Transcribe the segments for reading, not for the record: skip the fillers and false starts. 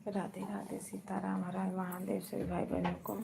राधे राधे, सीताराम, हर हर महादेव। सभी भाई बहनों को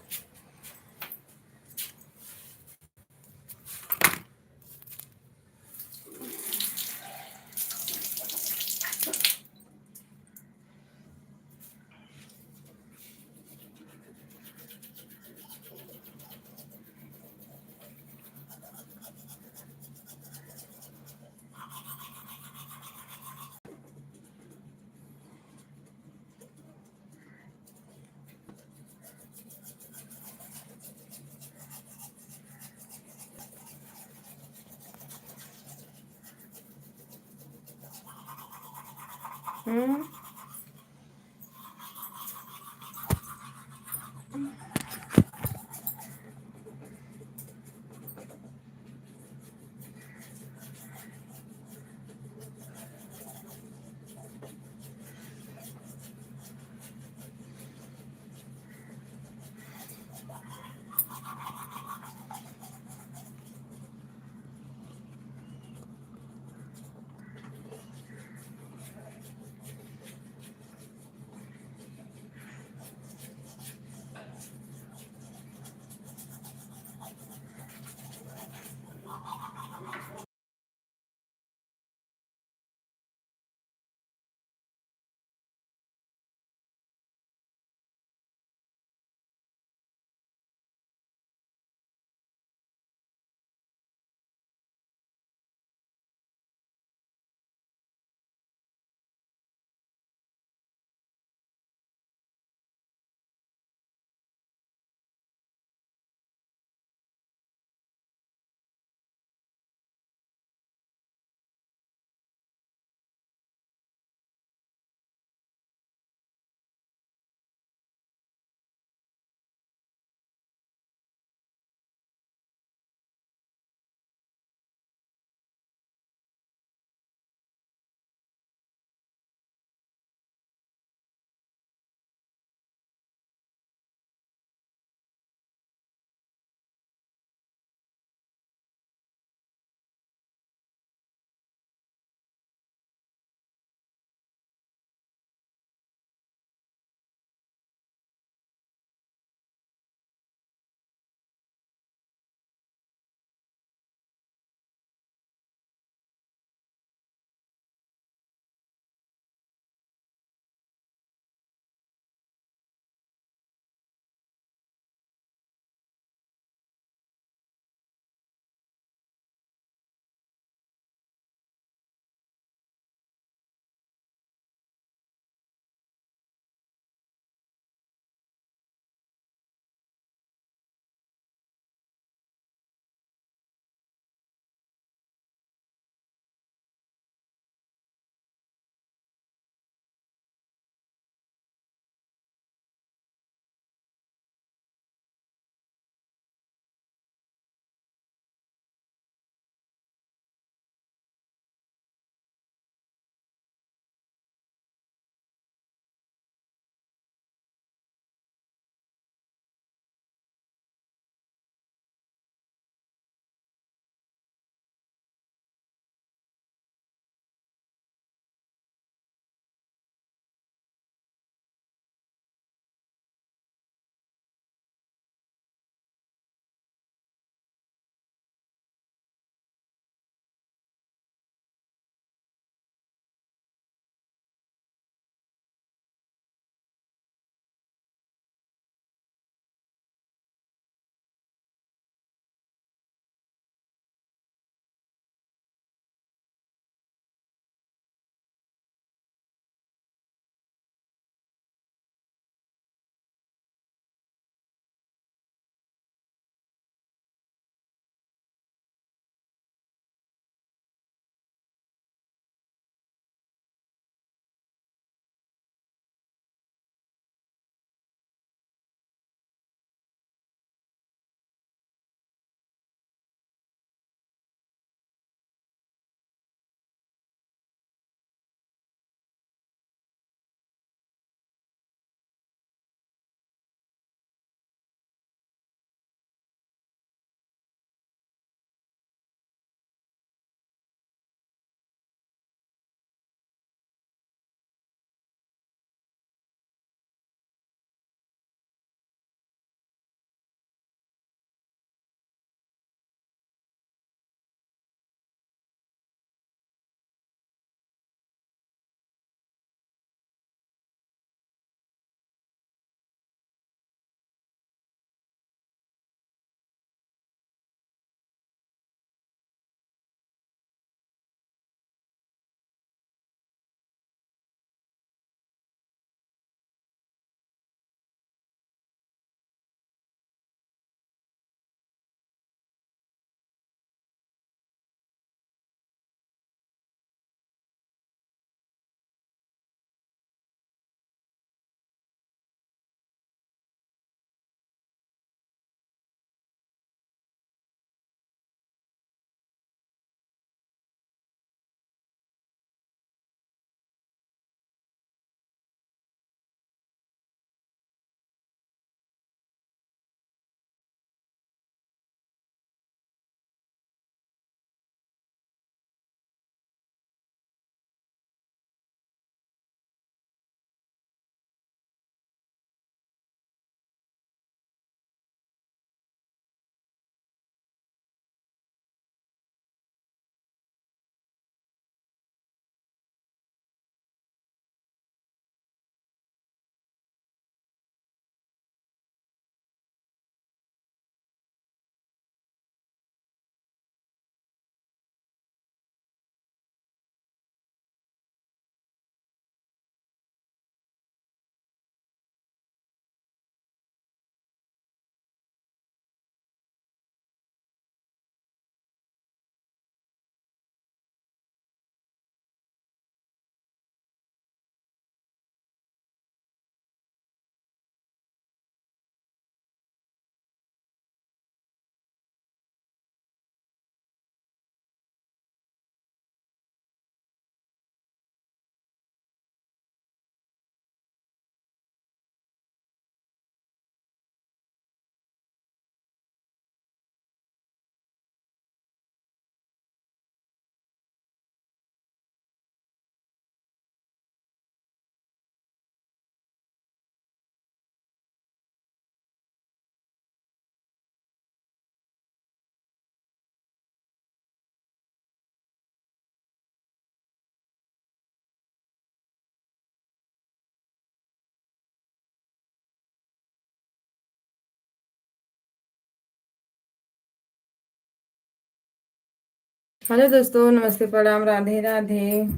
हेलो दोस्तों, नमस्ते, प्रणाम, राधे राधे।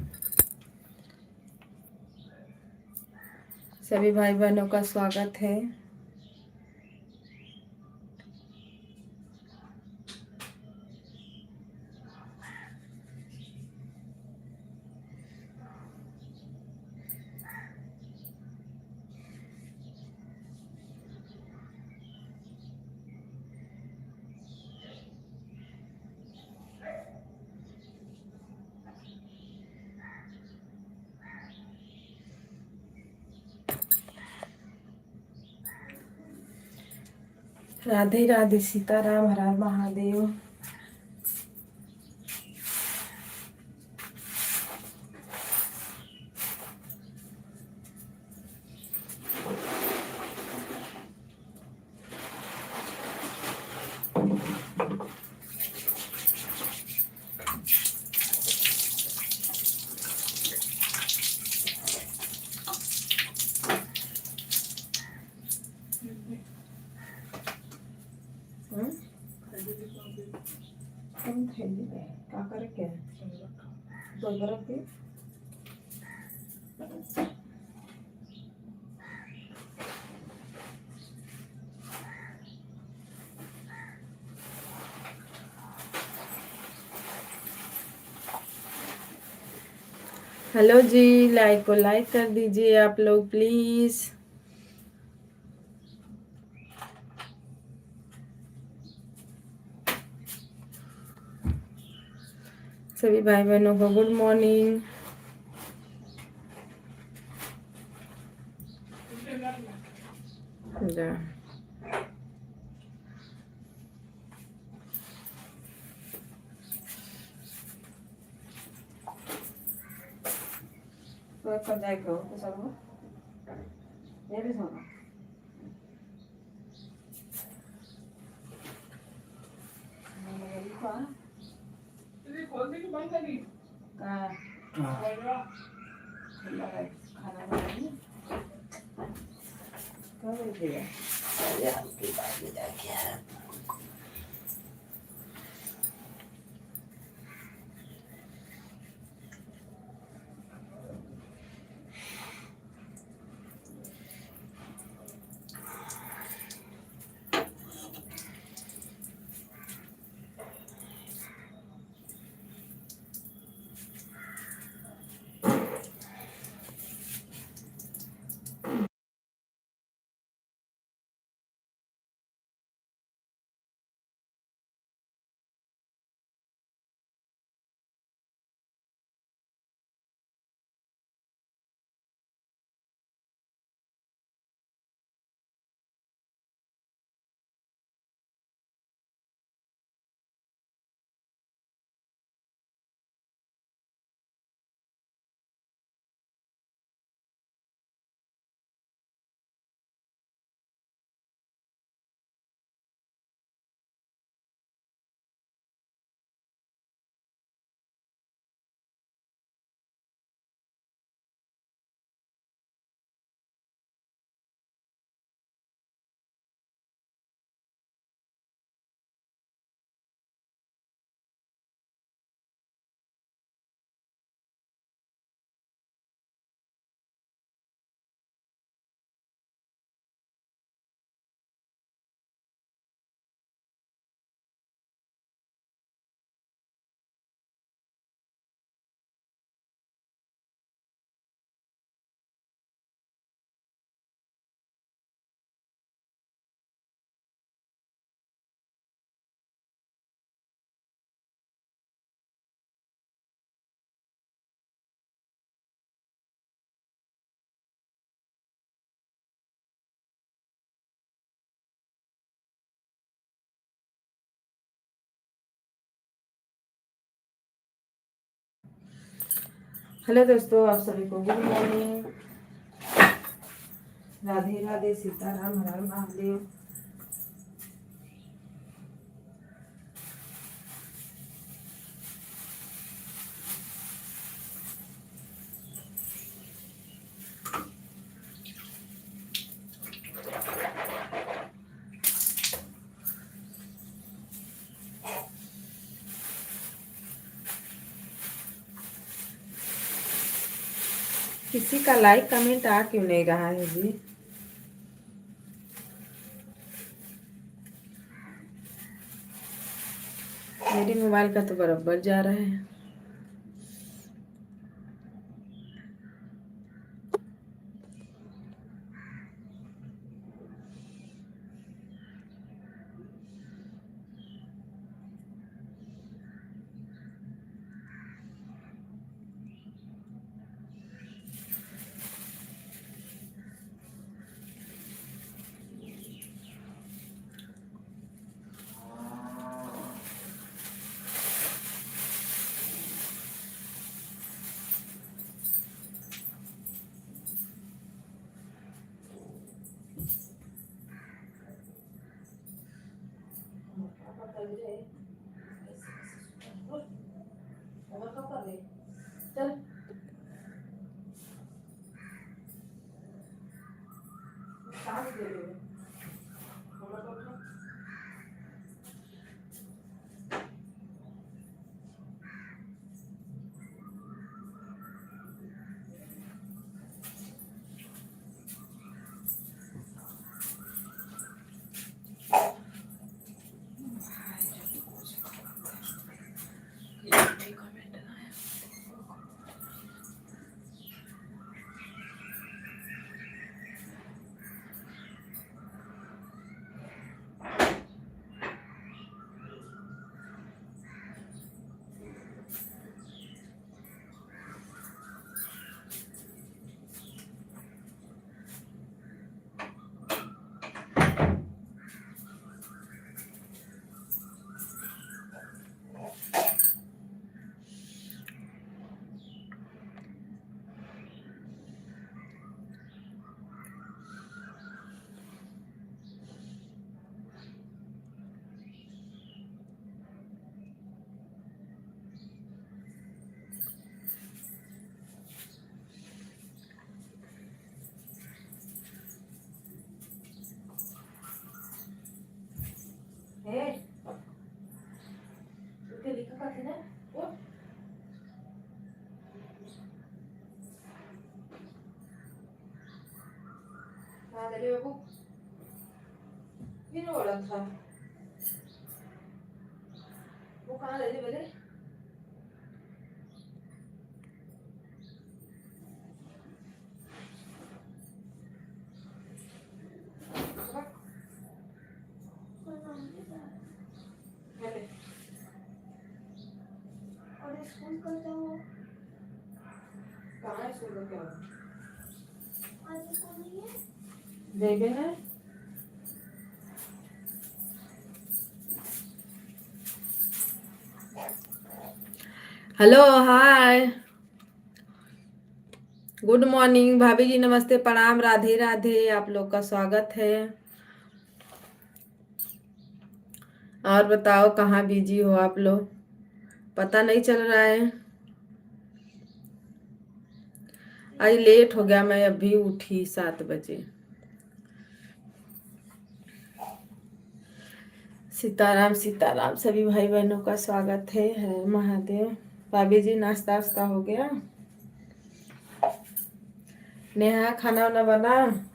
सभी भाई बहनों का स्वागत है। राधे राधे, सीताराम, हर हर महादेव। कम थैली में क्या करे क्या दो बर्फ की। हेलो जी, लाइक को लाइक कर दीजिए आप लोग प्लीज। सभी भाई बहनों को गुड मॉर्निंग। जा तो कब जाएगा तो सब ये भी सुनो। खाना बनाइए कब दिया आपकी बात में जाके हेलो दोस्तों, आप सभी को गुड मॉर्निंग। राधे राधे, सीताराम, हर हर महादेव। किसी का लाइक कमेंट आ क्यों नहीं रहा है जी? मेरी मोबाइल का तो बराबर जा रहा है। चल वो कहाँ ले बोले? और स्कूल करता हूँ कहाँ स्कूल का क्या? आज स्कूल नहीं है? देखे ना। हेलो हाय गुड मॉर्निंग भाभी जी, नमस्ते प्रणाम राधे राधे। आप लोग का स्वागत है। और बताओ कहाँ बिजी हो आप लोग, पता नहीं चल रहा है। आज लेट हो गया, मैं अभी उठी 7 बजे। सीताराम सीताराम, सभी भाई बहनों का स्वागत है। हर महादेव। भाभी जी नाश्ता वास्ता हो गया? नेहा खाना वाना बना?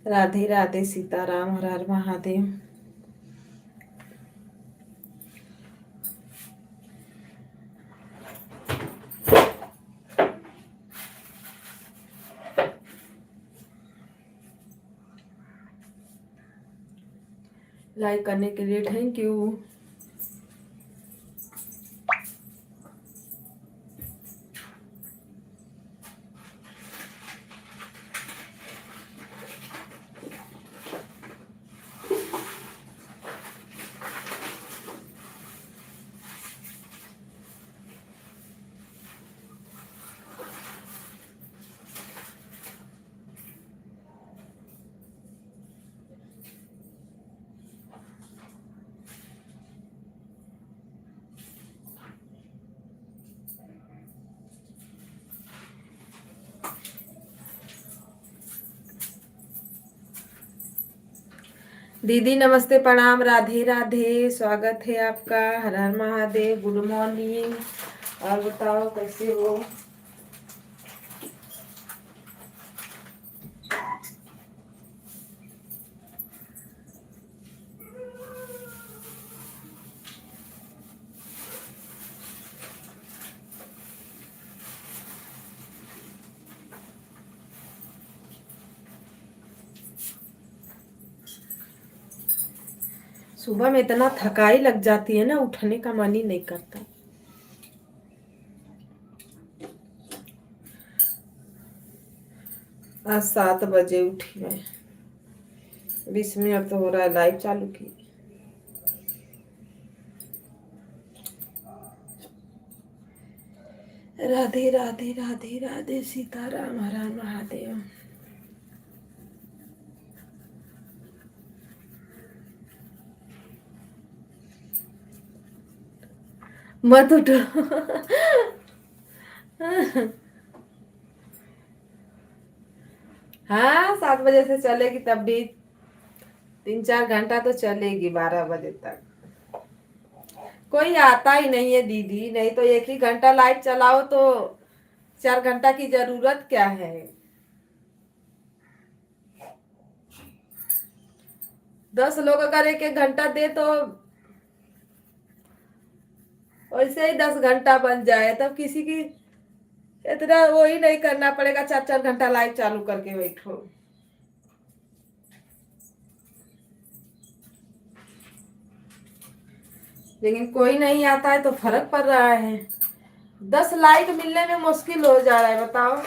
राधे राधे सीताराम, हर हर महादेव। लाइक करने के लिए थैंक यू। दीदी नमस्ते, प्रणाम, राधे राधे, स्वागत है आपका। हर हर महादेव, गुड मॉर्निंग। और बताओ कैसे हो? सुबह में इतना थकाई लग जाती है ना, उठने का मन ही नहीं करता। आज 7 बजे उठी मैं। 20 मिनट तो हो रहा है लाइव चालू की। राधे राधे राधे राधे, सीताराम, हर हर महादेव। मत उठो। हाँ, 7 बजे से चलेगी तब भी 3-4 घंटा तो चलेगी, 12 बजे तक। कोई आता ही नहीं है दीदी, नहीं तो एक ही घंटा लाइट चलाओ तो 4 घंटा की जरूरत क्या है? 10 लोग अगर एक एक घंटा दे तो वैसे ही 10 घंटा बन जाए, तब किसी की इतना वो ही नहीं करना पड़ेगा 4-4 घंटा लाइट चालू करके बैठो। लेकिन कोई नहीं आता है तो फर्क पड़ रहा है। 10 लाइक मिलने में मुश्किल हो जा रहा है, बताओ।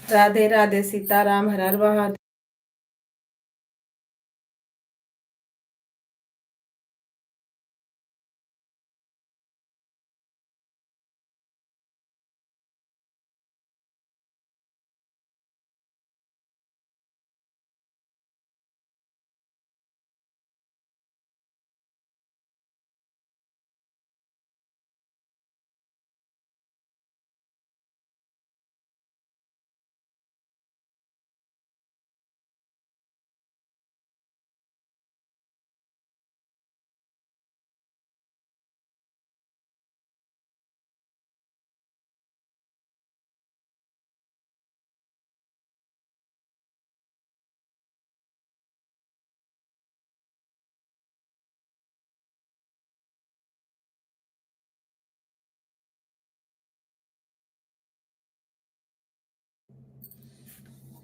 राधे राधे, सीताराम, हर हर महादेव।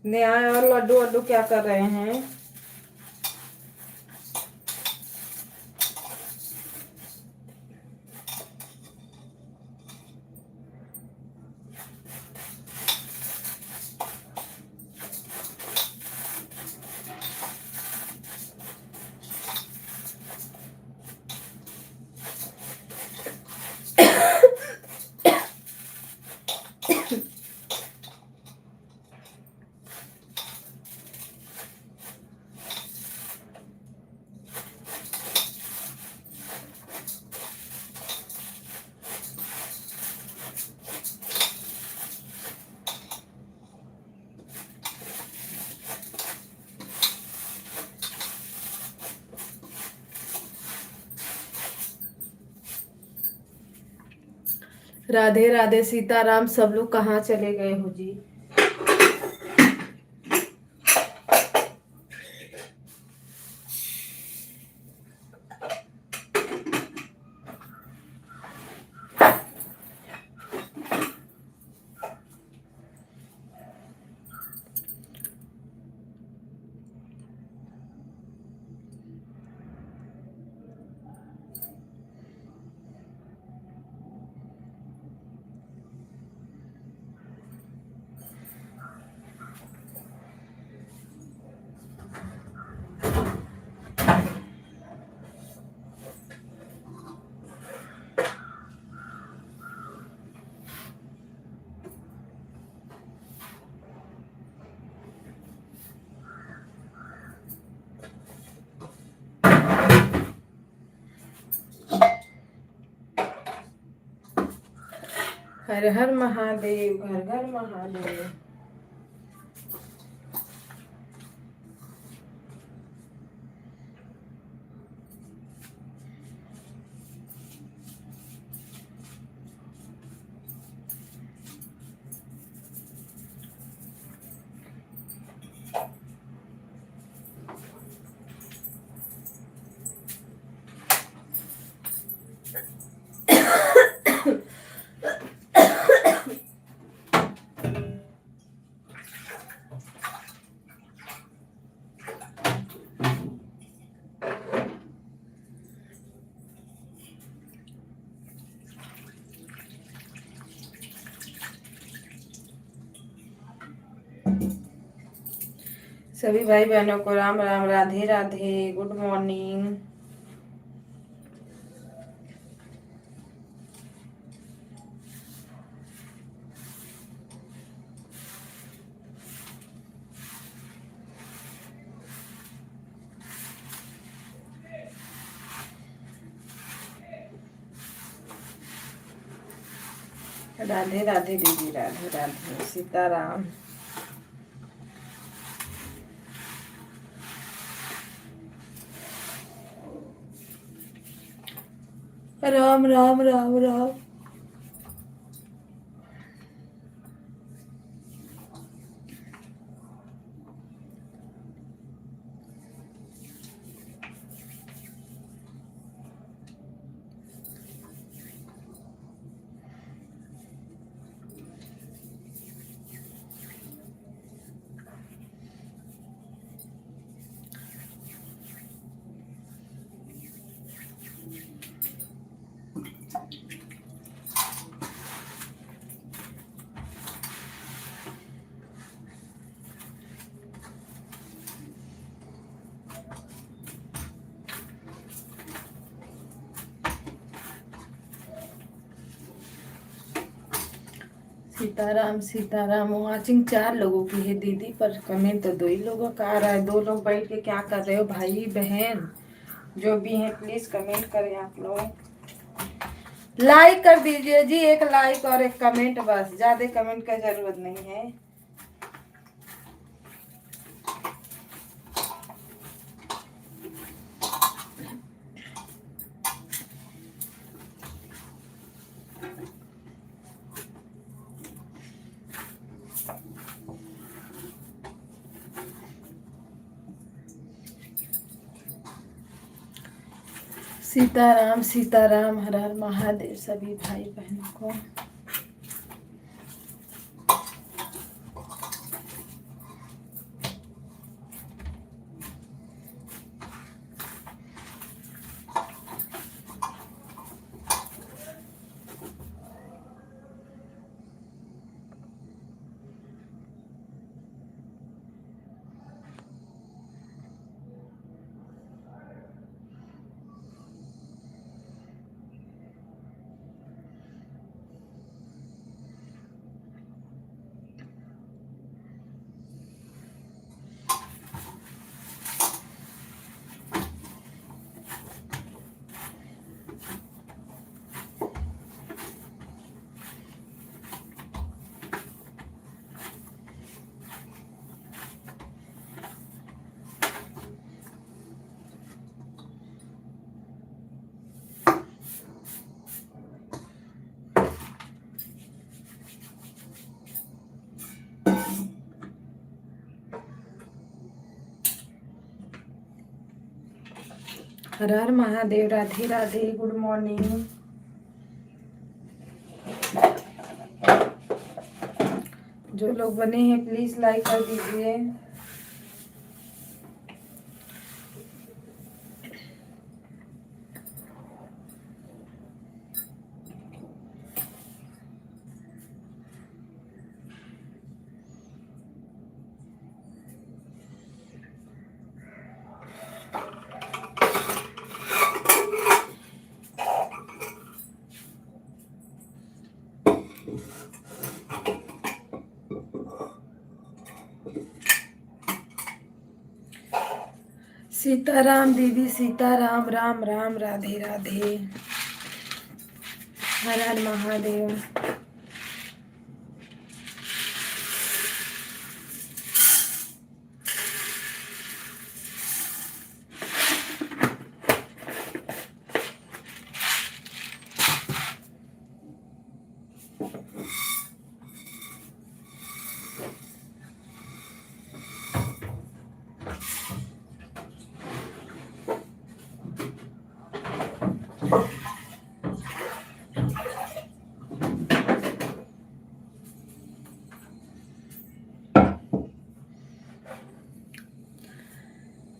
न्याय और लड्डू वड्डू क्या कर रहे हैं? राधे राधे सीताराम। सब लोग कहाँ चले गए हो जी? हर हर महादेव, घर घर महादेव। सभी भाई बहनों को राम राम, राधे राधे, गुड मॉर्निंग। राधे राधे दीदी, राधे राधे, सीताराम। राम राम राम राम। सीताराम सीताराम। वॉचिंग 4 लोगों की है दीदी, पर कमेंट तो 2 ही लोगों का आ रहा है। 2 लोग बैठ के क्या कर रहे हो भाई बहन? जो भी है प्लीज कमेंट करें आप लोग। लाइक कर दीजिए जी, एक लाइक और एक कमेंट, बस ज्यादा कमेंट का जरूरत नहीं है। सीताराम सीताराम, हर हर महादेव सभी भाई बहनों को। हर हर महादेव। राधे राधे। Good morning. जो लोग बने हैं प्लीज लाइक कर दीजिए। सीताराम दीदी, सीताराम। राम राम। राधे राधे। हर हर महादेव।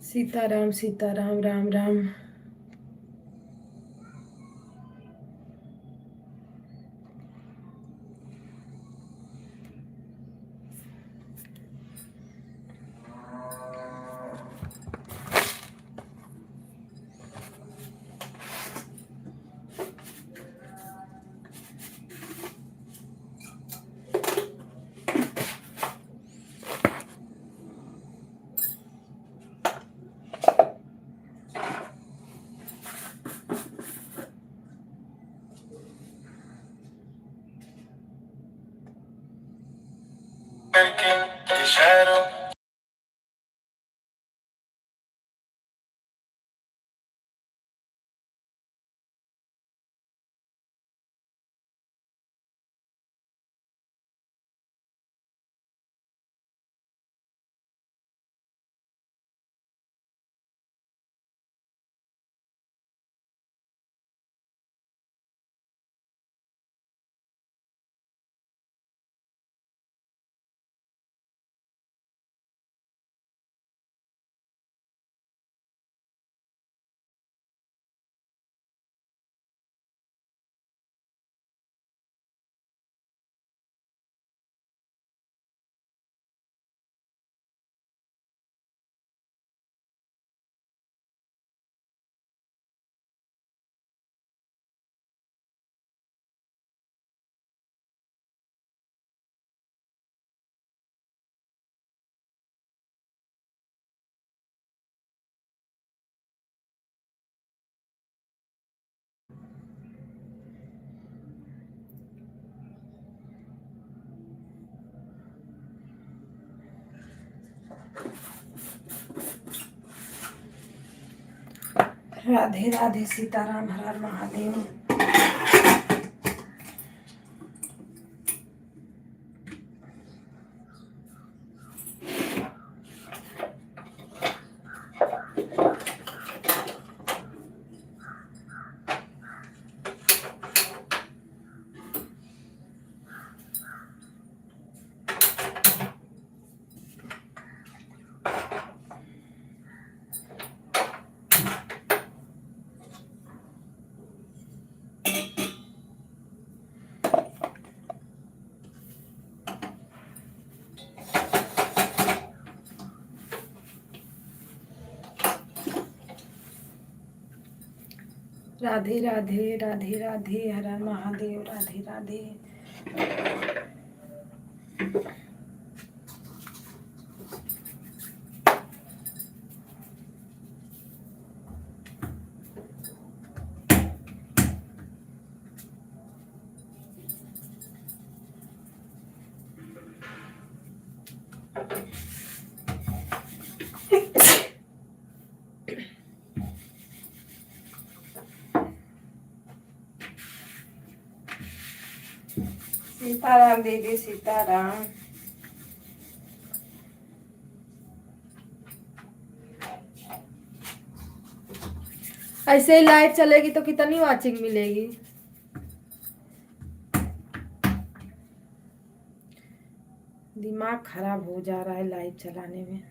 सीताराम, सीताराम। राम राम। राधे राधे। सीताराम। हर हर महादेव। राधे राधे। राधे राधे। हर हर महादेव। राधे राधे। सीताराम दीदी, सीताराम। ऐसे ही लाइट चलेगी तो कितनी वाचिंग मिलेगी। दिमाग खराब हो जा रहा है लाइट चलाने में।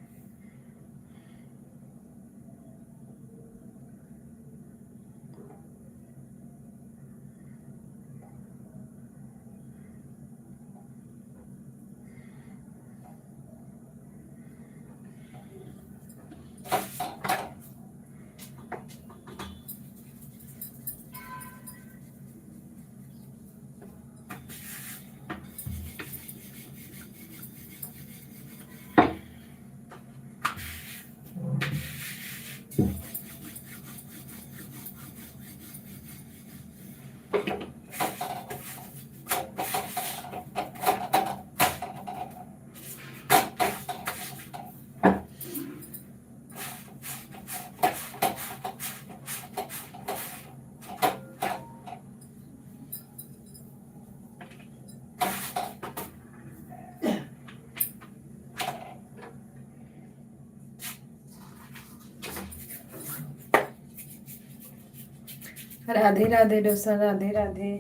राधे राधे डोसा, राधे राधे।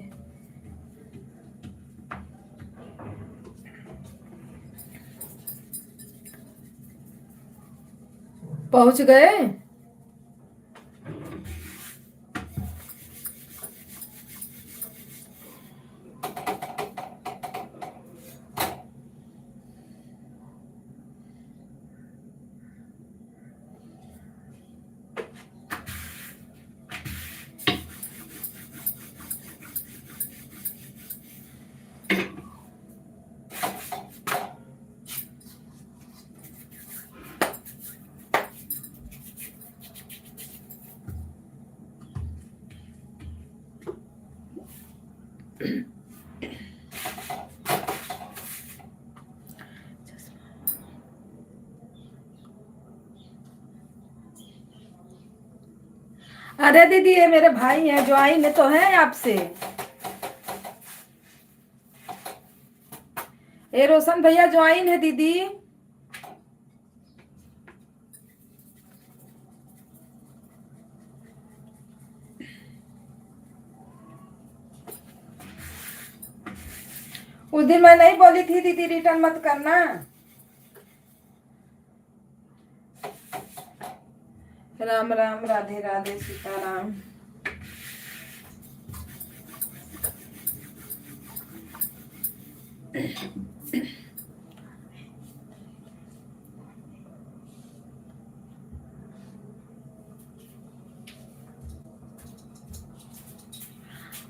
पहुंच गए। अरे दीदी ये मेरे भाई हैं, ज्वाइन तो है आपसे। ये रोशन भैया ज्वाइन है दीदी। उस दिन मैं नहीं बोली थी दीदी रिटर्न मत करना। राम राम, राधे राधे, सीताराम।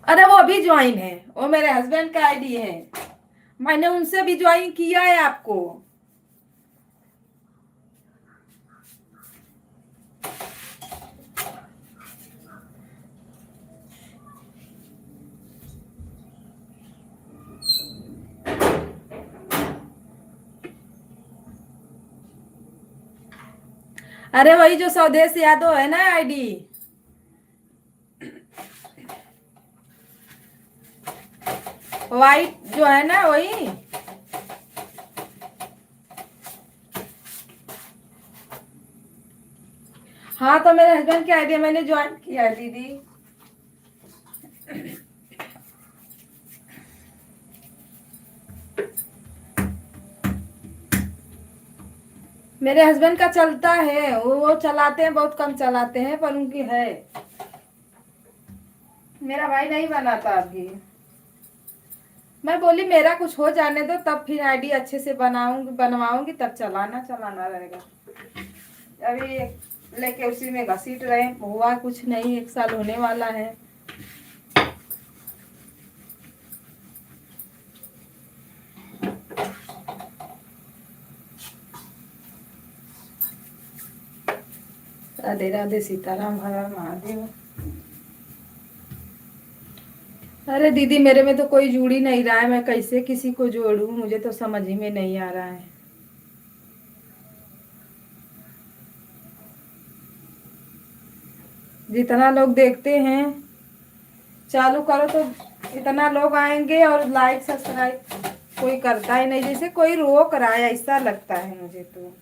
अरे वो अभी ज्वाइन है, वो मेरे हस्बैंड का आईडी है। मैंने उनसे भी ज्वाइन किया है आपको। अरे वही जो स्वदेश यादव है ना आईडी। वाइट जो है ना वही। हाँ तो मेरे हस्बैंड की आईडी मैंने ज्वाइन किया है दीदी। मेरे हस्बैंड का चलता है, वो चलाते हैं, बहुत कम चलाते हैं, पर उनकी है। मेरा भाई नहीं बनाता अभी। मैं बोली मेरा कुछ हो जाने दो, तब फिर आईडी अच्छे से बनवाऊंगी, तब चलाना चलाना रहेगा। अभी लेके उसी में घसीट रहे, हुआ कुछ नहीं, 1 साल होने वाला है। राधे राधे, सीताराम, हर हर महादेव। अरे दीदी मेरे में तो कोई जुड़ ही नहीं रहा है, मैं कैसे किसी को जोड़ूं, मुझे तो समझ ही में नहीं आ रहा है। जितना लोग देखते हैं, चालू करो तो इतना लोग आएंगे, और लाइक सब्सक्राइब कोई करता ही नहीं, जैसे कोई रोक रहा है ऐसा लगता है मुझे तो।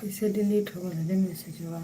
कैसे डिलीट हो गया मैसेज हुआ।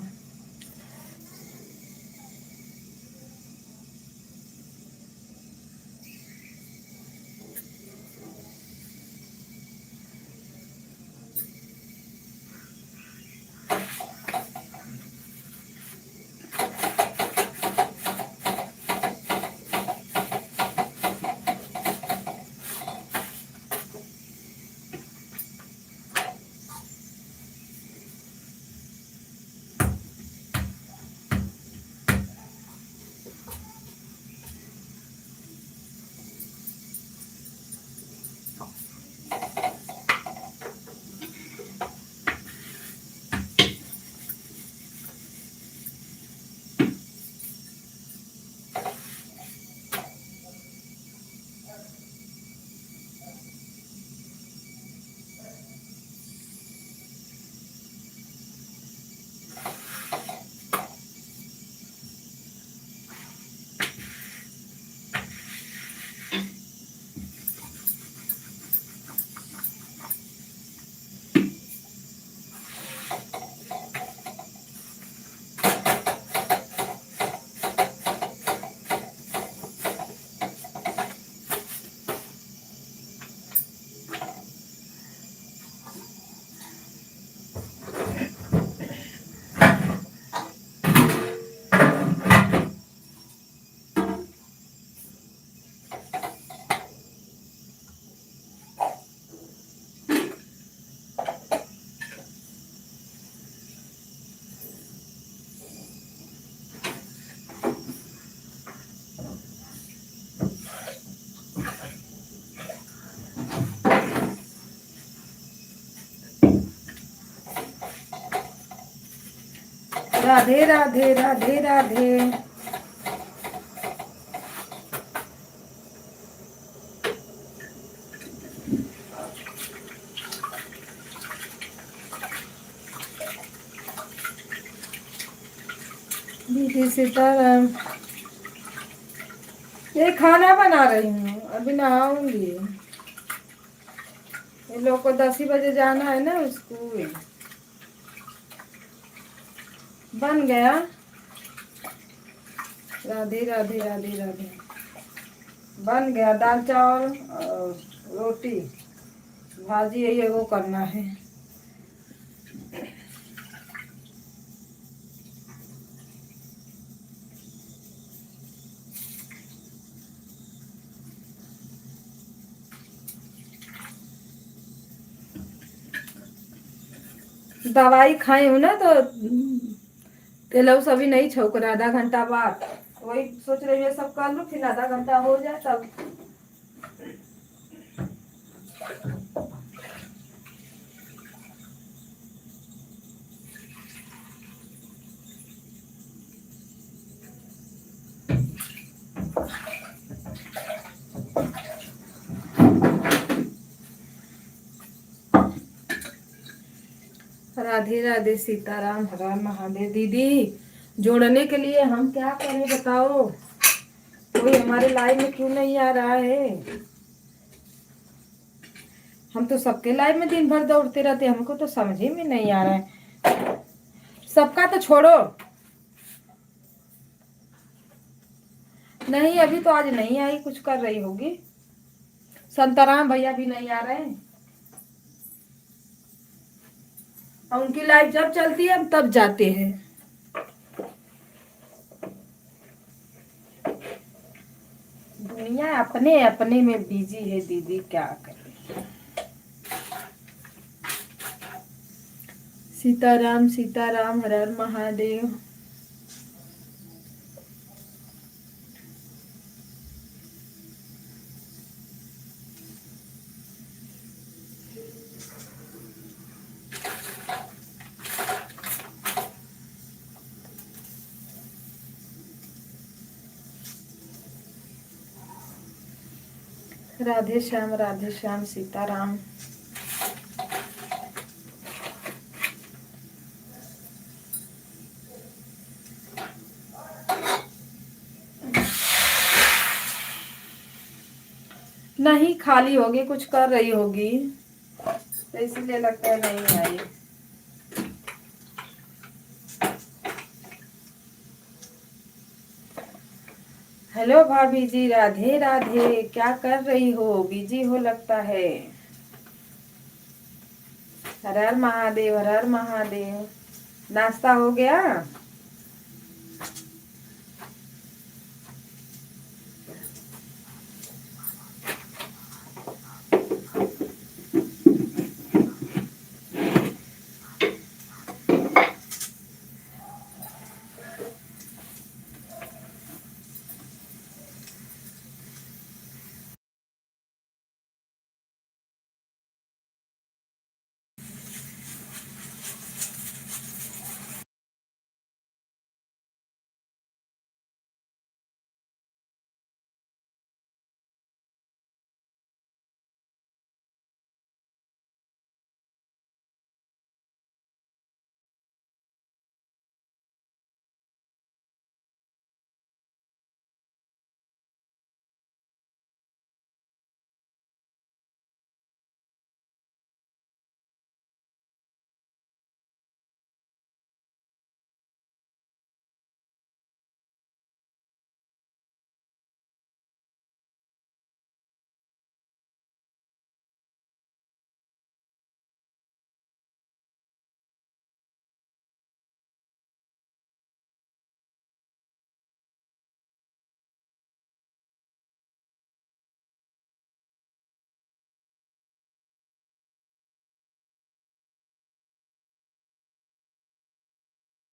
राधे राधे राधे राधे। दीदी सीताराम, ये खाना बना रही हूँ, अभी नहाऊंगी। ये लोग को 10 ही बजे जाना है ना स्कूल। बन गया। राधे राधे राधे राधे। बन गया, दाल चावल और रोटी, भाजी यही वो करना है। दवाई खाई हूँ ना, तो तेलऊ सभी नहीं छोक रहा। आधा घंटा बाद वही सोच रही है सब कर लूँ, फिर आधा घंटा हो जाए तब। राधे राधे सीताराम हर हर महादेव। दीदी जोड़ने के लिए हम क्या करें बताओ, कोई हमारे लाइव में क्यों नहीं आ रहा है। हम तो सबके लाइव में दिन भर दौड़ते रहते, हमको तो समझ ही में नहीं आ रहा है। सबका तो छोड़ो, नहीं अभी तो आज नहीं आई, कुछ कर रही होगी। संतराम भैया भी नहीं आ रहे हैं, और उनकी लाइव जब चलती है हम तब जाते हैं। दुनिया अपने अपने में बिजी है दीदी, क्या करें। सीताराम सीताराम हर हर महादेव। राधे श्याम सीताराम। नहीं खाली होगी, कुछ कर रही होगी, तो इसलिए लगता है नहीं आई। हेलो भाभी जी, राधे राधे, क्या कर रही हो, बिजी हो लगता है। हर हर महादेव हर हर महादेव। नाश्ता हो गया।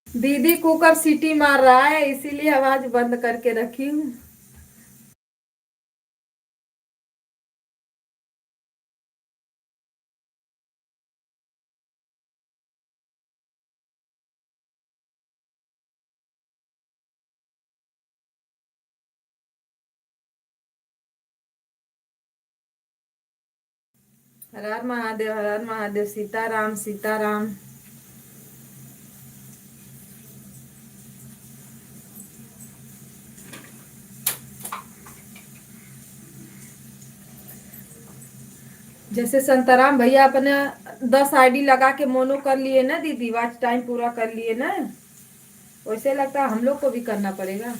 दीदी कुकर सीटी मार रहा है, इसीलिए आवाज बंद करके रखी हूँ। हर हर महादेव सीताराम सीताराम। जैसे संतराम भैया अपने 10 आईडी लगा के मोनो कर लिए ना दीदी, वॉच टाइम पूरा कर लिए ना, वैसे लगता है हम लोग को भी करना पड़ेगा।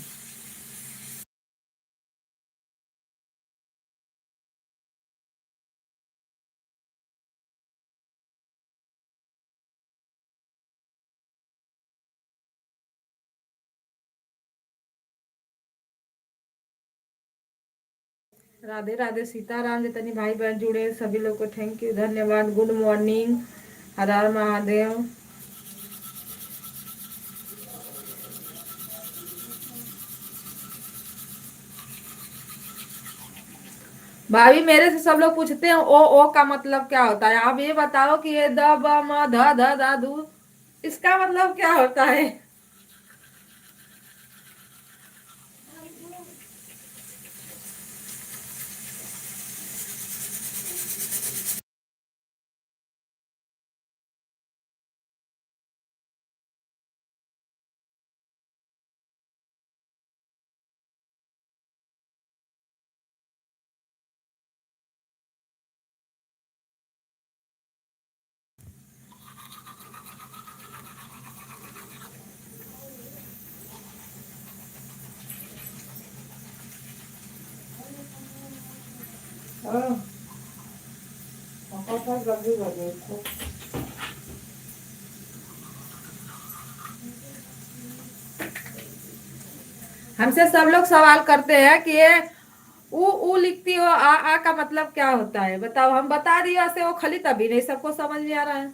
राधे राधे सीताराम। जितनी भाई बहन जुड़े सभी लोग को थैंक यू, धन्यवाद, गुड मॉर्निंग, हर हर महादेव। भाभी मेरे से सब लोग पूछते हैं ओ का मतलब क्या होता है, आप ये बताओ कि ये द ब म ध ध दा दू, इसका मतलब क्या होता है। हाँ, पापा था जल्दी बजे इसको। हमसे सब लोग सवाल करते हैं कि ये ऊ लिखती हो आ का मतलब क्या होता है, बताओ। हम बता दिए ऐसे वो खाली, तभी नहीं सबको समझ में आ रहा है।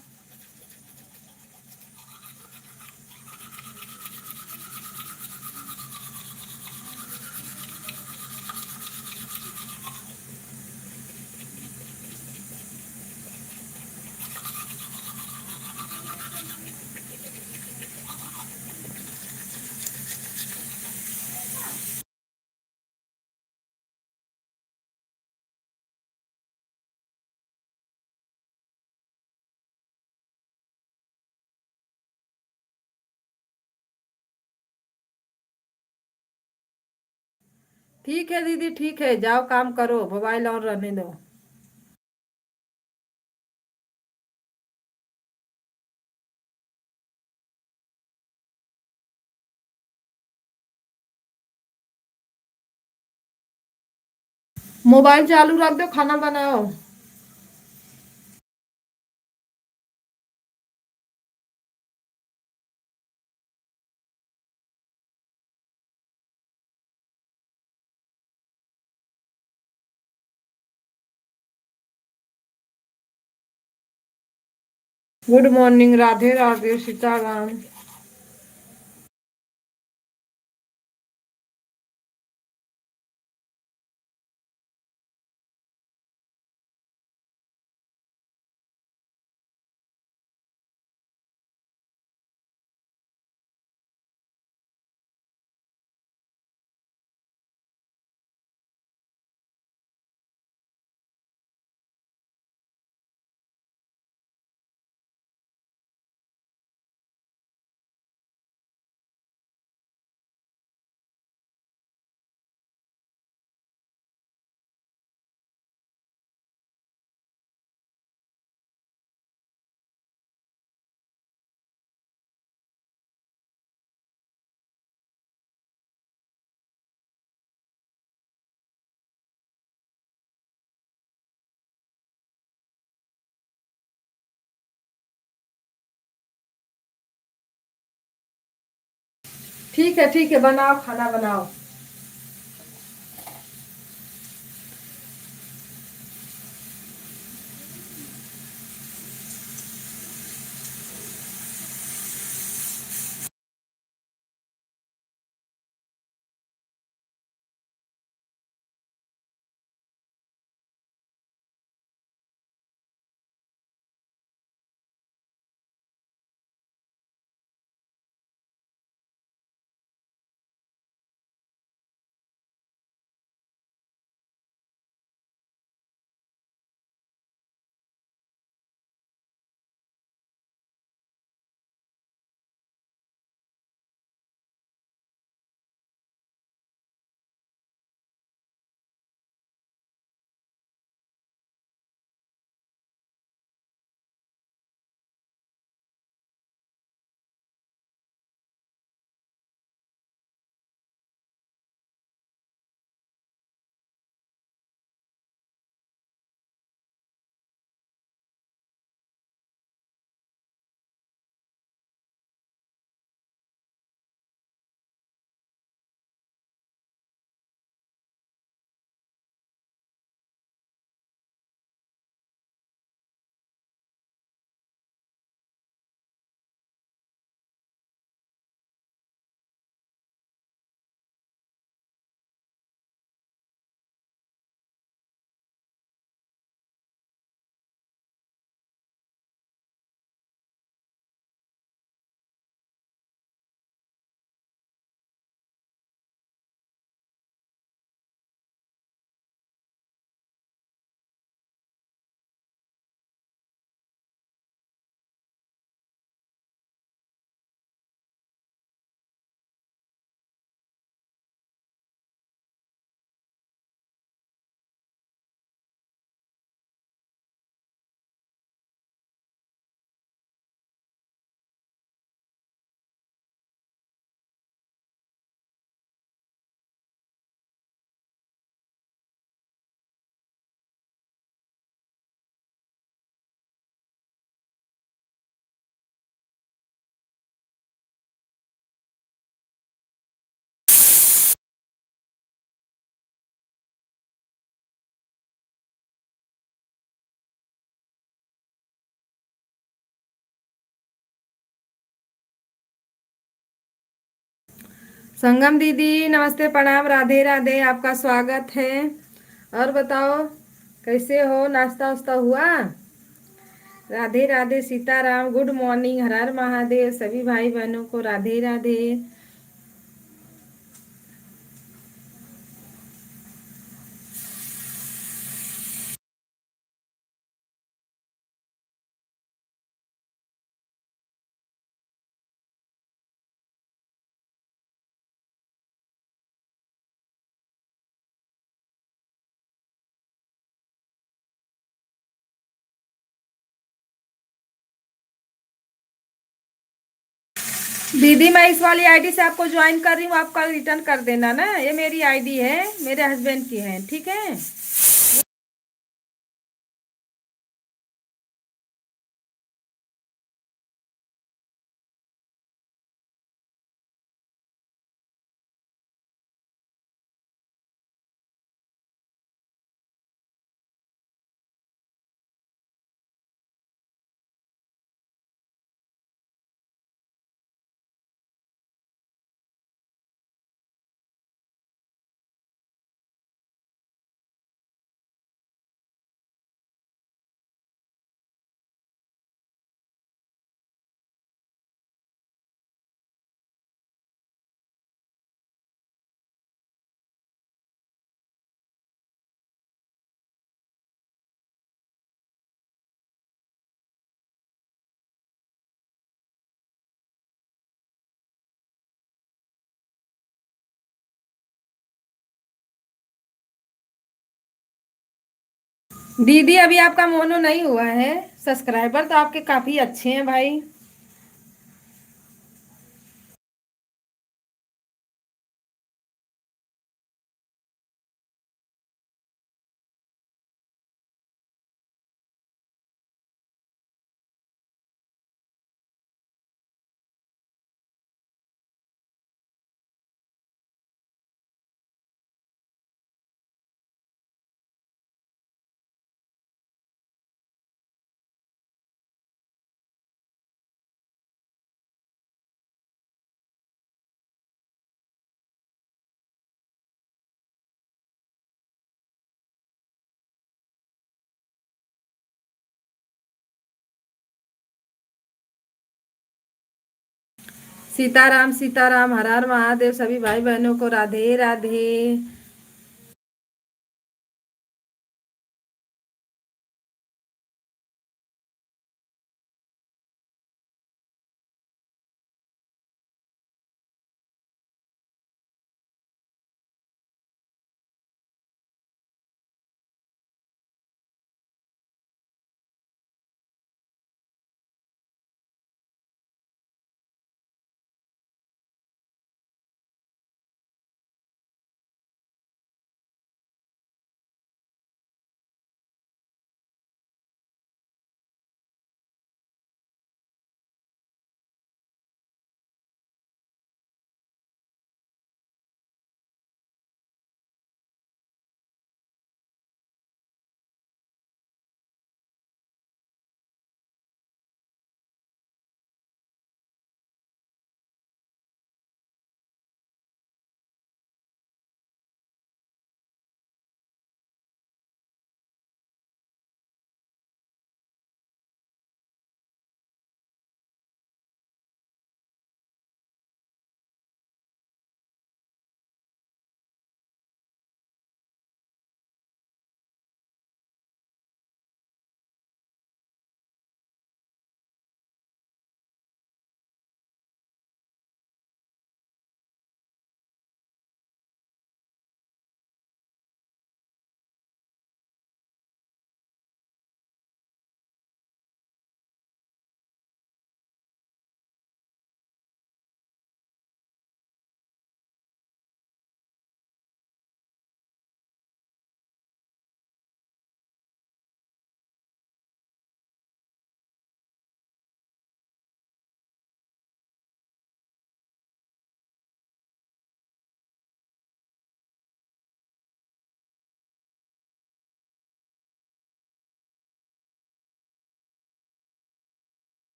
ठीक है दीदी, ठीक है, जाओ काम करो, मोबाइल ऑन रहने दो। मोबाइल चालू रख दो, खाना बनाओ। Good morning, Radhe Radhe, Sitaram. ठीक है, बनाओ, खाना बनाओ। संगम दीदी नमस्ते प्रणाम राधे राधे, आपका स्वागत है। और बताओ कैसे हो, नाश्ता वास्ता हुआ? राधे राधे, सीताराम, गुड मॉर्निंग, हर हर महादेव, सभी भाई बहनों को राधे राधे। दीदी मैं इस वाली आईडी से आपको ज्वाइन कर रही हूँ, आप कल रिटर्न कर देना ना। ये मेरी आईडी है, मेरे हस्बैंड की है, ठीक है। दीदी अभी आपका मोनो नहीं हुआ है, सब्सक्राइबर तो आपके काफी अच्छे हैं भाई। सीताराम सीताराम, हर हर महादेव, सभी भाई बहनों को राधे राधे।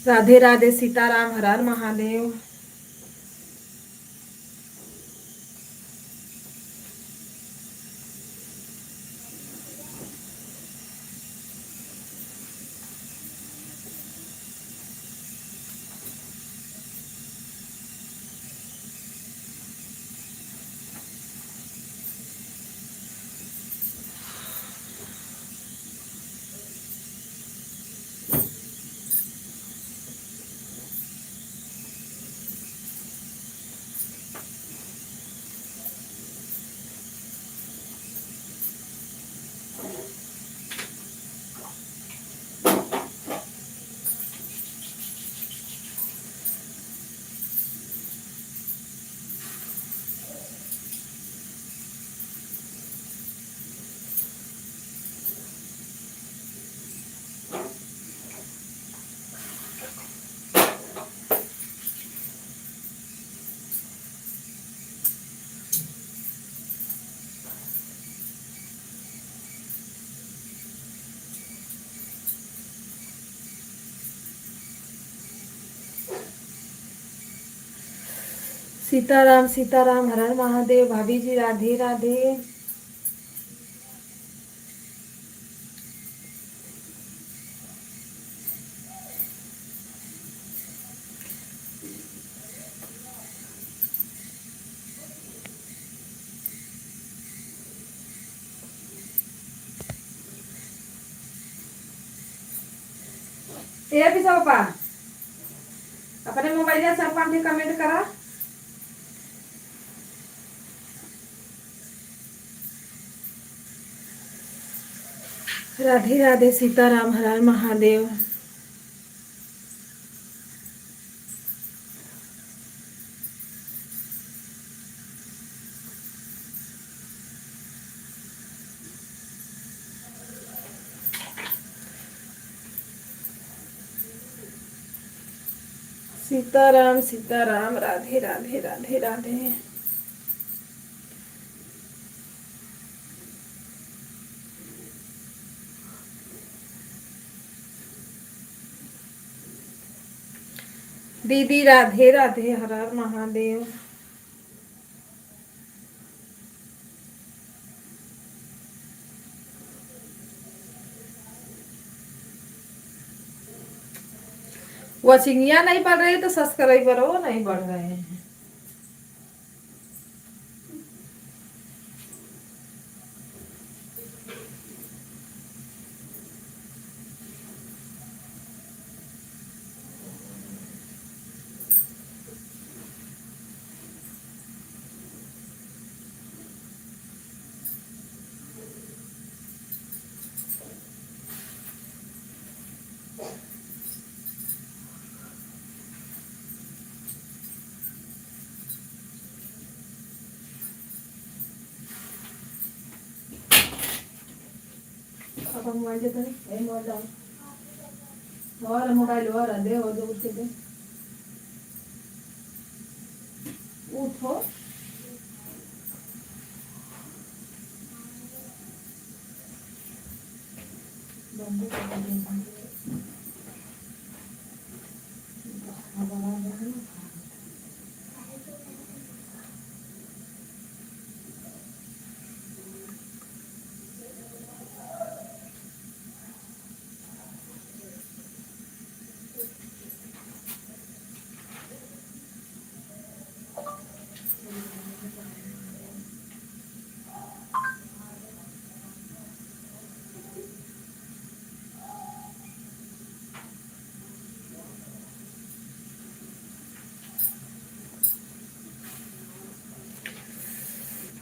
राधे राधे, सीताराम, हर हर महादेव। सीताराम सीताराम, हर हर महादेव। भाभी जी राधे राधे। ये भी सब पा अपने मोबाइल से सब काम कमेंट करा। राधे राधे, सीताराम, हर हर महादेव। सीताराम सीताराम, राधे राधे राधे राधे। दीदी राधे राधे, हर हर महादेव। वॉचिंगिया नहीं बढ़ रही तो सब्सक्राइबर वो नहीं बढ़ रहे हैं। मोबाइल मोबाइल दे दे उठो।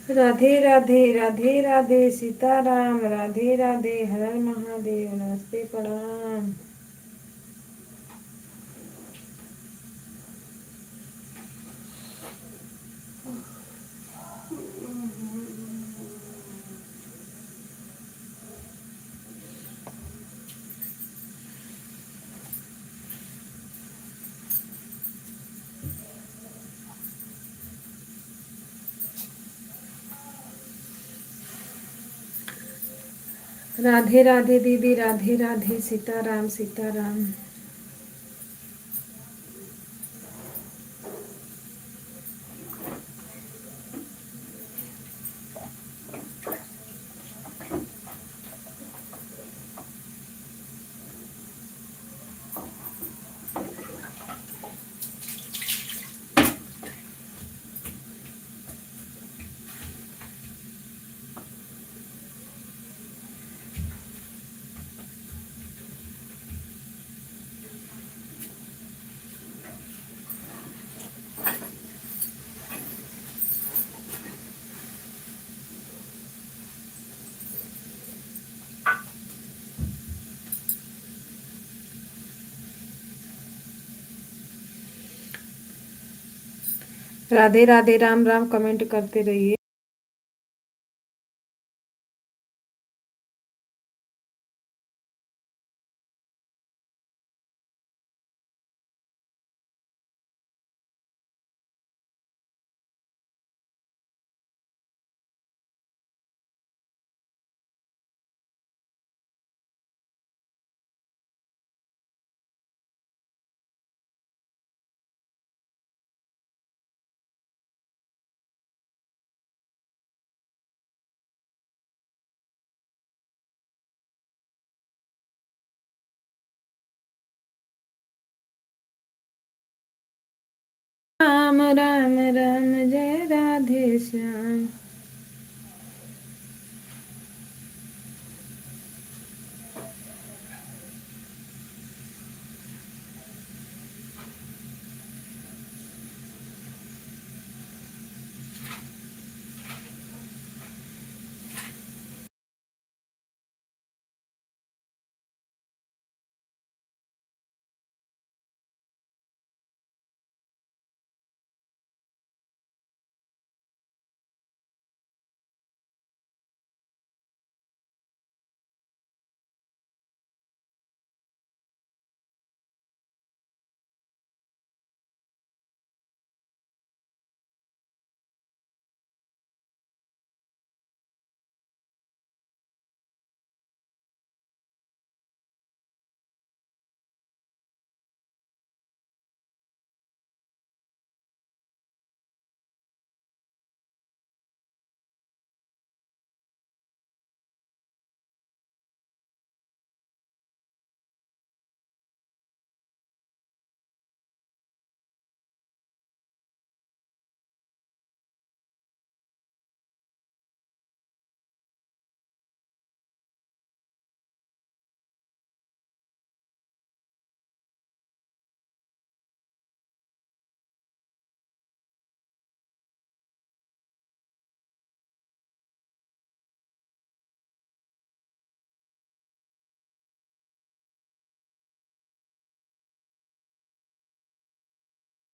राधे राधे राधे राधे, सीताराम, राधे राधे, हर हर महादेव। नमस्ते, प्रणाम। राधे राधे दीदी, राधे राधे, सीताराम सीताराम। राधे राधे, राम राम कमेंट करते रहिए। राम राम राम जय राधे श्याम।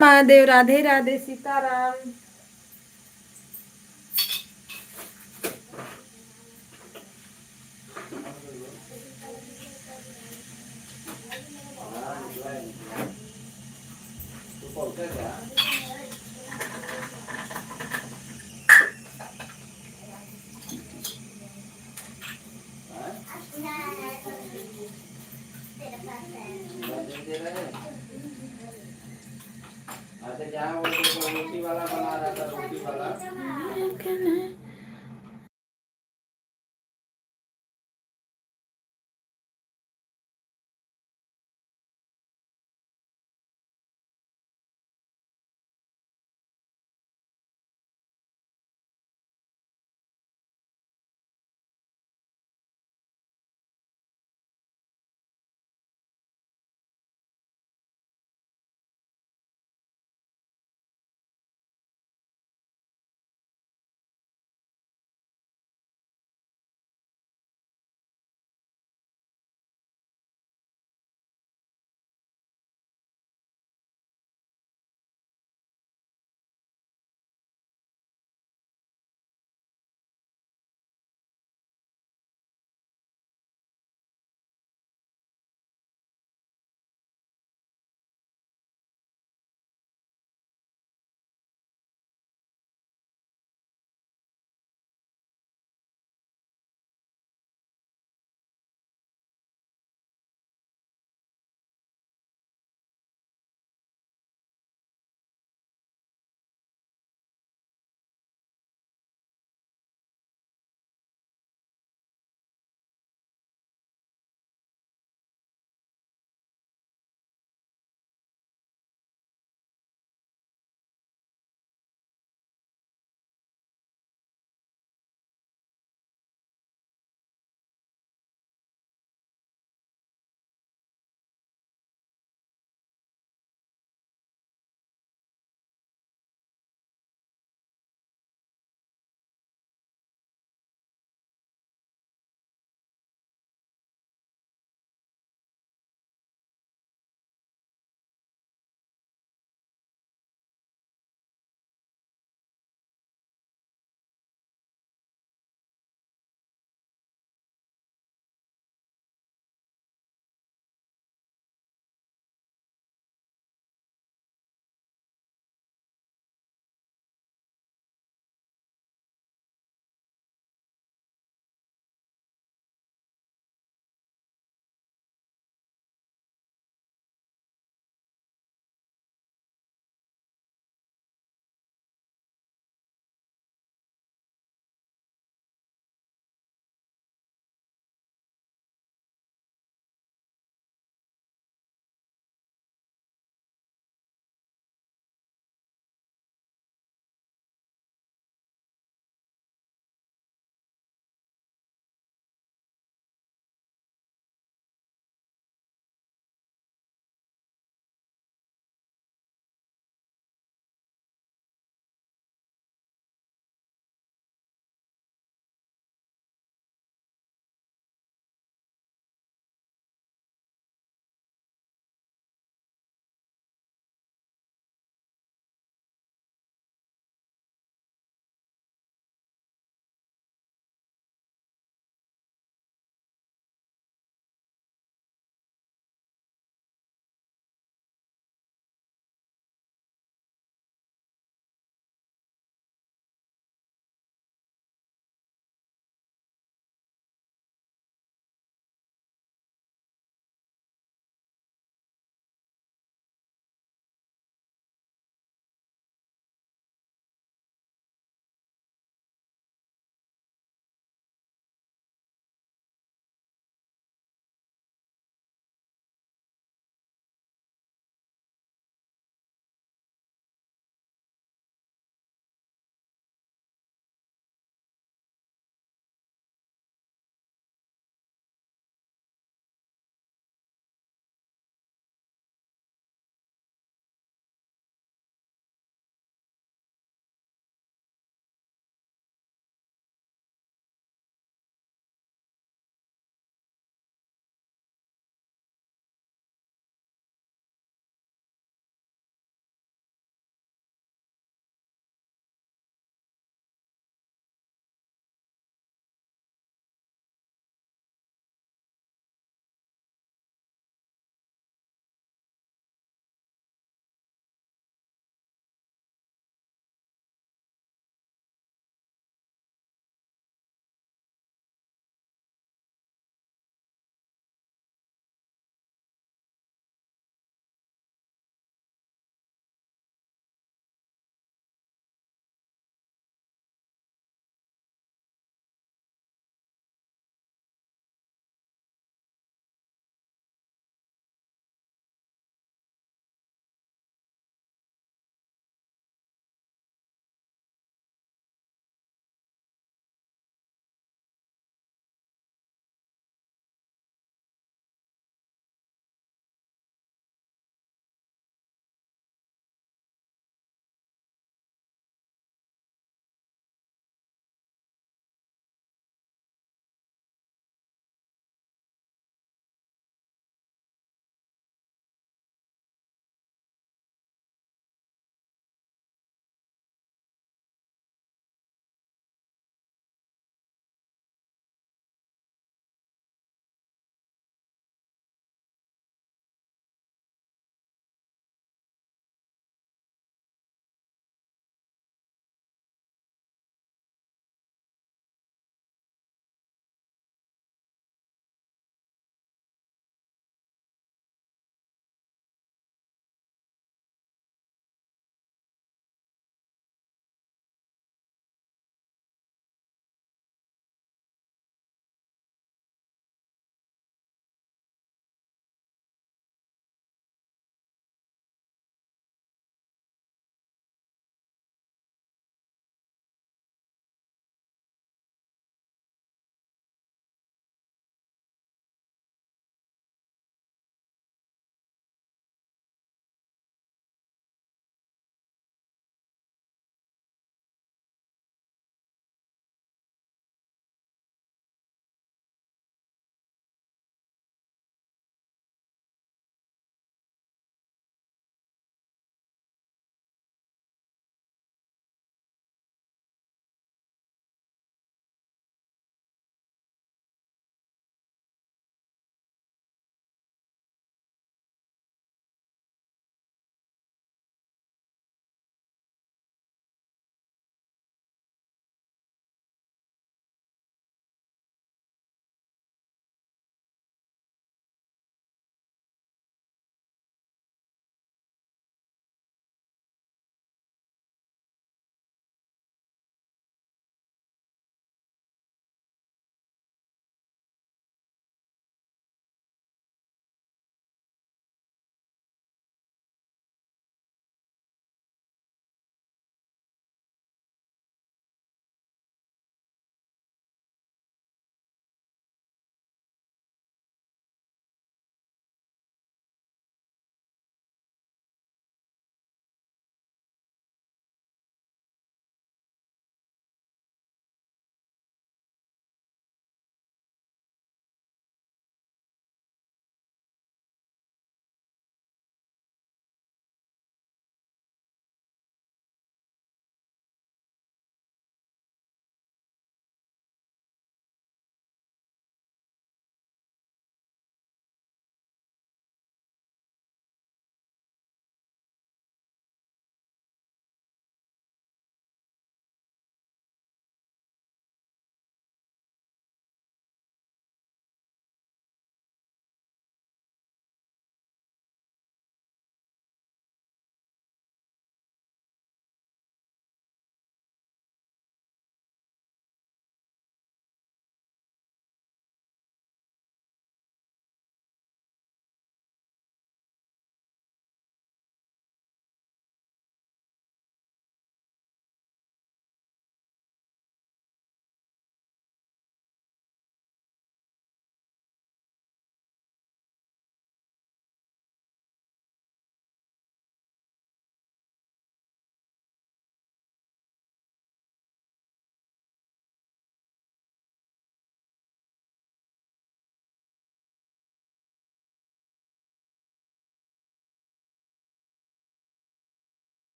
महादेव, राधे राधे, सीताराम। अच्छा जहाँ वो रोटी वाला बना रहा था, रोटी वाला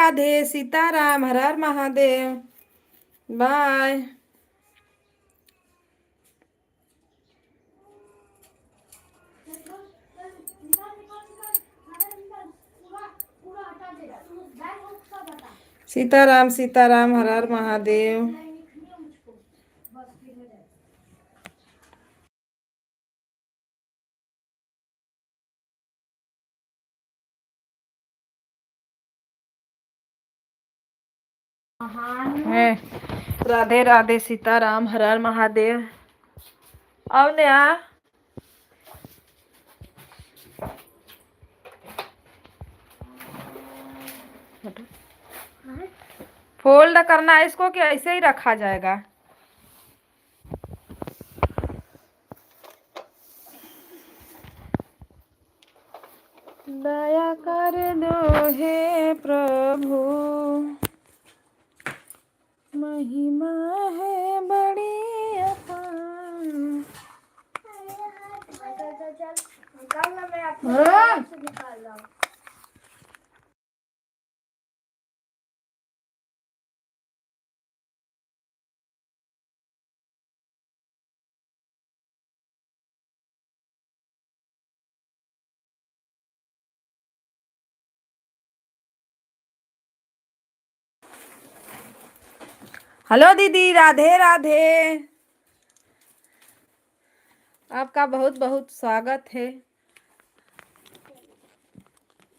राधे सीताराम हर हर महादेव। बाय। सीताराम सीताराम हर हर महादेव। है राधे राधे सीताराम हर हर महादेव। आओ नया फोल्ड करना है इसको कि ऐसे ही रखा जाएगा? दया कर दो हे प्रभु, महिमा है बड़ी अपार। हेलो दीदी, राधे राधे। आपका बहुत बहुत स्वागत है।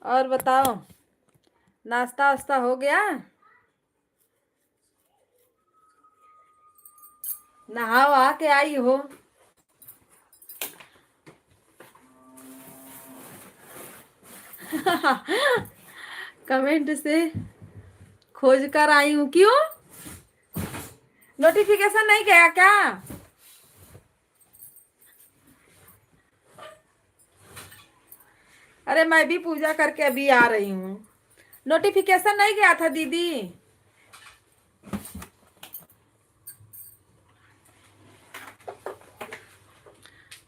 और बताओ, नाश्ता वास्ता हो गया? नहाओ आके आई हो? कमेंट से खोज कर आई हूँ। क्यों नोटिफिकेशन नहीं गया क्या? अरे मैं भी पूजा करके अभी आ रही हूँ। नोटिफिकेशन नहीं गया था दीदी?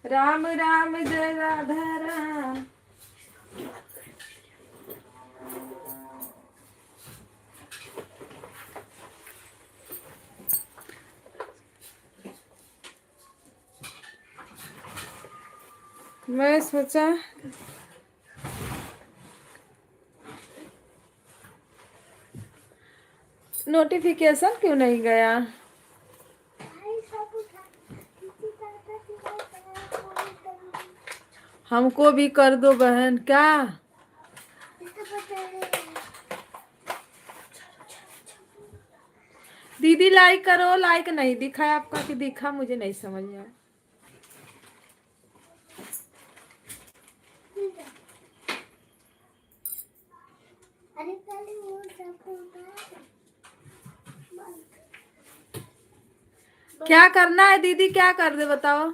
राम राम जय राधा राम। मैं सोचा नोटिफिकेशन क्यों नहीं गया। हमको भी कर दो बहन। क्या दीदी लाइक करो? लाइक नहीं दिखा है आपका कि दिखा, मुझे नहीं समझ आया। क्या करना है दीदी? क्या कर दे बताओ।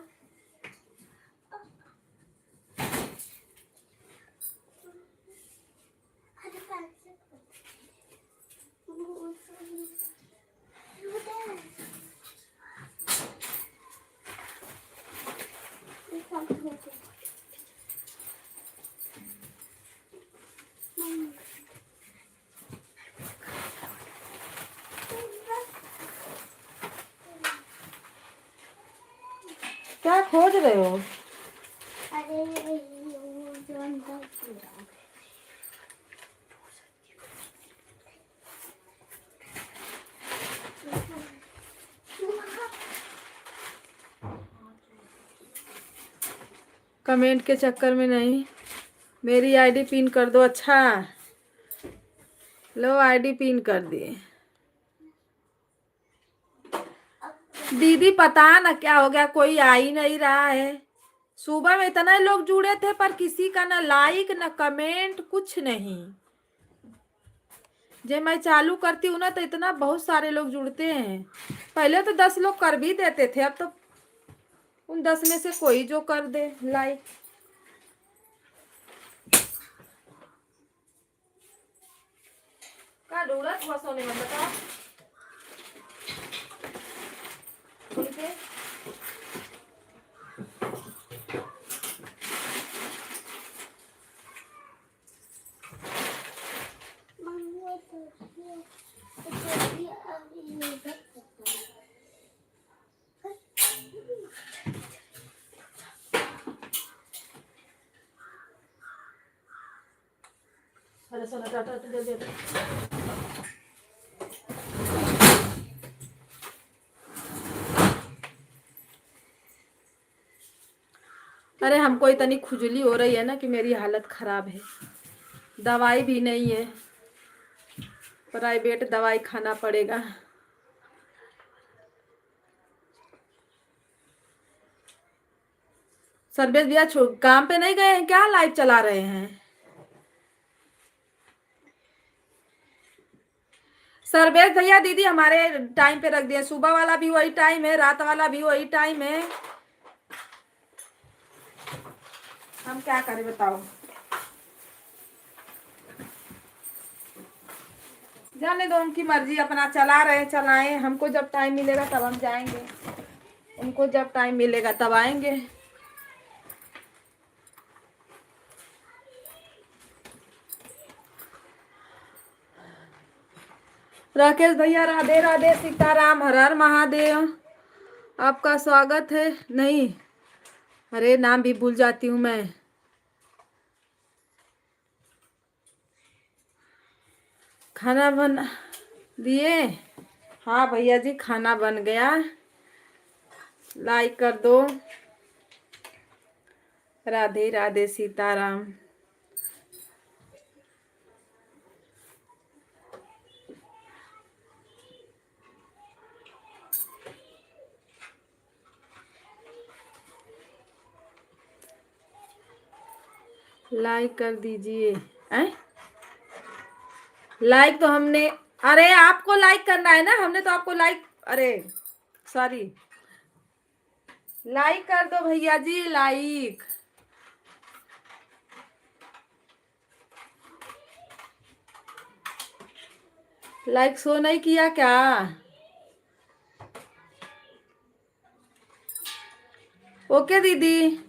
क्या खोज रहे हो? कमेंट के चक्कर में नहीं, मेरी आईडी पिन कर दो। अच्छा लो, आईडी पिन कर दिए। दीदी पता ना क्या हो गया, कोई आ ही नहीं रहा है। सुबह में इतने लोग जुड़े थे पर किसी का ना लाइक ना कमेंट, कुछ नहीं। जब मैं चालू करती हूँ ना तो इतना बहुत सारे लोग जुड़ते हैं। पहले तो 10 लोग कर भी देते थे, अब तो उन 10 में से कोई जो कर दे लाइक। क्या ढूंढत हुआ सोने में बताओ? अरे हमको इतनी खुजली हो रही है ना कि मेरी हालत खराब है, दवाई भी नहीं है, प्राइवेट दवाई खाना पड़ेगा। सर्वेश भैया काम पे नहीं गए हैं क्या, लाइव चला रहे हैं? सर्वेश भैया दीदी हमारे टाइम पे रख दिए, सुबह वाला भी वही टाइम है, रात वाला भी वही टाइम है, हम क्या करें बताओ। जाने दो, उनकी मर्जी, अपना चला रहे चलाएं, हमको जब टाइम मिलेगा तब हम जाएंगे, उनको जब टाइम मिलेगा तब आएंगे। राकेश भैया राधे राधे, सीताराम, हर हर महादेव, आपका स्वागत है। नहीं, अरे नाम भी भूल जाती हूँ मैं। खाना बन दिए? हाँ भैया जी खाना बन गया, लाइक कर दो। राधे राधे, सीताराम। लाइक कर दीजिए। लाइक तो हमने, अरे आपको लाइक करना है ना, हमने तो आपको लाइक, अरे सॉरी, लाइक कर दो भैया जी, लाइक। लाइक शो नहीं किया क्या? ओके दीदी।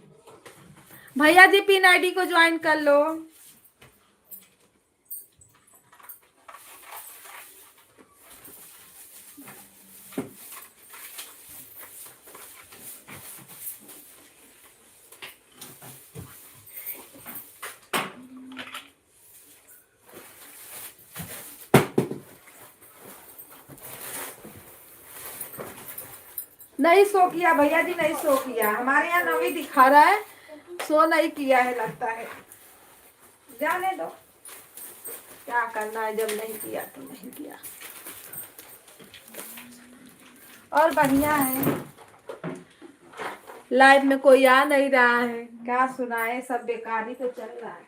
भैया जी पिन आईडी को ज्वाइन कर लो। नहीं शो किया भैया जी, नहीं शो किया, हमारे यहाँ नवी दिखा रहा है, शो नहीं किया है लगता है, जाने दो, क्या करना है, जब नहीं किया तो नहीं किया। और बढ़िया है, लाइव में कोई आ नहीं रहा है, क्या सुनाए, सब बेकार ही तो चल रहा है।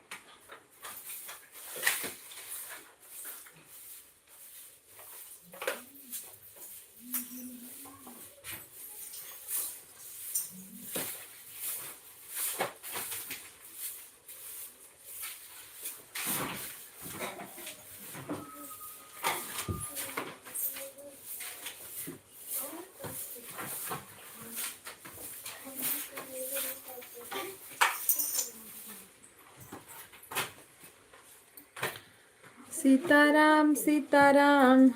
सीताराम सीताराम।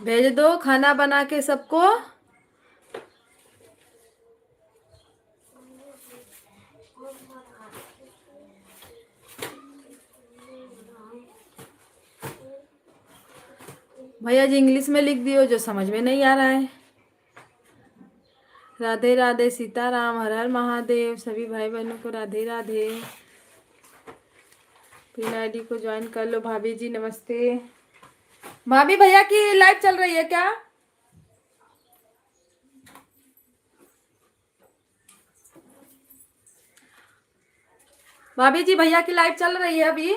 भेज दो खाना बना के सबको। भैया जी इंग्लिश में लिख दियो, जो समझ में नहीं आ रहा है। राधे राधे, सीताराम, हर हर महादेव, सभी भाई बहनों को राधे राधे। पिन आईडी को ज्वाइन कर लो। भाभी जी नमस्ते। भाभी भैया की लाइव चल रही है क्या? भाभी जी भैया की लाइव चल रही है अभी।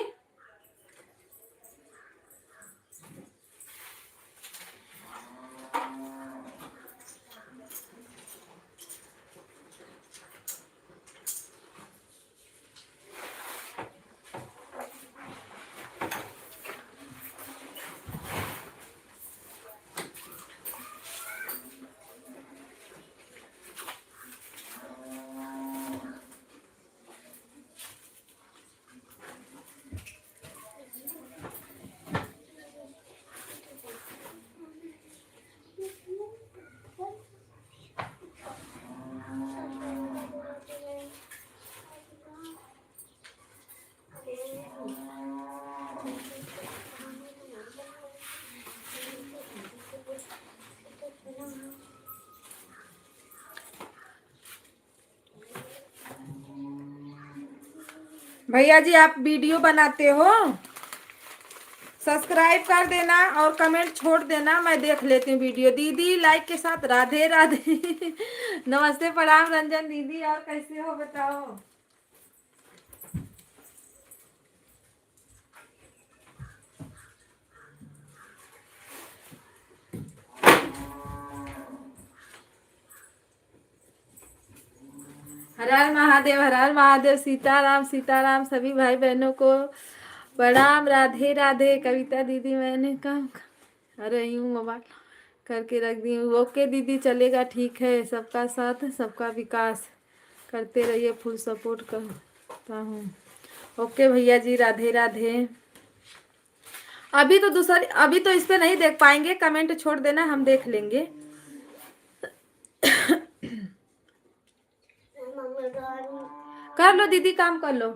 भैया जी आप वीडियो बनाते हो, सब्सक्राइब कर देना और कमेंट छोड़ देना, मैं देख लेती हूँ वीडियो। दीदी लाइक के साथ राधे राधे। नमस्ते प्रणाम रंजन दीदी, और कैसे हो बताओ। हर हर महादेव, हर हर महादेव, सीताराम सीताराम, सभी भाई बहनों को प्रणाम, राधे राधे। कविता दीदी मैंने काम कर रही हूँ, मोबाइल करके रख दी हूँ। ओके दीदी चलेगा, ठीक है। सबका साथ सबका विकास, करते रहिए, फुल सपोर्ट करता हूँ। ओके भैया जी, राधे राधे। अभी तो दूसरी, अभी तो इस पे नहीं देख पाएंगे, कमेंट छोड़ देना, हम देख लेंगे। कर लो दीदी, काम कर लो।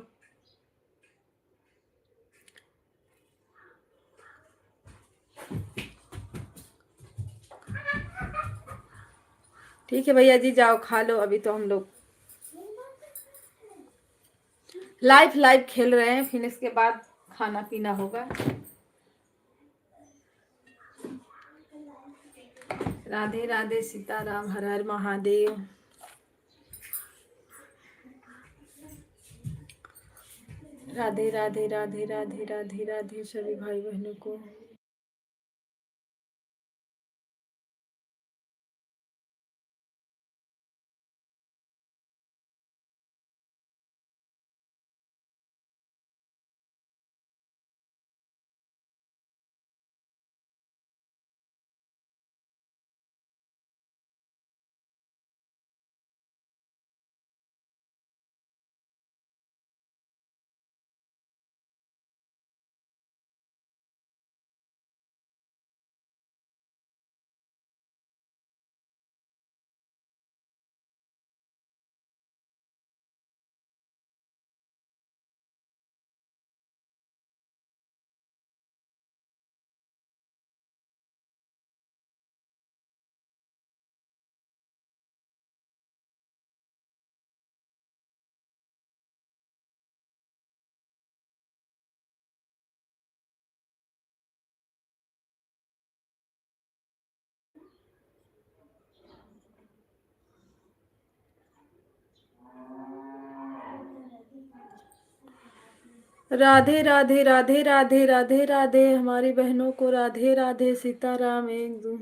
ठीक है भैया जी, जाओ खा लो। अभी तो हम लोग लाइव लाइव खेल रहे हैं, फिर इसके बाद खाना पीना होगा। राधे राधे, सीताराम, हर हर महादेव। राधे राधे राधे राधे राधे राधे सभी भाई बहनों को। राधे राधे राधे राधे राधे राधे, हमारी बहनों को राधे राधे, सीताराम। एक दो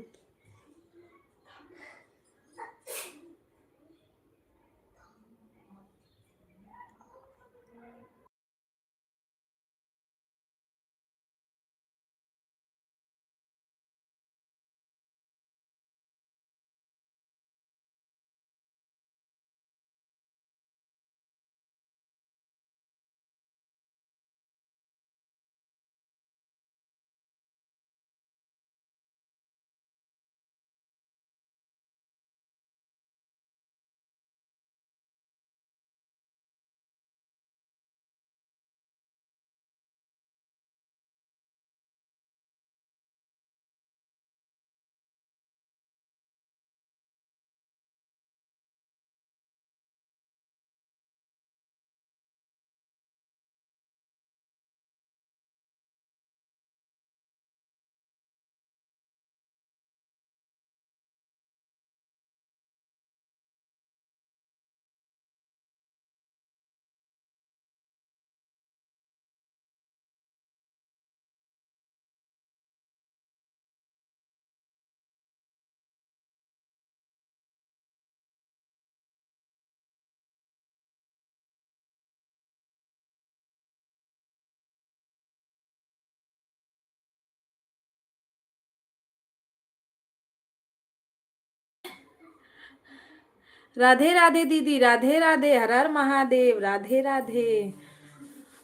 राधे राधे दीदी, राधे राधे, हर हर महादेव, राधे राधे।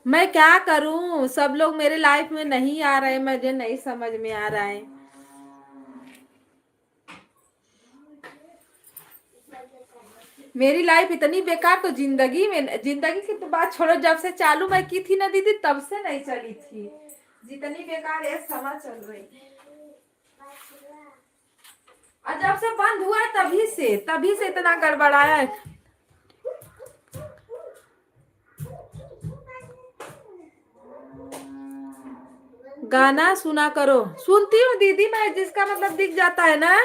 मैं क्या करूं, सब लोग मेरे लाइफ में नहीं आ रहे, मुझे नहीं समझ में आ रहा है। मेरी लाइफ इतनी बेकार, तो जिंदगी की तो बात छोड़ो, जब से चालू मैं की थी ना दीदी, तब से नहीं चली थी। जितनी बेकार है समय चल रही, और जब से बंद हुआ है तभी से इतना गड़बड़ाया है। गाना सुना करो, सुनती हूँ दीदी मैं, जिसका मतलब दिख जाता है ना।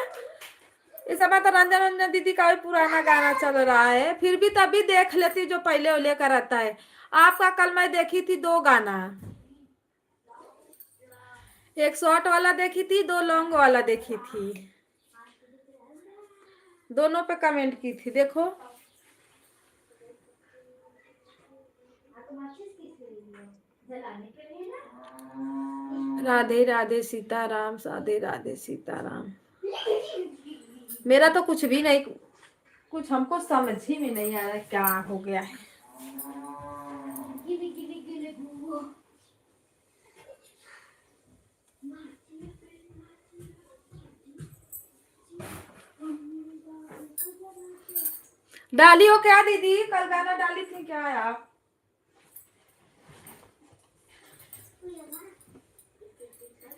इस समय तो रंजन रंजन दीदी का भी पुराना गाना चल रहा है, फिर भी तभी देख लेती जो पहले लेकर रहता है। आपका कल मैं देखी थी 2 गाना, एक शॉर्ट वाला देखी थी, 2 लॉन्ग वाला देखी थी, दोनों पे कमेंट की थी, देखो। राधे राधे सीताराम, राधे राधे सीताराम। मेरा तो कुछ भी नहीं, कुछ हमको समझ ही में नहीं आ रहा क्या हो गया है। डाली हो क्या दीदी, कल गाना डाली थी क्या आप?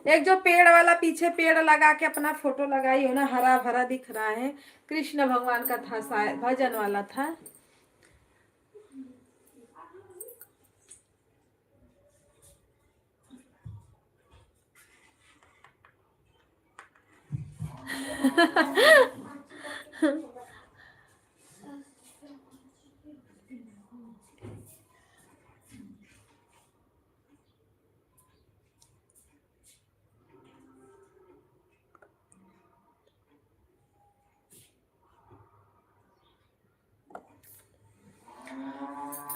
एक जो पेड़ वाला, पीछे पेड़ लगा के अपना फोटो लगाई हो ना, हरा भरा दिख रहा है, कृष्ण भगवान का था शायद, भजन वाला था।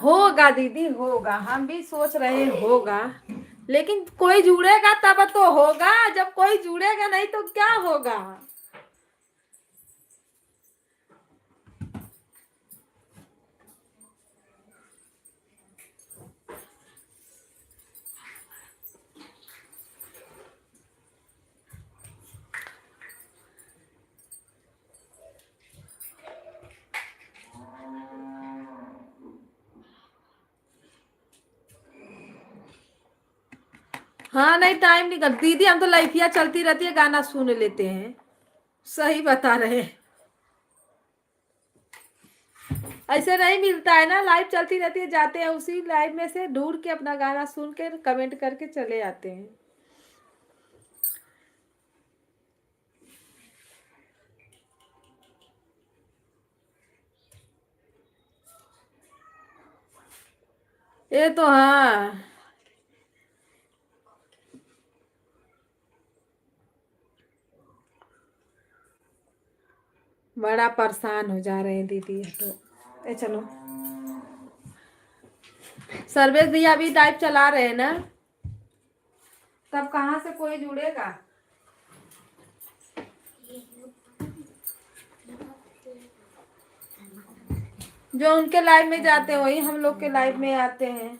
होगा दीदी, होगा, हम भी सोच रहे हैं होगा, लेकिन कोई जुड़ेगा तब तो होगा, जब कोई जुड़ेगा नहीं तो क्या होगा। हाँ नहीं, टाइम निकल दीदी, हम तो लाइफिया चलती रहती है, गाना सुन लेते हैं। सही बता रहे, ऐसे नहीं मिलता है ना, लाइव चलती रहती है, जाते हैं उसी लाइव में से ढूंढ के अपना गाना सुन के कमेंट करके चले आते हैं। ये तो हाँ, बड़ा परेशान हो जा रहे हैं दीदी। तो चलो, सर्वेश भैया अभी लाइव चला रहे हैं ना, तब कहाँ से कोई जुड़ेगा। जो उनके लाइव में जाते हैं वही हम लोग के लाइव में आते हैं।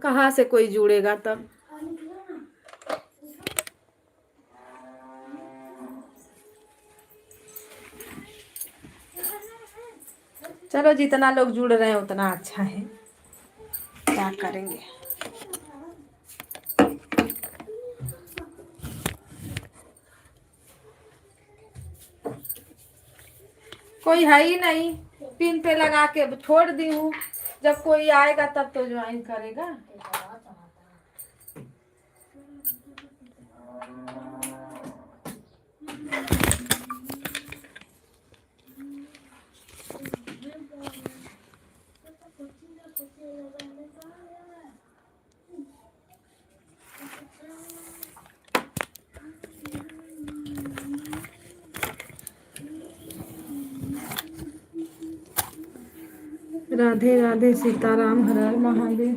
कहाँ से कोई जुड़ेगा तब। चलो, जितना लोग जुड़ रहे हैं उतना अच्छा है, क्या करेंगे। कोई है ही नहीं, पिन पे लगा के छोड़ दी हूँ, जब कोई आएगा तब तो ज्वाइन करेगा। राधे राधे सीताराम, हर हर महादेव।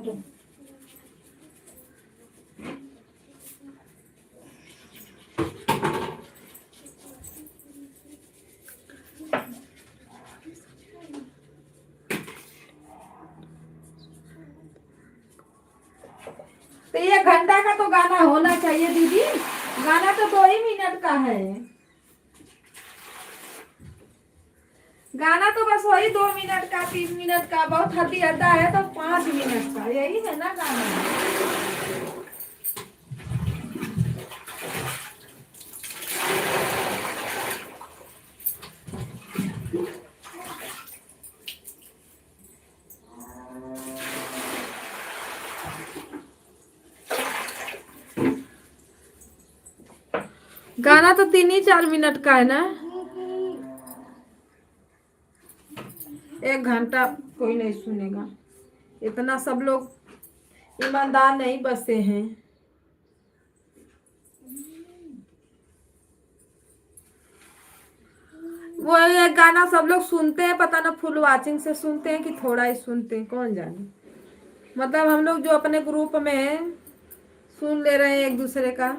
तो ये घंटा का तो गाना होना चाहिए दीदी, गाना तो 2 ही मिनट का है। गाना तो बस वही 2 मिनट का, 3 मिनट का, बहुत हल्दी अड्डा है तो 5 मिनट का, यही है ना गाना। गाना तो 3 ही 4 मिनट का है ना। 1 घंटा कोई नहीं सुनेगा, इतना सब लोग ईमानदार नहीं बसे हैं। वो एक गाना सब लोग सुनते हैं, पता ना फुल वाचिंग से सुनते हैं कि थोड़ा ही सुनते हैं, कौन जाने। मतलब हम लोग जो अपने ग्रुप में हैं सुन ले रहे हैं एक दूसरे का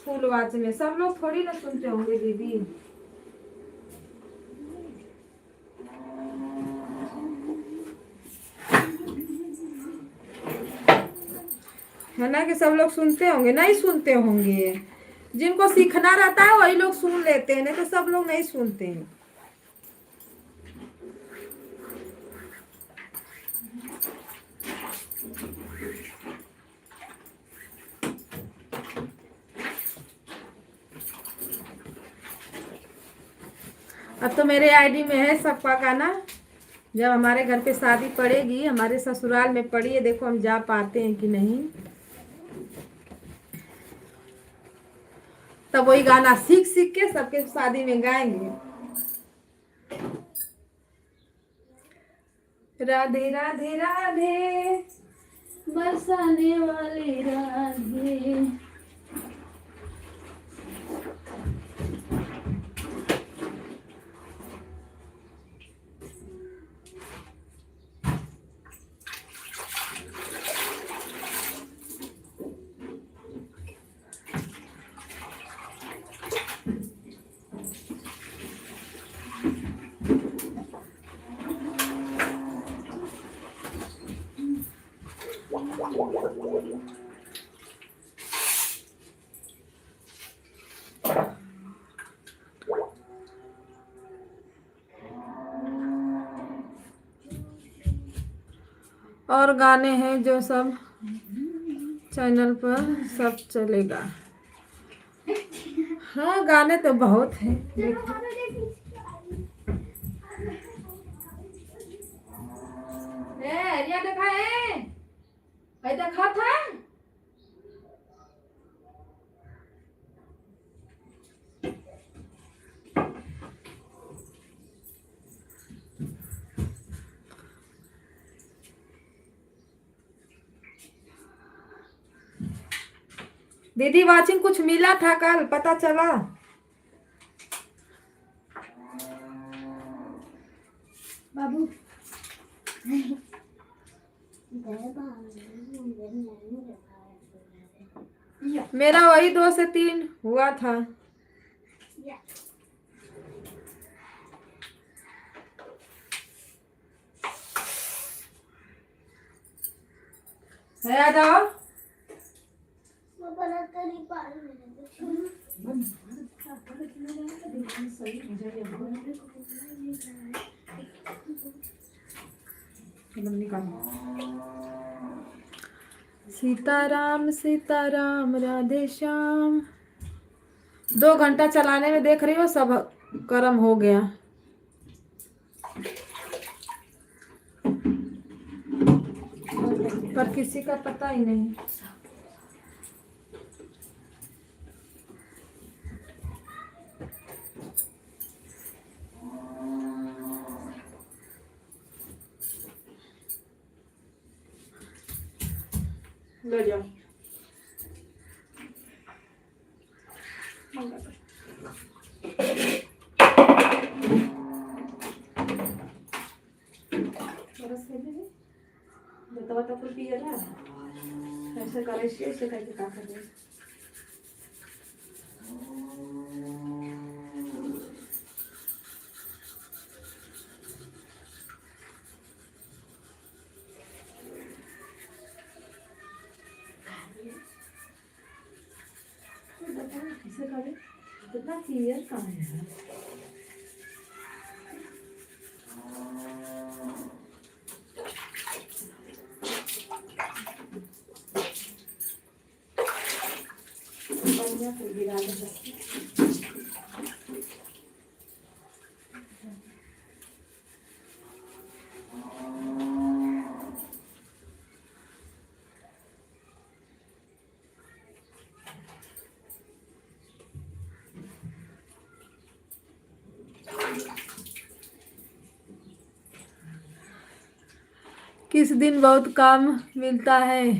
फुल वाच में, सब लोग थोड़ी ना सुनते होंगे दीदी। है ना कि सब लोग सुनते होंगे, नहीं सुनते होंगे। जिनको सीखना रहता है वही लोग सुन लेते हैं, नहीं तो सब लोग नहीं सुनते हैं। अब तो मेरे आईडी में है सबका गाना। जब हमारे घर पे शादी पड़ेगी, हमारे ससुराल में पड़ी है, देखो हम जा पाते हैं कि नहीं, तब वही गाना सीख सीख के सबके शादी में गाएंगे। राधे राधे राधे बरसाने वाले राधे। और गाने हैं जो सब चैनल पर सब चलेगा। हाँ गाने तो बहुत हैं। देखा है, देखा था। दीदी वाचिंग कुछ मिला था कल, पता चला? बाबू मेरा वही 2 से 3 हुआ था। है आ जाओ। सीताराम सीताराम राधे श्याम। 2 घंटा चलाने में देख रही हो सब कर्म हो गया। पर किसी का पता ही नहीं। ले जाओ। बरस तो कुछ पिए ना ऐसे करे ऐसे करके का करे कैसे करे कितना क्लियर काम है बढ़िया से गिरा दे किस दिन बहुत काम मिलता है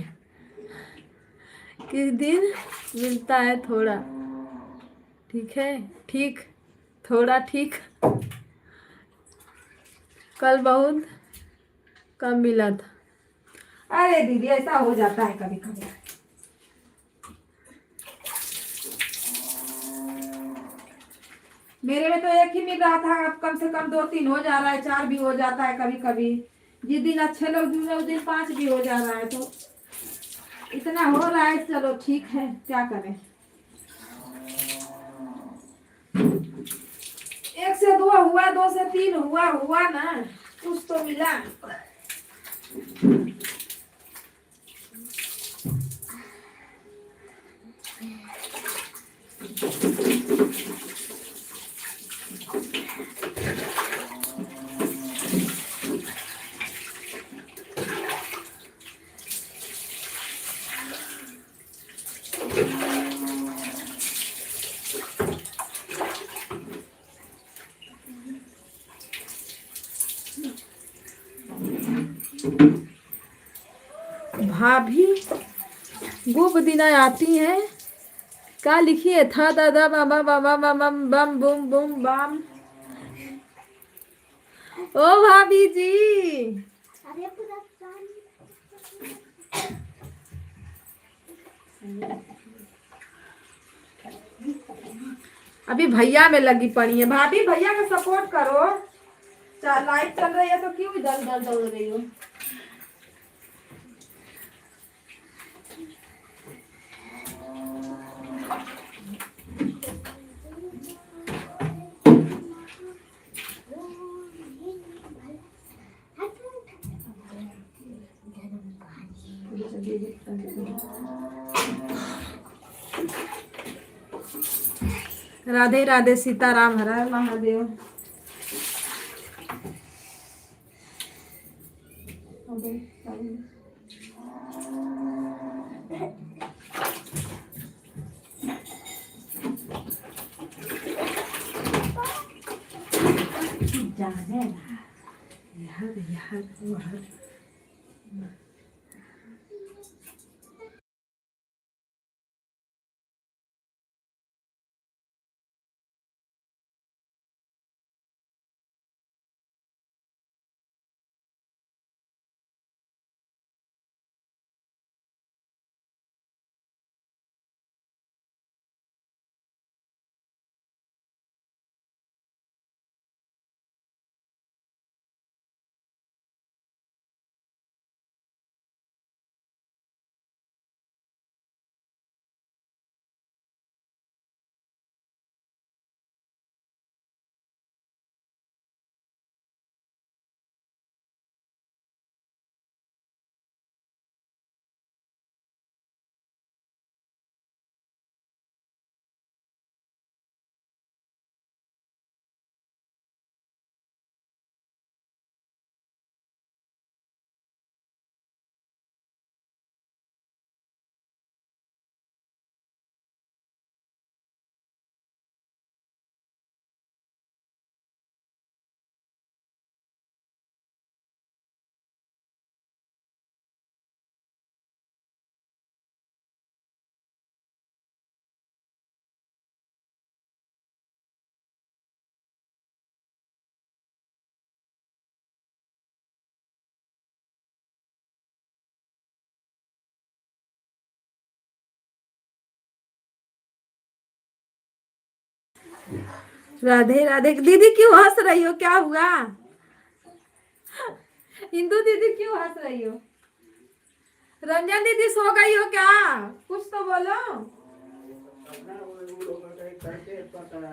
किस दिन मिलता है थोड़ा ठीक है ठीक थोड़ा ठीक कल बहुत कम मिला था अरे दीदी ऐसा हो जाता है कभी कभी मेरे में तो एक ही मिल रहा था अब कम से कम 2-3 हो जा रहा है 4 भी हो जाता है कभी कभी जिस दिन अच्छे लोग जुड़े उस दिन 5 भी हो जा रहा है तो इतना हो रहा है चलो ठीक है क्या करें 1 से 2 हुआ 2 से 3 हुआ ना कुछ तो मिला भाभी गुप दिना आती है क्या लिखिए था दादा बाबा बाबा बाबा बम बुम बुम बम ओ भाभी जी अभी भैया में लगी पड़ी है भाभी भैया का सपोर्ट करो लाइट चल रही है तो क्यों इधर उधर दौड़ रही हो राधे राधे सीताराम हर हर महादेव जाने यार यार राधे राधे। दीदी क्यों हंस रही हो, क्या हुआ? हिंदू दीदी क्यों हंस रही हो? रंजन दीदी सो गई हो क्या? कुछ तो बोलो।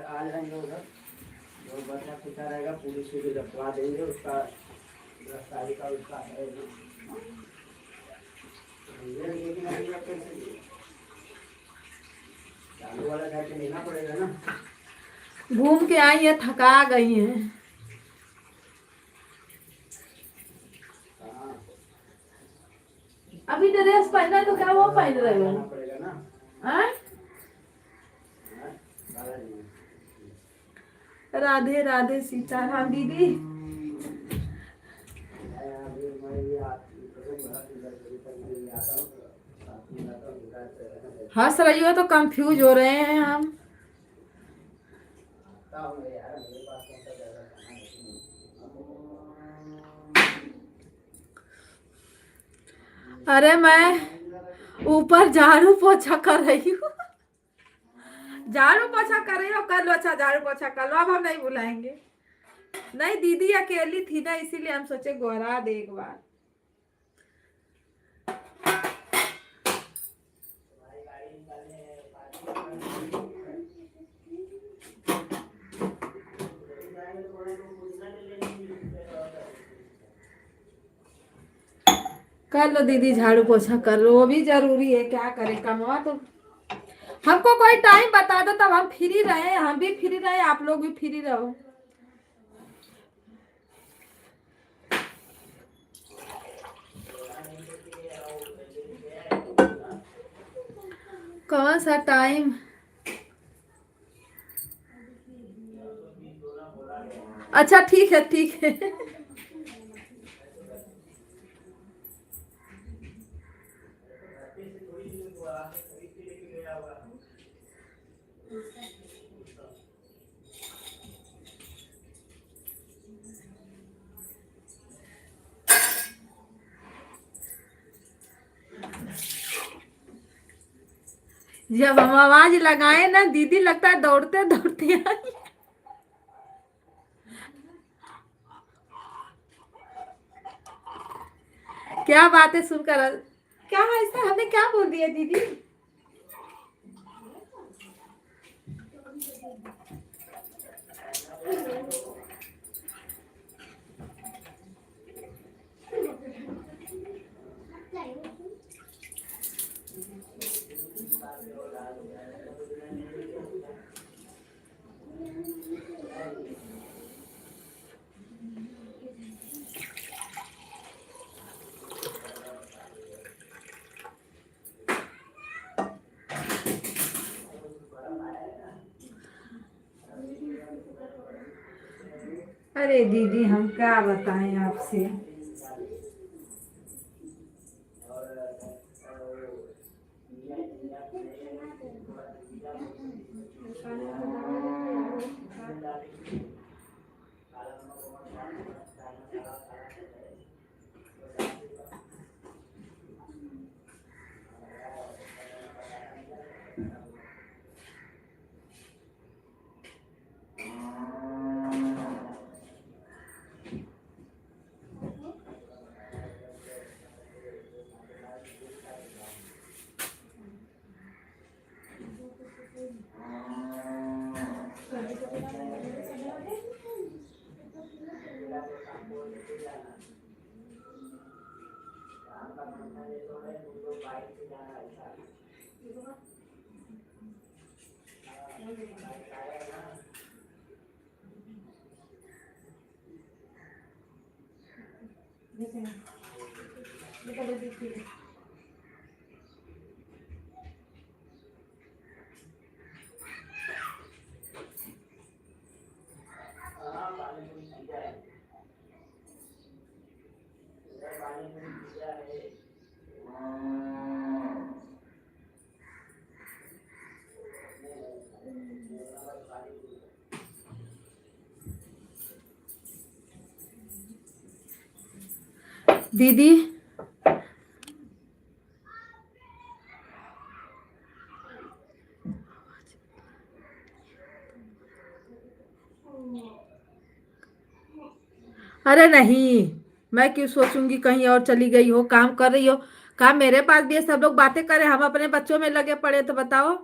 आ जाएंगे उधर, जो बच्चा पिता रहेगा पुलिस भी रखवा देंगे, उसका गिरफ्तारी का उसका है। लेकिन अभी आप कैसे चालू वाला घर पे लेना पड़ेगा ना। घूम के आई है, थका गई है। हाँ, अभी ड्रेस पहना है तो क्या वो पहन रहे हो? लेना पड़ेगा ना। हाँ? हाँ, सारा दिन। राधे राधे सीताराम दीदी। अभी मैं ये करूँगा, इधर से तक मैं ये आता हूँ, साथ में जाता हूँ, इधर से हंस रही हो तो कंफ्यूज हो रहे हैं हम। आता हूँ यार, मेरे पास कौन सा ज्यादा खाना नहीं। अरे मैं ऊपर झाड़ू पोछा कर रही हूँ। झाड़ू पोछा कर रही हो, कर लो। अच्छा झाड़ू पोछा कर लो, अब हम नहीं बुलाएंगे। नहीं दीदी अकेली थी ना, इसीलिए हम सोचे गोहरा दे एक बार। कर लो दीदी झाड़ू पोछा कर लो, वो भी जरूरी है, क्या करें कमवा तो। हमको कोई टाइम बता दो तब हम फ्री रहे, हम भी फ्री रहे, आप लोग भी फ्री रहो। कौन सा टाइम? अच्छा ठीक है ठीक है। जब हम आवाज लगाए ना दीदी, लगता है दौड़ते दौड़ते आई। क्या बात है सुनकर? क्या है इसमें, हमने क्या बोल दिया दीदी? अरे दीदी हम क्या बताएं आपसे। दीदी अरे नहीं, मैं क्यों सोचूंगी कहीं और चली गई हो, काम कर रही हो। काम मेरे पास भी है, सब लोग बातें करें, हम अपने बच्चों में लगे पड़े, तो बताओ।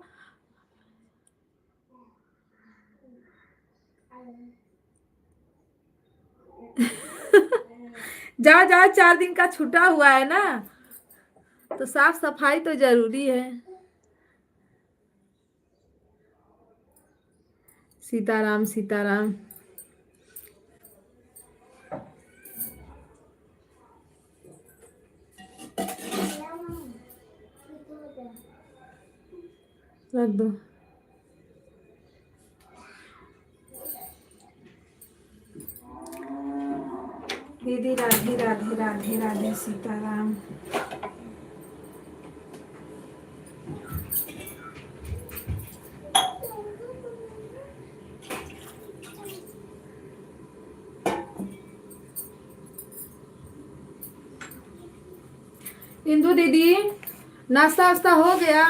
जाओ जाओ, 4 दिन का छुट्टा हुआ है ना, तो साफ सफाई तो जरूरी है। सीताराम सीताराम। रख दो। दीदी राधे राधे राधे राधे सीताराम। इंदु दीदी, नाश्ता वास्ता हो गया?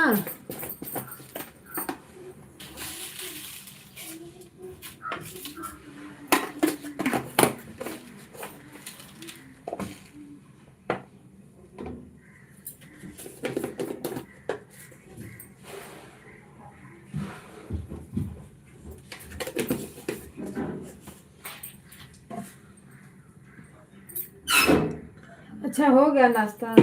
अच्छा, हो गया नाश्ता।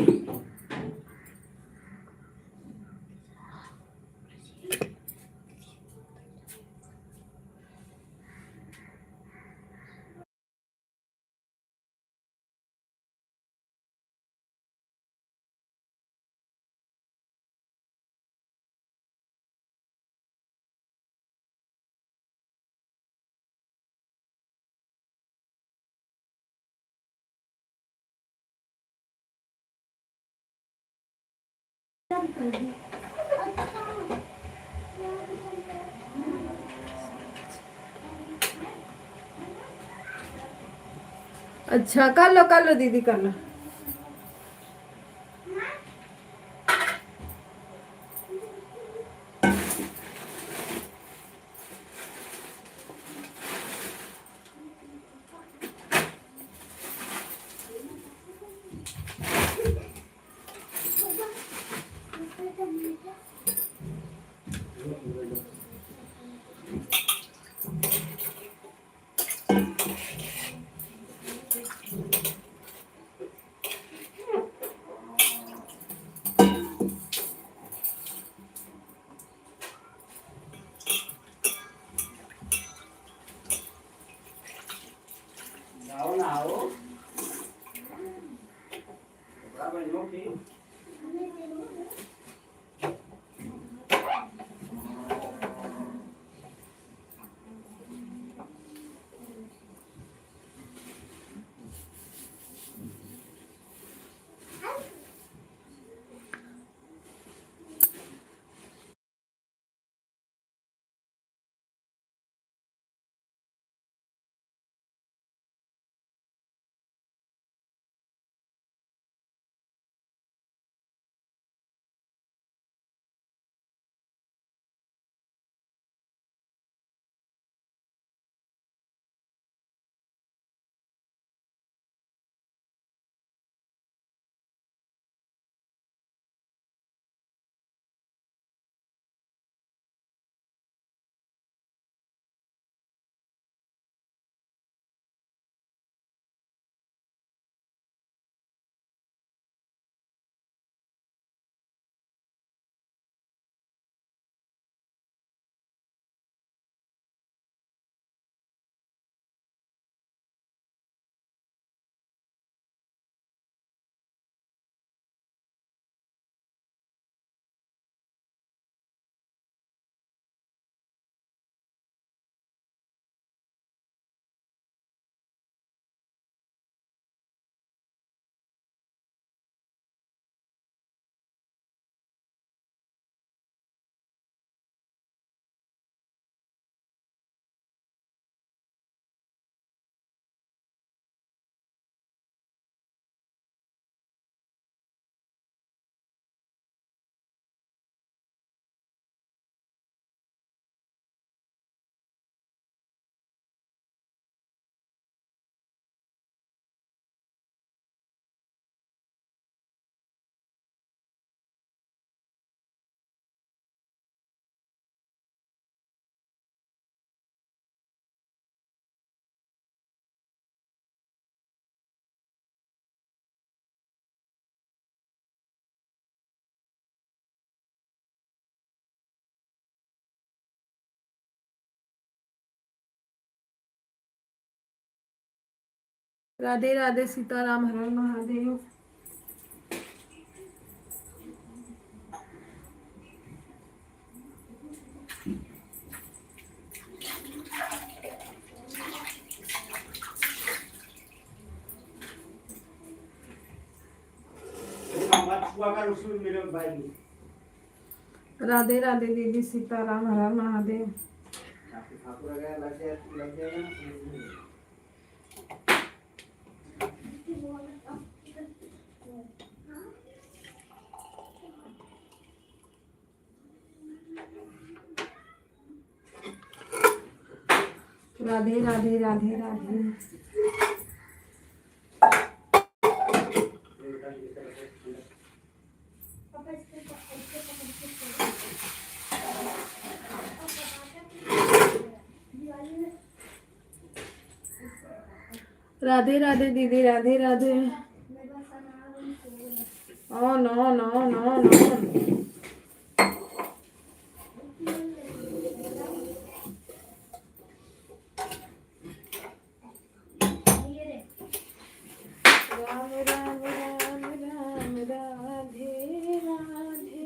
अच्छा, कर लो दीदी, कर लो। जाओ ना आओ, कपड़ा पहनो फिर। राधे राधे सीताराम हर हर महादेव। राधे राधे दीदी सीताराम हर हर महादेव। राधे राधे राधे राधे। राधे राधे दीदी राधे राधे। ऑन ऑन ऑन ऑन ऑन। राम राम राम राम राधे राधे।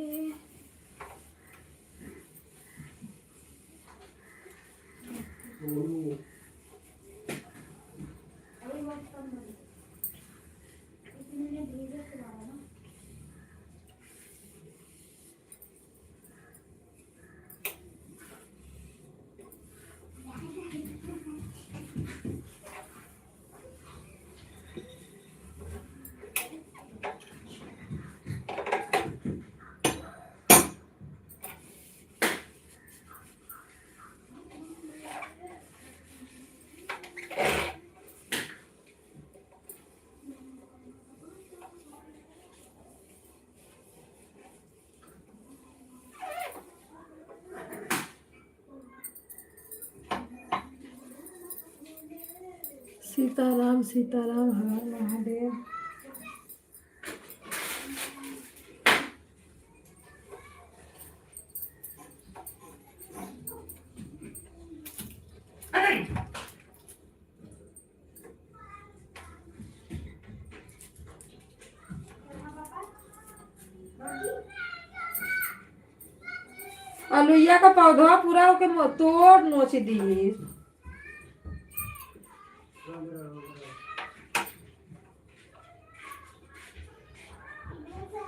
सीताराम सीताराम हर हर महादेव। अलुइया का पौधा पूरा होके तोड़ नोच दी।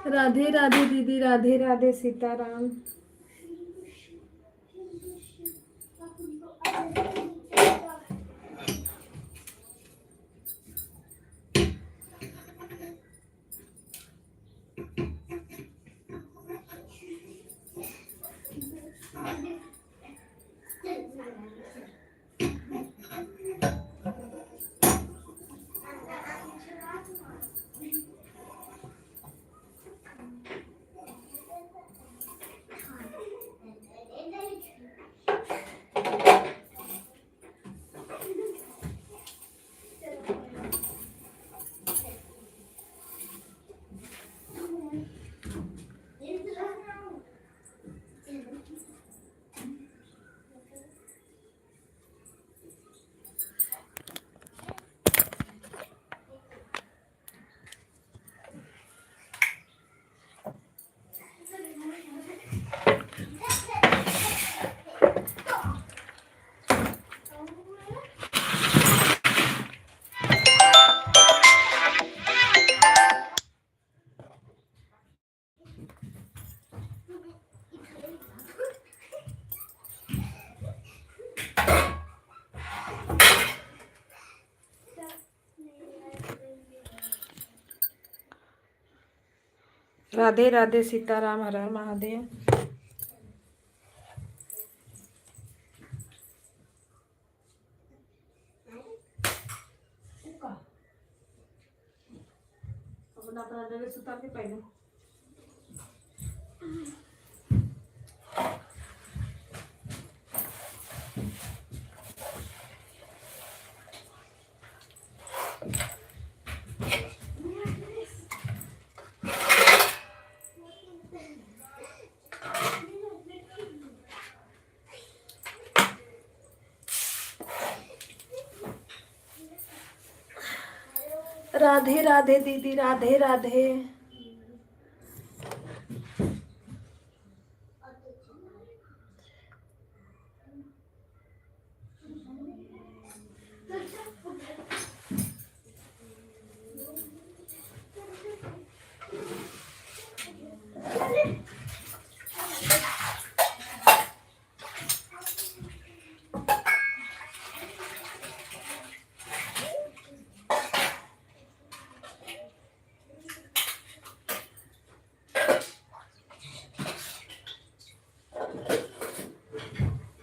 राधे राधे दीदी राधे राधे सीताराम। राधे राधे सीताराम हर हर महादेव। अपना जगह सुता के पहले राधे राधे दीदी, राधे राधे।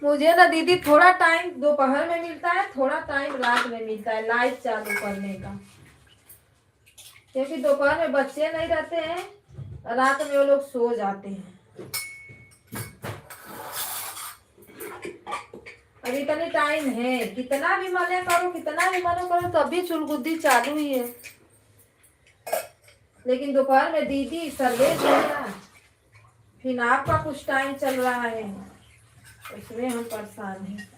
मुझे ना दीदी थोड़ा टाइम दोपहर में मिलता है, थोड़ा टाइम रात में मिलता है लाइव चालू करने का, क्योंकि दोपहर में बच्चे नहीं रहते हैं, रात में वो लोग सो जाते हैं। अभी इतनी टाइम है, कितना भी मना करो, कितना भी मना करो, तभी चुलबुद्दी चालू ही है। लेकिन दोपहर में दीदी सर्विस होगा, फिर आपका कुछ टाइम चल रहा है, उसमें हम परेशान हैं।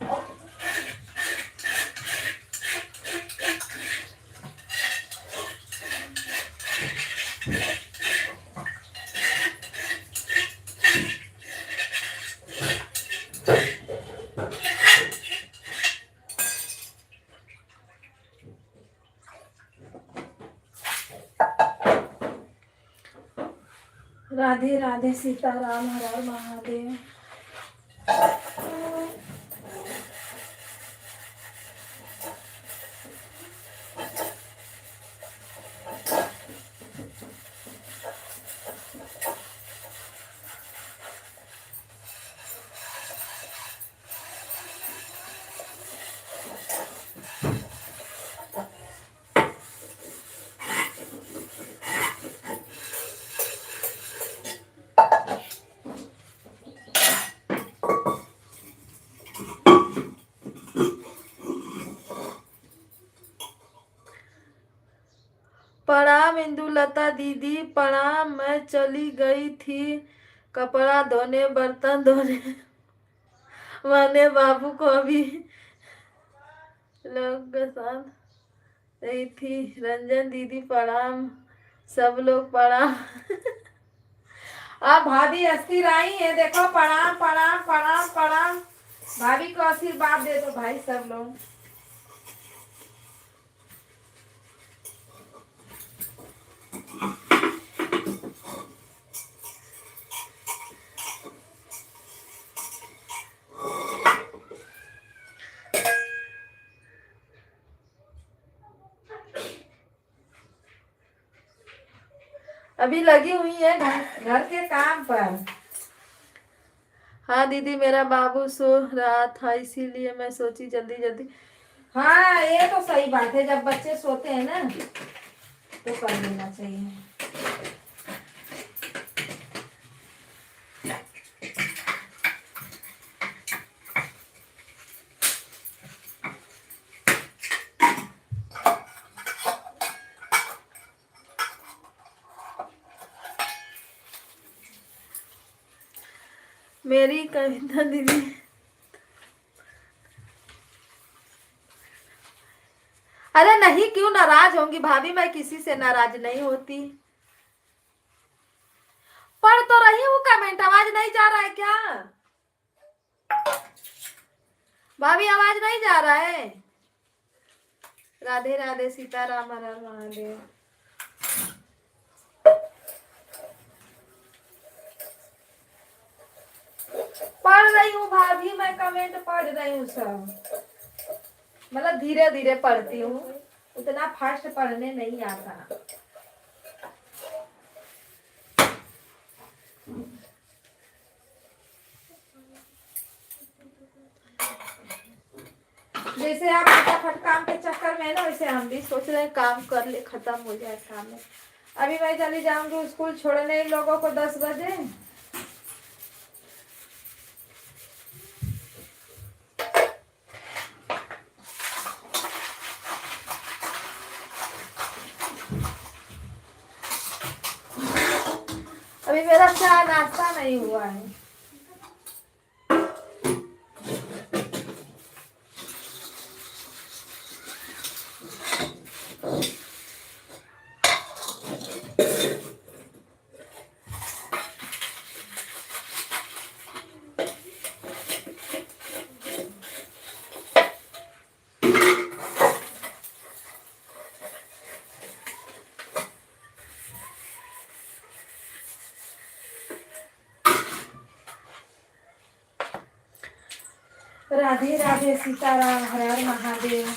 राधे राधे, सीताराम, हर हर महादेव। प्रणाम इंदुलता दीदी, प्रणाम। मैं चली गई थी कपड़ा धोने, बर्तन धोने, मैंने बाबू को अभी लोग के साथ रही थी। रंजन दीदी प्रणाम, सब लोग प्रणाम। आप भाभी अस्थिर आई है, देखो, प्रणाम प्रणाम प्रणाम प्रणाम। भाभी को आशीर्वाद दे दो भाई सब लोग। अभी लगी हुई है घर के काम पर। हाँ दीदी, मेरा बाबू सो रहा था, इसीलिए मैं सोची जल्दी जल्दी। हाँ, ये तो सही बात है, जब बच्चे सोते हैं ना तो कर लेना चाहिए। मेरी कविता दीदी, अरे नहीं, क्यों नाराज होंगी भाभी, मैं किसी से नाराज नहीं होती। पढ़ तो रही हूँ कमेंट, आवाज नहीं जा रहा है क्या भाभी? आवाज नहीं जा रहा है? राधे राधे, सीताराम, हर हर महादेव। पढ़ रही हूँ भाभी, मैं कमेंट पढ़ रही हूँ सब, मतलब धीरे धीरे पढ़ती हूँ, उतना फास्ट पढ़ने नहीं आता। जैसे आप फटाफट काम के चक्कर में है ना, वैसे हम भी सोच रहे हैं काम कर ले, खत्म हो जाए काम में। अभी मैं चली जाऊंगी स्कूल छोड़ने इन लोगों को 10 बजे। अभी मेरा चाय नाश्ता नहीं हुआ है। राधे राधे सीताराम हर हर महादेव।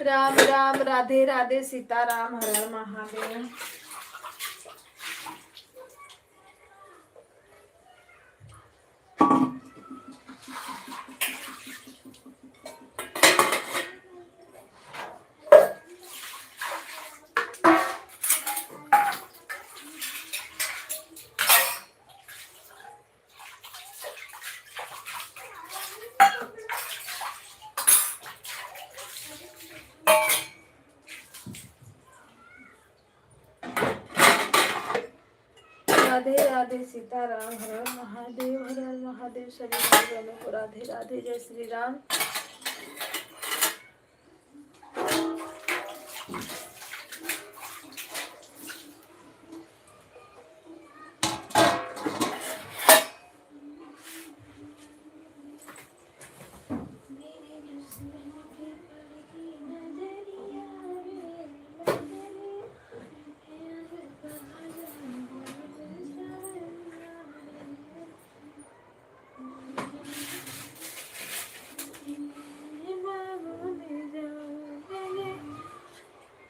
राम राम राधे राधे सीताराम हर हर महादेव। राधे राधे सीताराम हर हर महादेव हर हर महादेव। सभी भक्तों को राधे राधे जय श्री राम।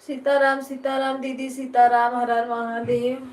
सीताराम सीताराम दीदी सीताराम हर हर महादेव।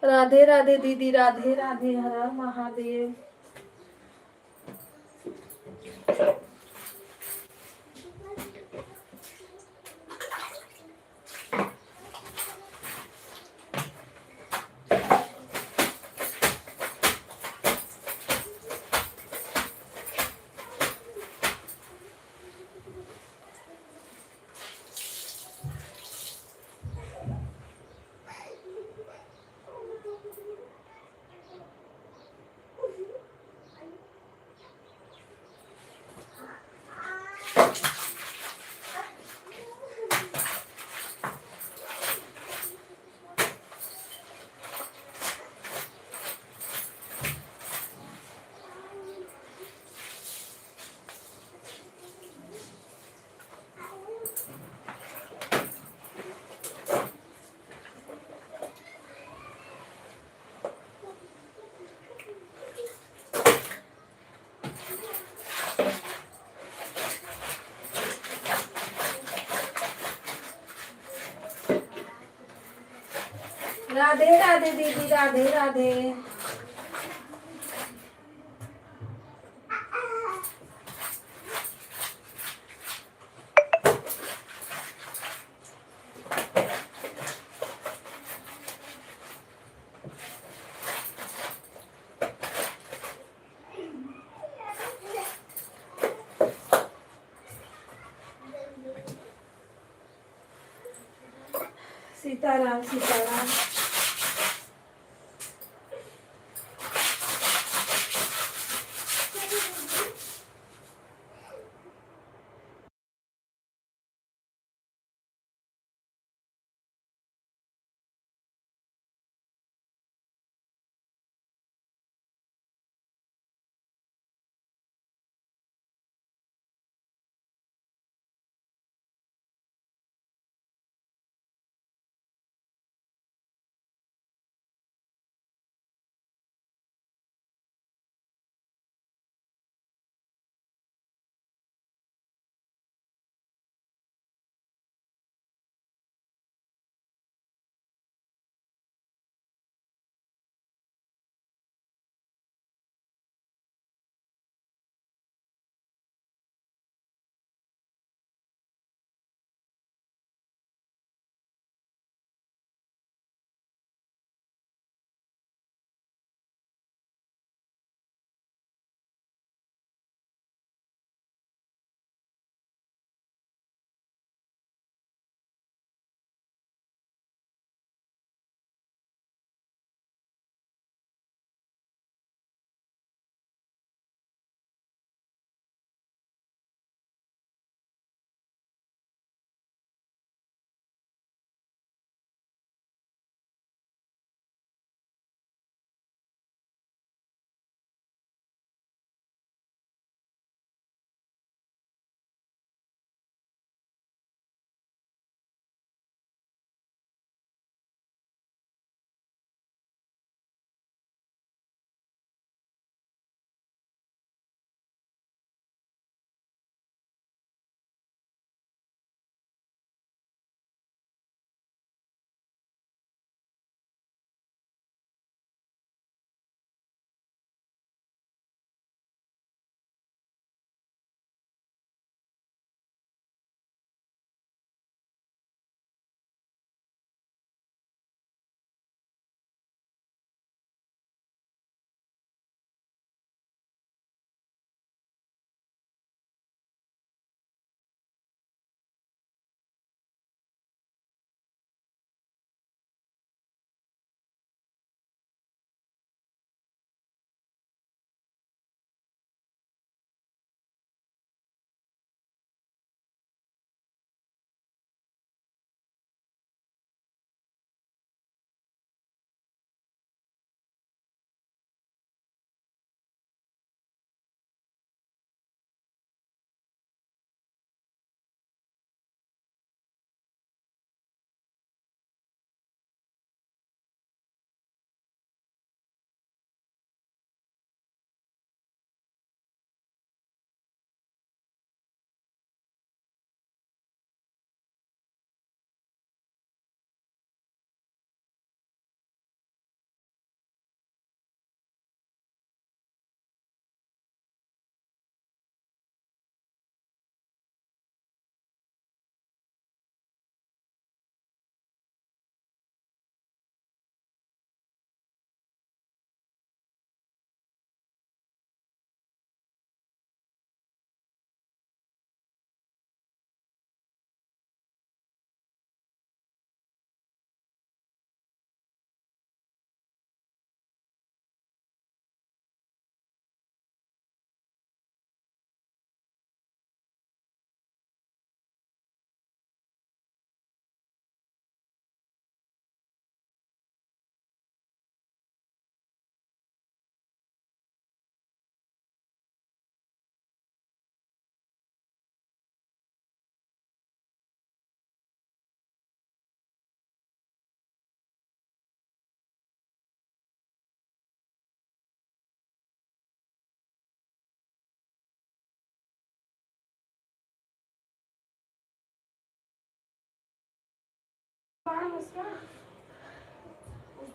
राधे राधे दीदी राधे राधे हर हर महादेव। राधे राधे दीदी राधे राधे। सीताराम सीताराम।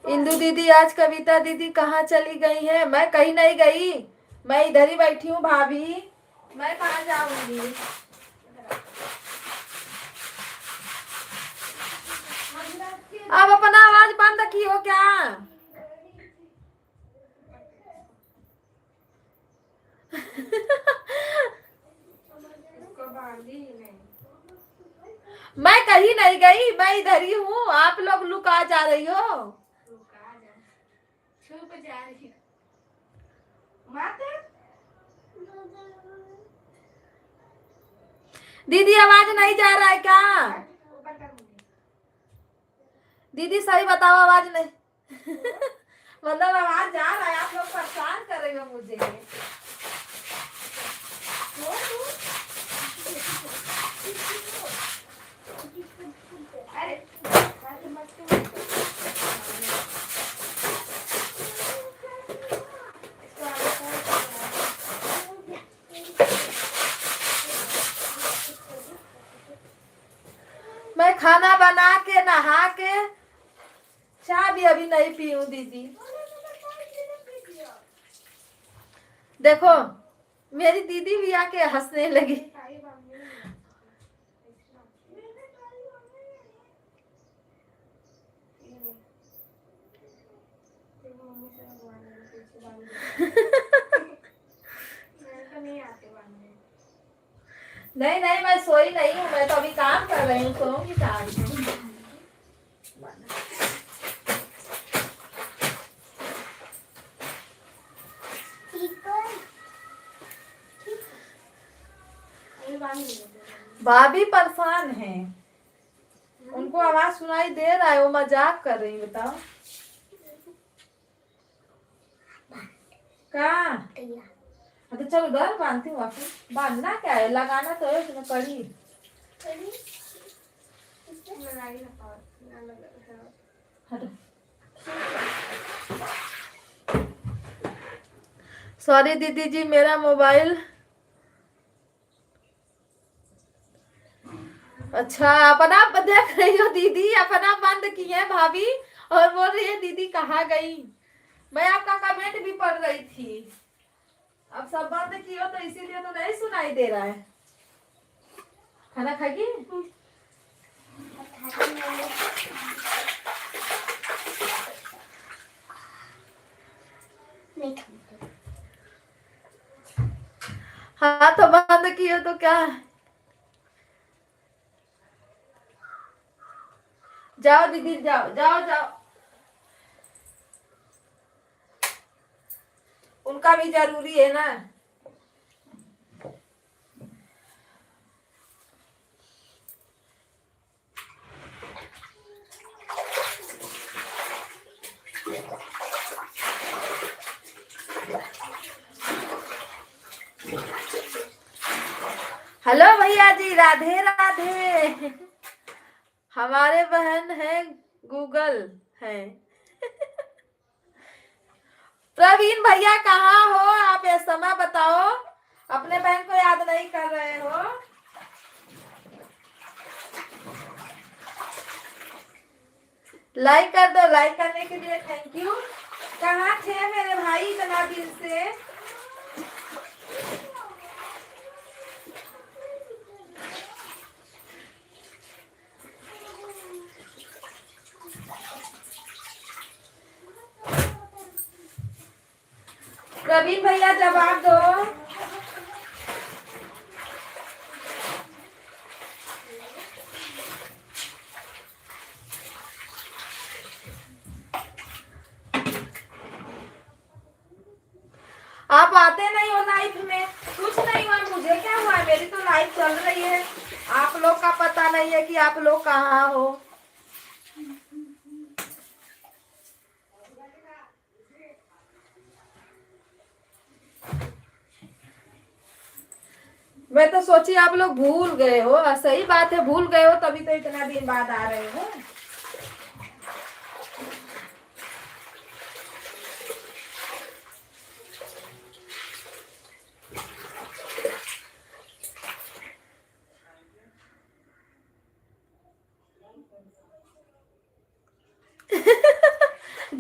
इंदु दीदी आज कविता दीदी कहाँ चली गई है? मैं कहीं नहीं गई, मैं इधर ही बैठी हूँ भाभी, मैं कहाँ जाऊंगी। आप अपना आवाज बंद की हो क्या? मैं कहीं नहीं गई, मैं इधर ही हूँ, आप लोग लुका जा रही हो। छुप जा रही दीदी, आवाज नहीं जा रहा है क्या? दीदी सही बताओ, आवाज नहीं मतलब आवाज जा रहा है, आप लोग परेशान कर रही हो मुझे। मैं खाना बना के नहा के चाय भी अभी नहीं पी हूँ दीदी। देखो मेरी दीदी भी आके हंसने लगी। नहीं नहीं, मैं सोई नहीं हूँ, मैं तो अभी काम कर रही हूँ, सोऊंगी काम। भाभी परेशान है, उनको आवाज सुनाई दे रहा है, वो मजाक कर रही, बताओ कहाँ? तो चलो घर बांधती हूँ, आपको बांधना क्या है, लगाना तो है उसमें कड़ी। सॉरी दीदी जी, मेरा मोबाइल। अच्छा, अपना देख रही हो दीदी, अपना बंद की है भाभी, और बोल रही है दीदी कहाँ गई। मैं आपका कमेंट भी पढ़ रही थी, अब सब बंद की हो तो इसीलिए तो नहीं सुनाई दे रहा है। खाना खाएगी? हाँ तो बंद की हो तो क्या है? जाओ दीदी, जाओ जाओ जाओ, उनका भी जरूरी है ना। हेलो भैया जी, राधे राधे। हमारे बहन है, गूगल है। प्रवीण भैया कहाँ हो आप, ये समय बताओ, अपने बहन को याद नहीं कर रहे हो? लाइक कर दो, लाइक करने के लिए थैंक यू। कहाँ थे मेरे भाई इतना दिन से? प्रवीण भैया जवाब दो। आप आते नहीं हो लाइफ में, कुछ नहीं हुआ, मुझे क्या हुआ, मेरी तो लाइफ चल रही है, आप लोग का पता नहीं है कि आप लोग कहाँ हो। मैं तो सोची आप लोग भूल गए हो, सही बात है, भूल गए हो तभी तो इतना दिन बाद आ रहे हो।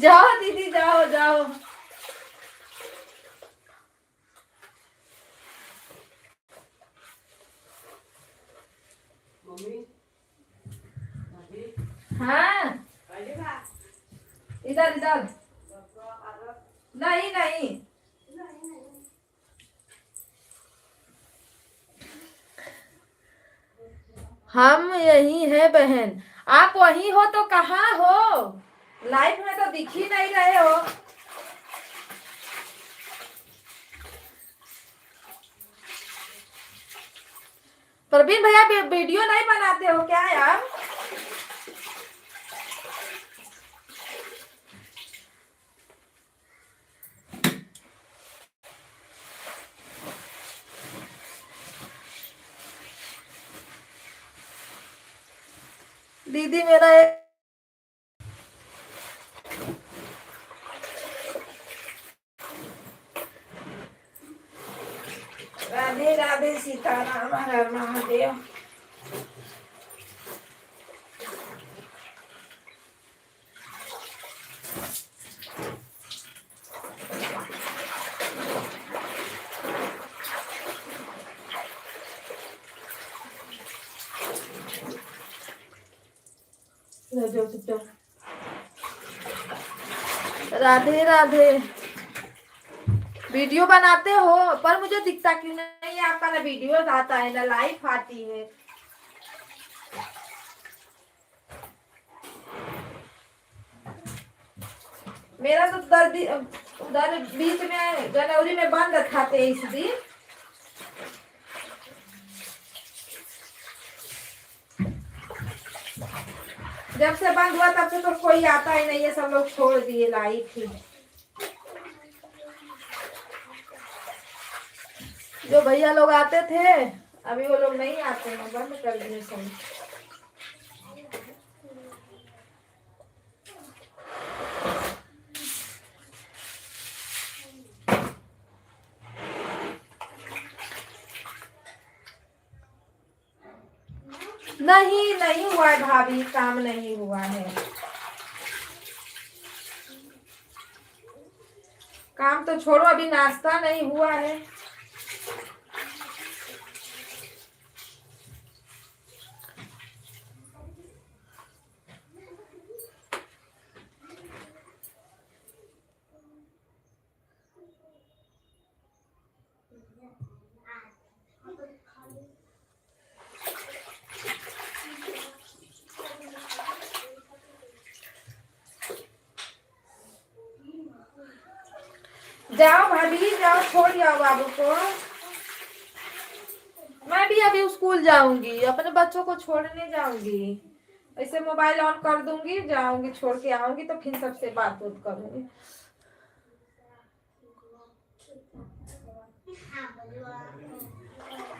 जाओ दीदी, जाओ जाओ। मम्मी अभी हाँ, आइएगा इधर इधर। डॉक्टर आ रहा नहीं नहीं, हम यही है बहन। आप वही हो तो कहाँ हो? लाइफ में तो दिख ही नहीं रहे हो। प्रवीण भैया वीडियो नहीं बनाते हो क्या यार? दीदी मेरा एक राधे राधे, सीताराम, हर हर महादेव। राधे राधे। वीडियो बनाते हो पर मुझे दिखता क्यों नहीं है आपका? ना वीडियो आता है ना लाइव आती है। मेरा तो उधर बीच में जनवरी में बंद था 23 दिन। जब से बंद हुआ तब से तो कोई आता ही नहीं है, सब लोग छोड़ दिए लाइव ही। जो भैया लोग आते थे अभी वो लोग नहीं आते हैं, बंद कर दिए सब। नहीं नहीं हुआ है भाभी, काम नहीं हुआ है। काम तो छोड़ो, अभी नाश्ता नहीं हुआ है। जाओ भाभी जाओ, छोड़ जाओ बाबू को। मैं भी अभी स्कूल जाऊंगी, अपने बच्चों को छोड़ने जाऊंगी। ऐसे मोबाइल ऑन कर दूंगी, जाऊंगी, छोड़ के आऊंगी तो फिर सबसे बात करूंगी।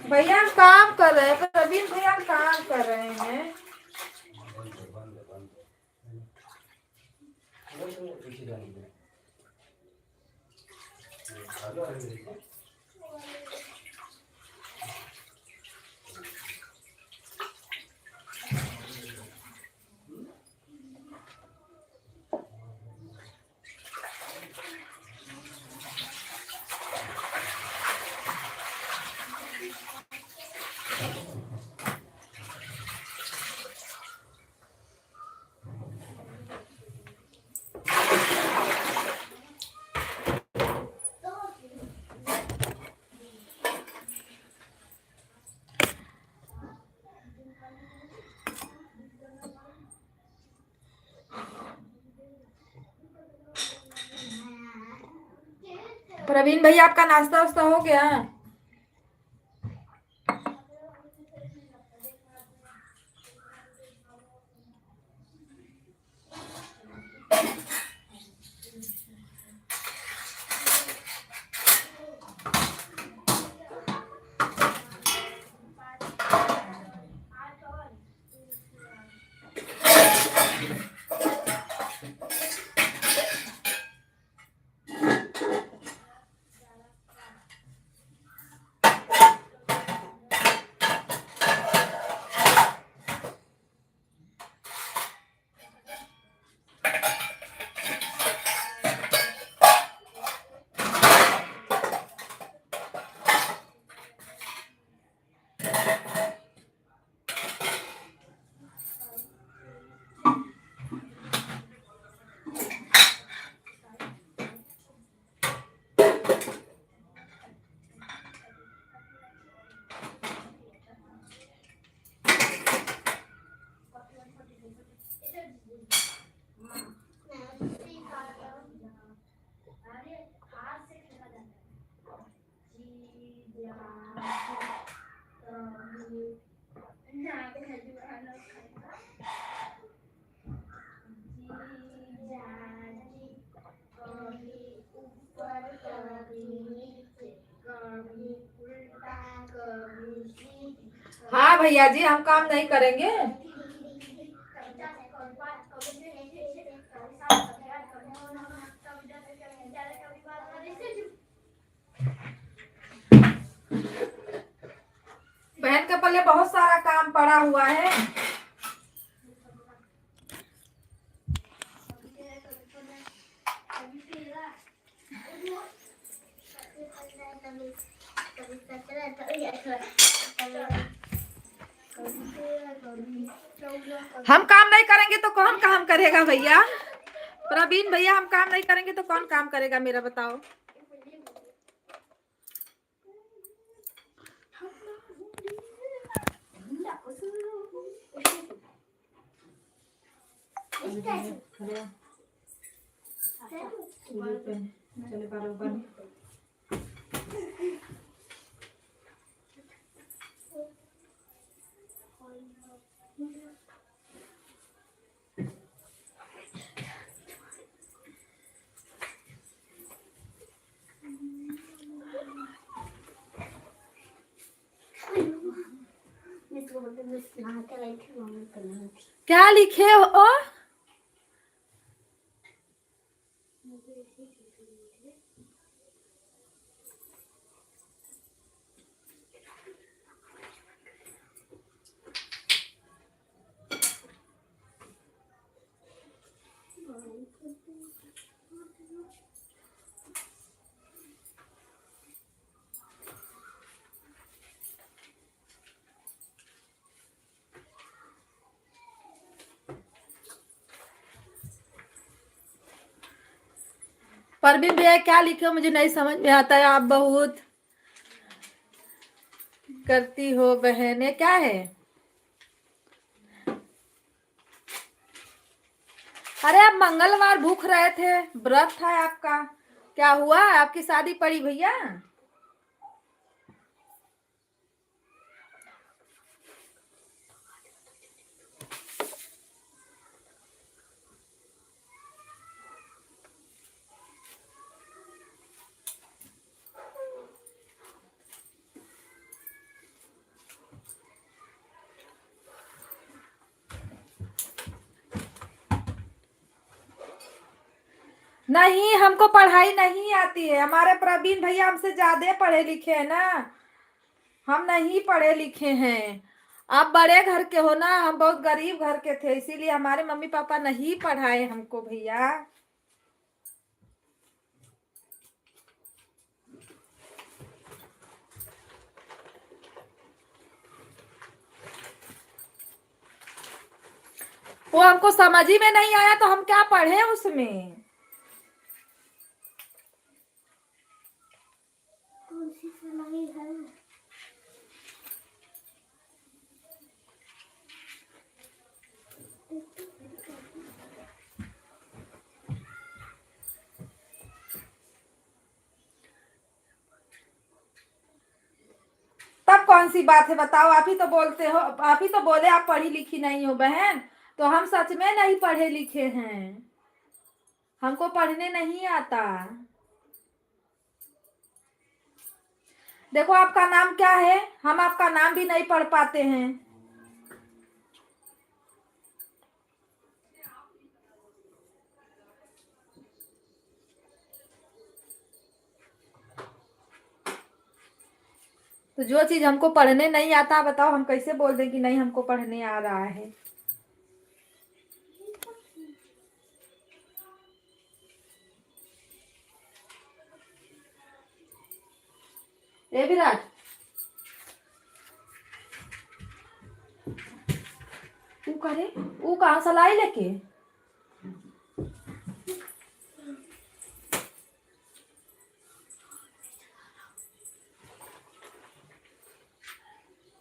भैया हम काम कर रहे हैं, प्रवीण भैया हम काम कर रहे हैं। प्रवीण भैया आपका नाश्ता वास्ता हो गया? भैया जी, हम काम नहीं करेंगे। बहन के पल्ले बहुत सारा काम पड़ा हुआ है। हम काम नहीं करेंगे तो कौन काम करेगा भैया? प्रवीण भैया, हम काम नहीं करेंगे तो कौन काम करेगा मेरा बताओ। चले बार क्या लिखे हो? परवीन भैया क्या लिखे हो मुझे नहीं समझ में आता है। आप बहुत करती हो बहन, ये क्या है? अरे आप मंगलवार भूख रहे थे, व्रत था आपका, क्या हुआ? आपकी शादी पड़ी भैया? नहीं, हमको पढ़ाई नहीं आती है। हमारे प्रवीण भैया हमसे ज्यादा पढ़े लिखे हैं ना, हम नहीं पढ़े लिखे हैं। आप बड़े घर के हो ना, हम बहुत गरीब घर के थे, इसीलिए हमारे मम्मी पापा नहीं पढ़ाए हमको भैया। वो हमको समझ ही में नहीं आया तो हम क्या पढ़े उसमें। तब कौन सी बात है बताओ? आप ही तो बोलते हो, आप ही तो बोले आप पढ़ी लिखी नहीं हो बहन, तो हम सच में नहीं पढ़े लिखे हैं, हमको पढ़ने नहीं आता। देखो आपका नाम क्या है, हम आपका नाम भी नहीं पढ़ पाते हैं। तो जो चीज हमको पढ़ने नहीं आता, बताओ हम कैसे बोल दें कि नहीं हमको पढ़ने आ रहा है। ए विराट, तू करे वो कहाँ सलाई लेके?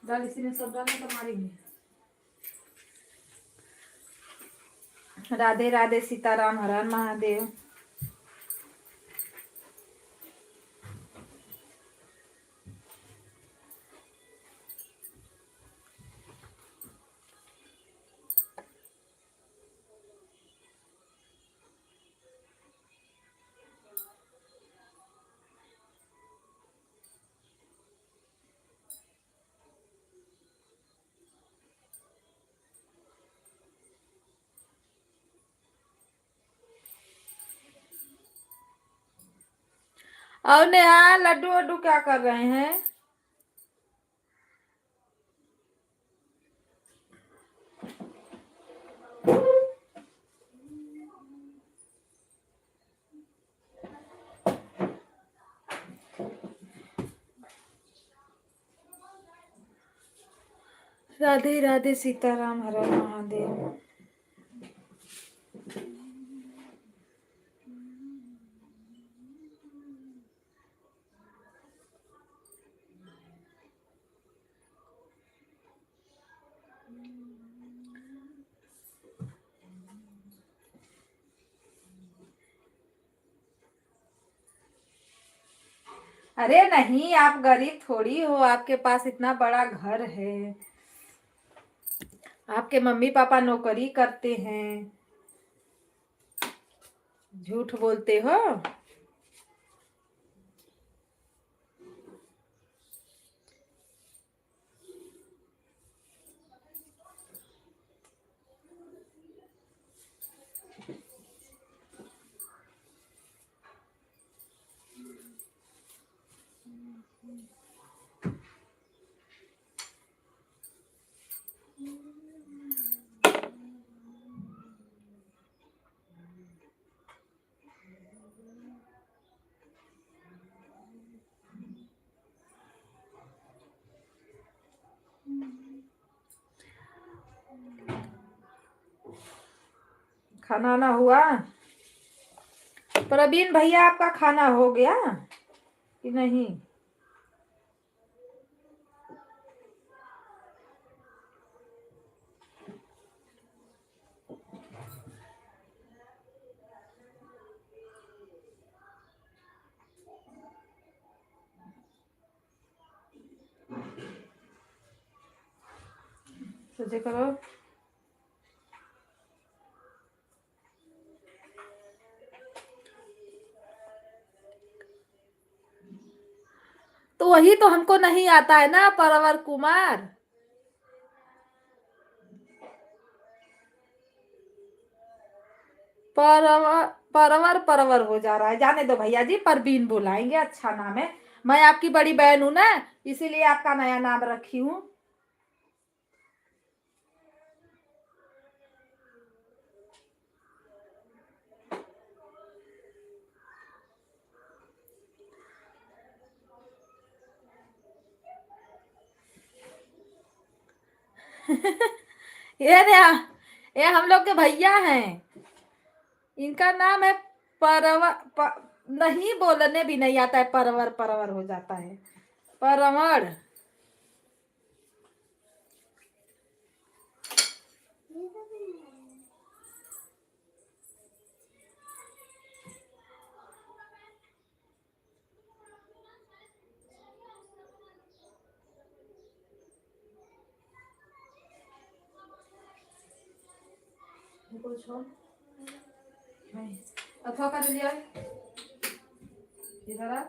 डाल, इसी में सब डालने तो मारेंगे। राधे राधे, सीताराम, हर हर महादेव। और नेहा लड्डू वड्डू क्या कर रहे हैं? राधे राधे सीताराम हर हर महादेव। अरे नहीं, आप गरीब थोड़ी हो, आपके पास इतना बड़ा घर है, आपके मम्मी पापा नौकरी करते हैं, झूठ बोलते हो। खाना ना हुआ? प्रवीण भैया आपका खाना हो गया कि नहीं? सोचे करो। तो वही तो हमको नहीं आता है ना, परवर कुमार। परवर परवर परवर हो जा रहा है, जाने दो भैया जी, परवीन बुलाएंगे, अच्छा नाम है। मैं आपकी बड़ी बहन हूं ना, इसीलिए आपका नया नाम रखी हूँ। ये ना, ये हम लोग के भैया हैं, इनका नाम है परवर नहीं बोलने भी नहीं आता है, परवर परवर हो जाता है, परवर। अथवा कर लिया इधर आ।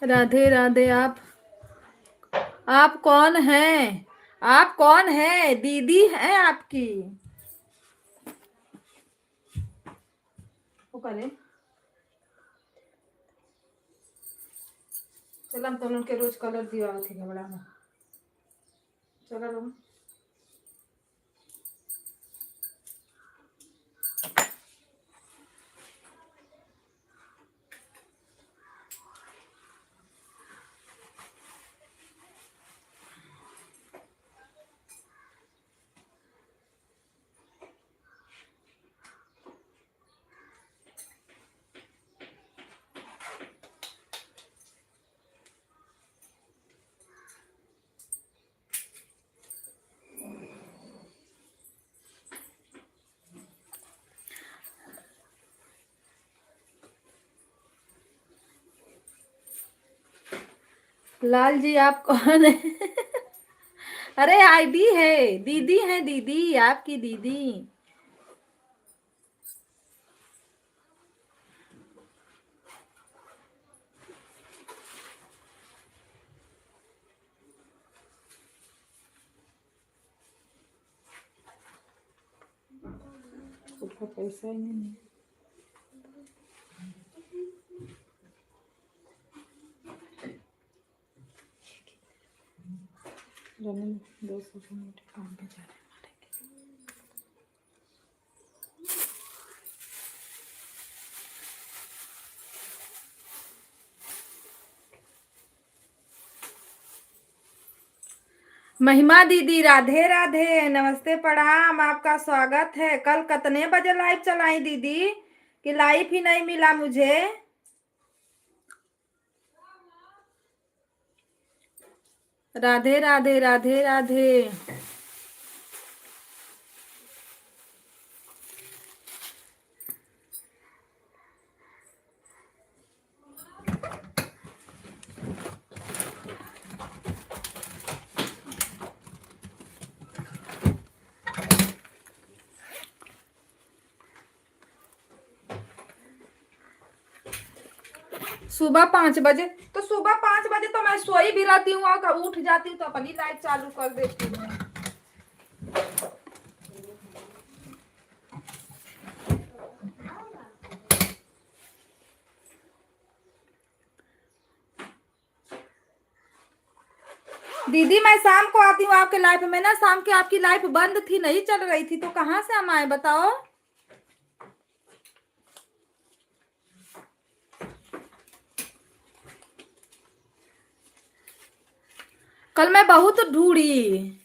राधे राधे। आप कौन हैं? आप कौन हैं? दीदी हैं आपकी। वो करे चल, हम तो उनके रोज कलर दिवा थे घबरा में। चलो रूम। लाल जी आप कौन है? अरे आईडी है, दीदी है, दीदी आपकी दीदी। उसका पैसा ही नहीं है। रनिंग 200 मिनट काम पे जा रहे हैं हमारे। महिमा दीदी राधे राधे, नमस्ते प्रणाम, आपका स्वागत है। कल कितने बजे लाइव चलाई दीदी कि लाइव ही नहीं मिला मुझे। राधे राधे राधे राधे। सुबह 5 बजे, तो सुबह 5 बजे तो मैं सोई भी रहती हूँ और उठ जाती हूँ तो अपनी लाइट चालू कर देती हूँ। दीदी मैं शाम को आती हूँ आपके लाइफ में ना, शाम के आपकी लाइफ बंद थी, नहीं चल रही थी, तो कहाँ से हम आए बताओ। कल मैं बहुत ढूंढी।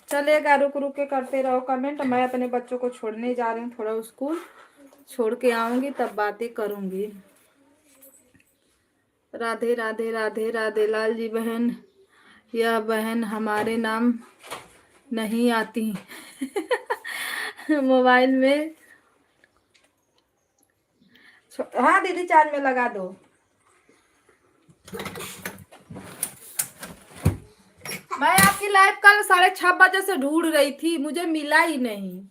चलेगा, रुक रुक के करते रहो कमेंट। मैं अपने बच्चों को छोड़ने जा रही हूँ, थोड़ा स्कूल छोड़ के आऊंगी तब बातें करूंगी। राधे राधे राधे राधे। लाल जी बहन, यह बहन हमारे नाम नहीं आती मोबाइल में। हाँ दीदी चार्ज में लगा दो। मैं आपकी लाइव कल 6:30 से ढूंढ रही थी, मुझे मिला ही नहीं।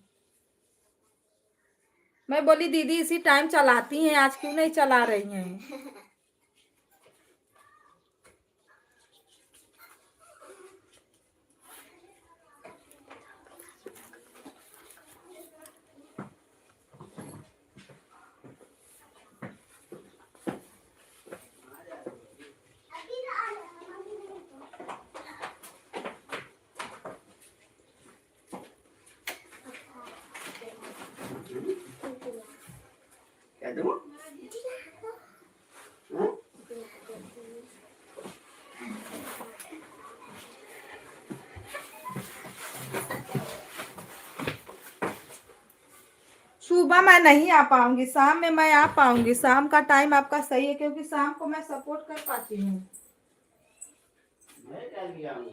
मैं बोली दीदी इसी टाइम चलाती हैं, आज क्यों नहीं चला रही हैं। क्या दूँ? हाँ? सुबह मैं नहीं आ पाऊंगी, शाम में मैं आ पाऊंगी। शाम का टाइम आपका सही है क्योंकि शाम को मैं सपोर्ट कर पाती हूँ। मैं क्या किया हूँ?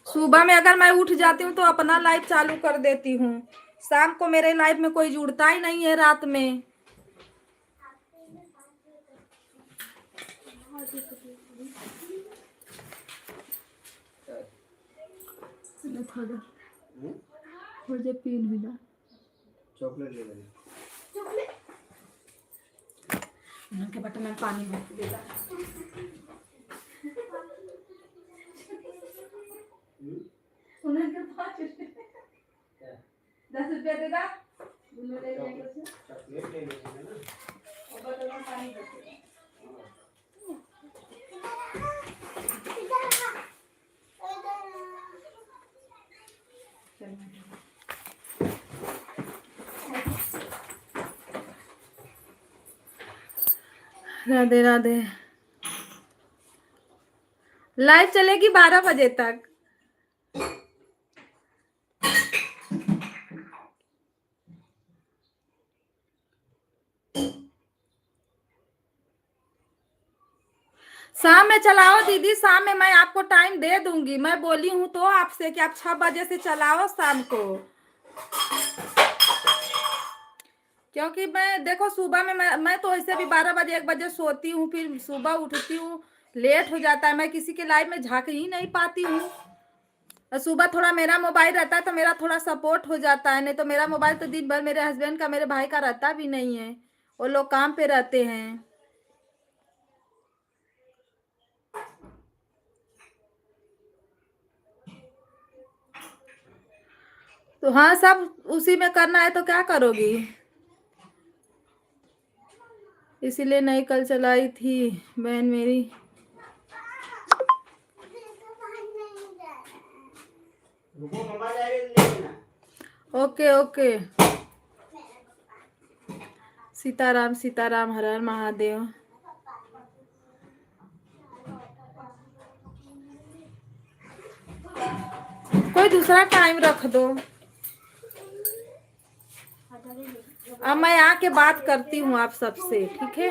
सुबह में अगर मैं उठ जाती हूँ तो अपना लाइव चालू कर देती हूँ। शाम को मेरे लाइव में कोई जुड़ता ही नहीं है रात में। थोड़ा पीन भी ना चॉकलेट ले लेना। के बटन में पानी भर देता। 10 रुपया देगा। चॉकलेट ले लेना है ना। और बटन में पानी भर देगा। राधे राधे। लाइव चलेगी 12 बजे तक। शाम में चलाओ दीदी, शाम में मैं आपको टाइम दे दूंगी। मैं बोली हूँ तो आपसे कि आप 6 बजे से चलाओ शाम को। क्योंकि मैं देखो सुबह में मैं तो ऐसे भी 12 बजे 1 बजे सोती हूँ, फिर सुबह उठती हूँ, लेट हो जाता है, मैं किसी के लाइव में झांक ही नहीं पाती हूँ। और सुबह थोड़ा मेरा मोबाइल रहता है तो मेरा थोड़ा सपोर्ट हो जाता है, नहीं तो मेरा मोबाइल तो दिन भर मेरे हस्बैंड का मेरे भाई का रहता भी नहीं है, वो लोग काम पे रहते हैं। तो हाँ, सब उसी में करना है तो क्या करोगी, इसीलिए नहीं कल चलाई थी बहन मेरी। रुको मम्मा जा रही है लेना। Okay okay. सीताराम सीताराम, हर हर महादेव। कोई दूसरा टाइम रख दो। अब मैं आके बात करती हूँ आप सबसे, ठीक है।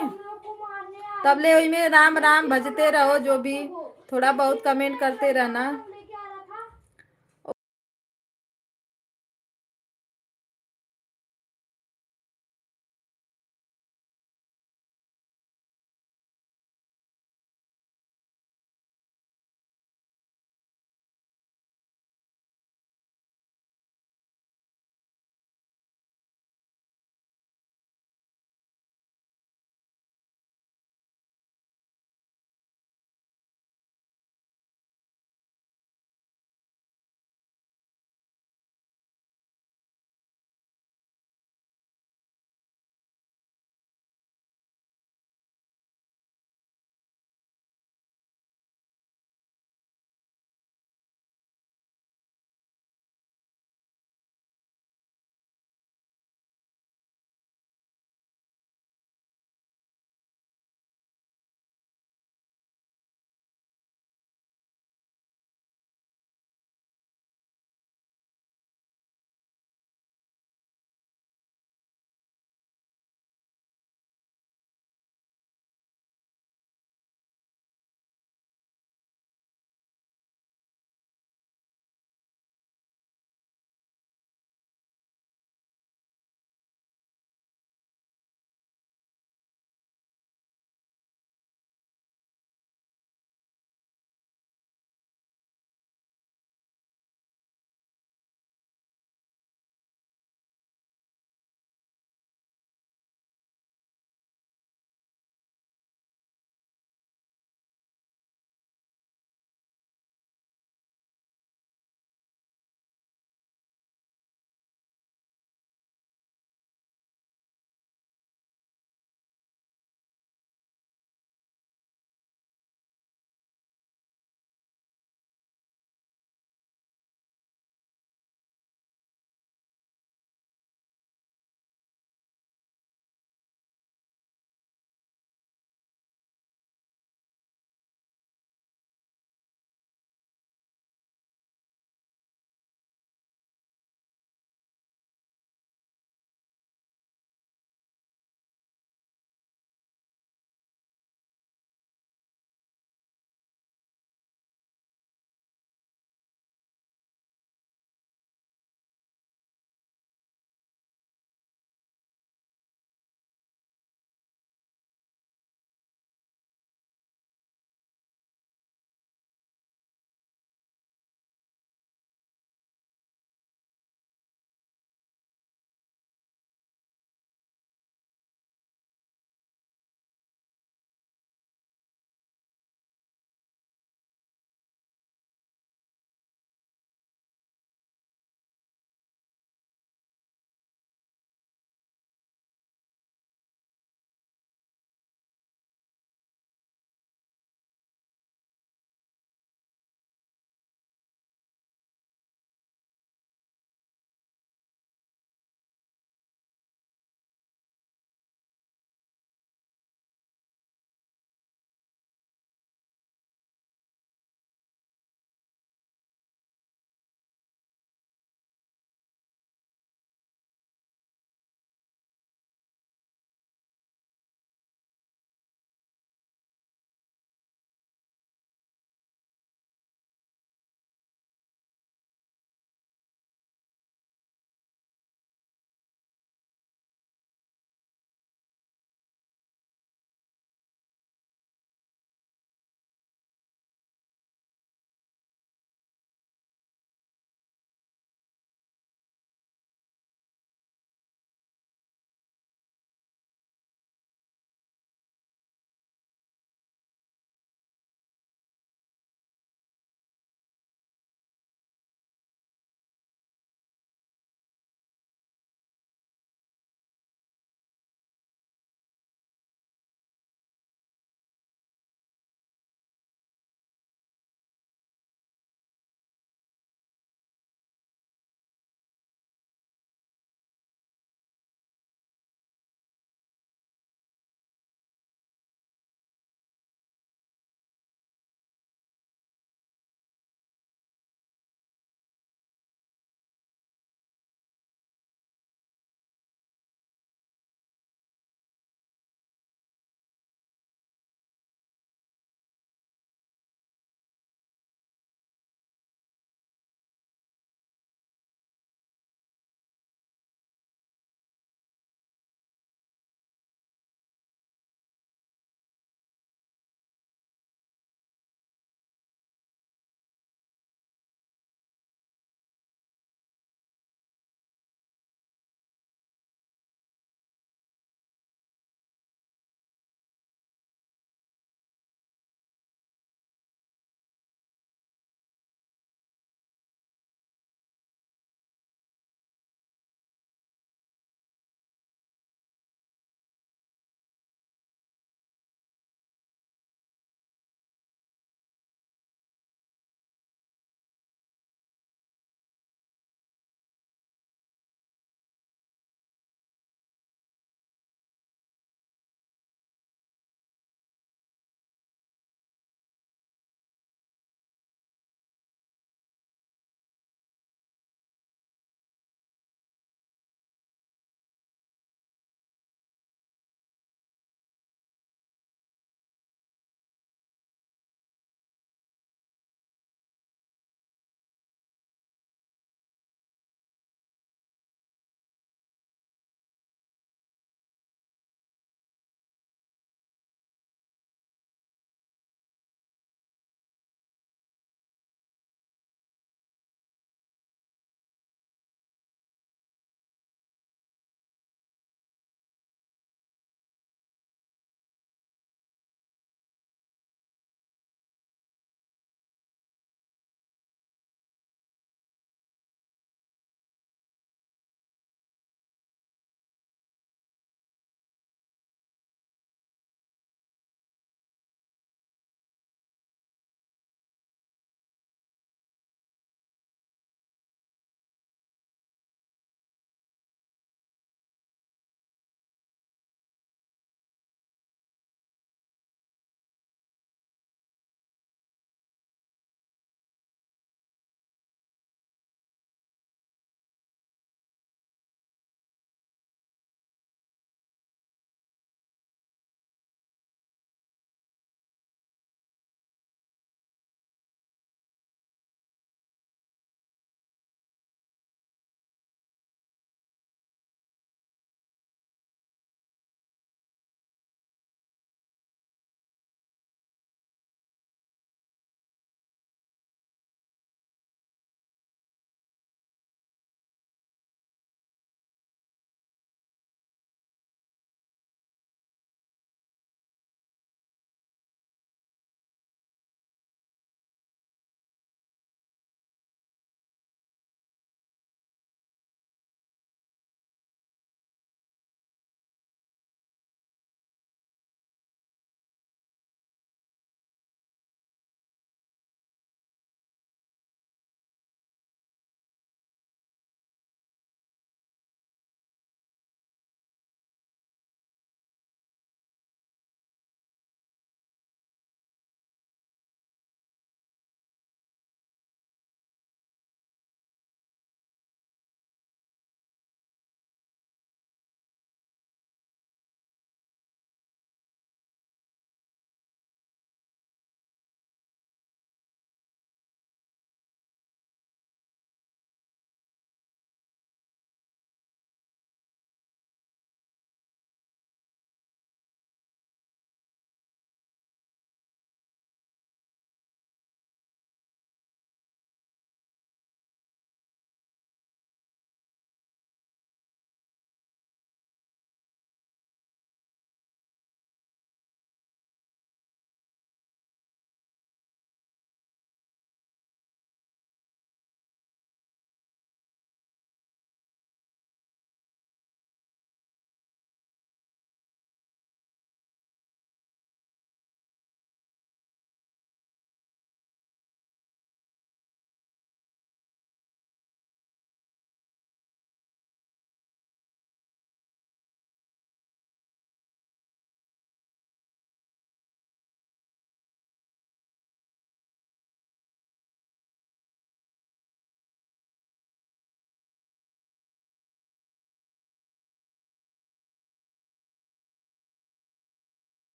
तब ले वही में राम राम भजते रहो, जो भी थोड़ा बहुत कमेंट करते रहना।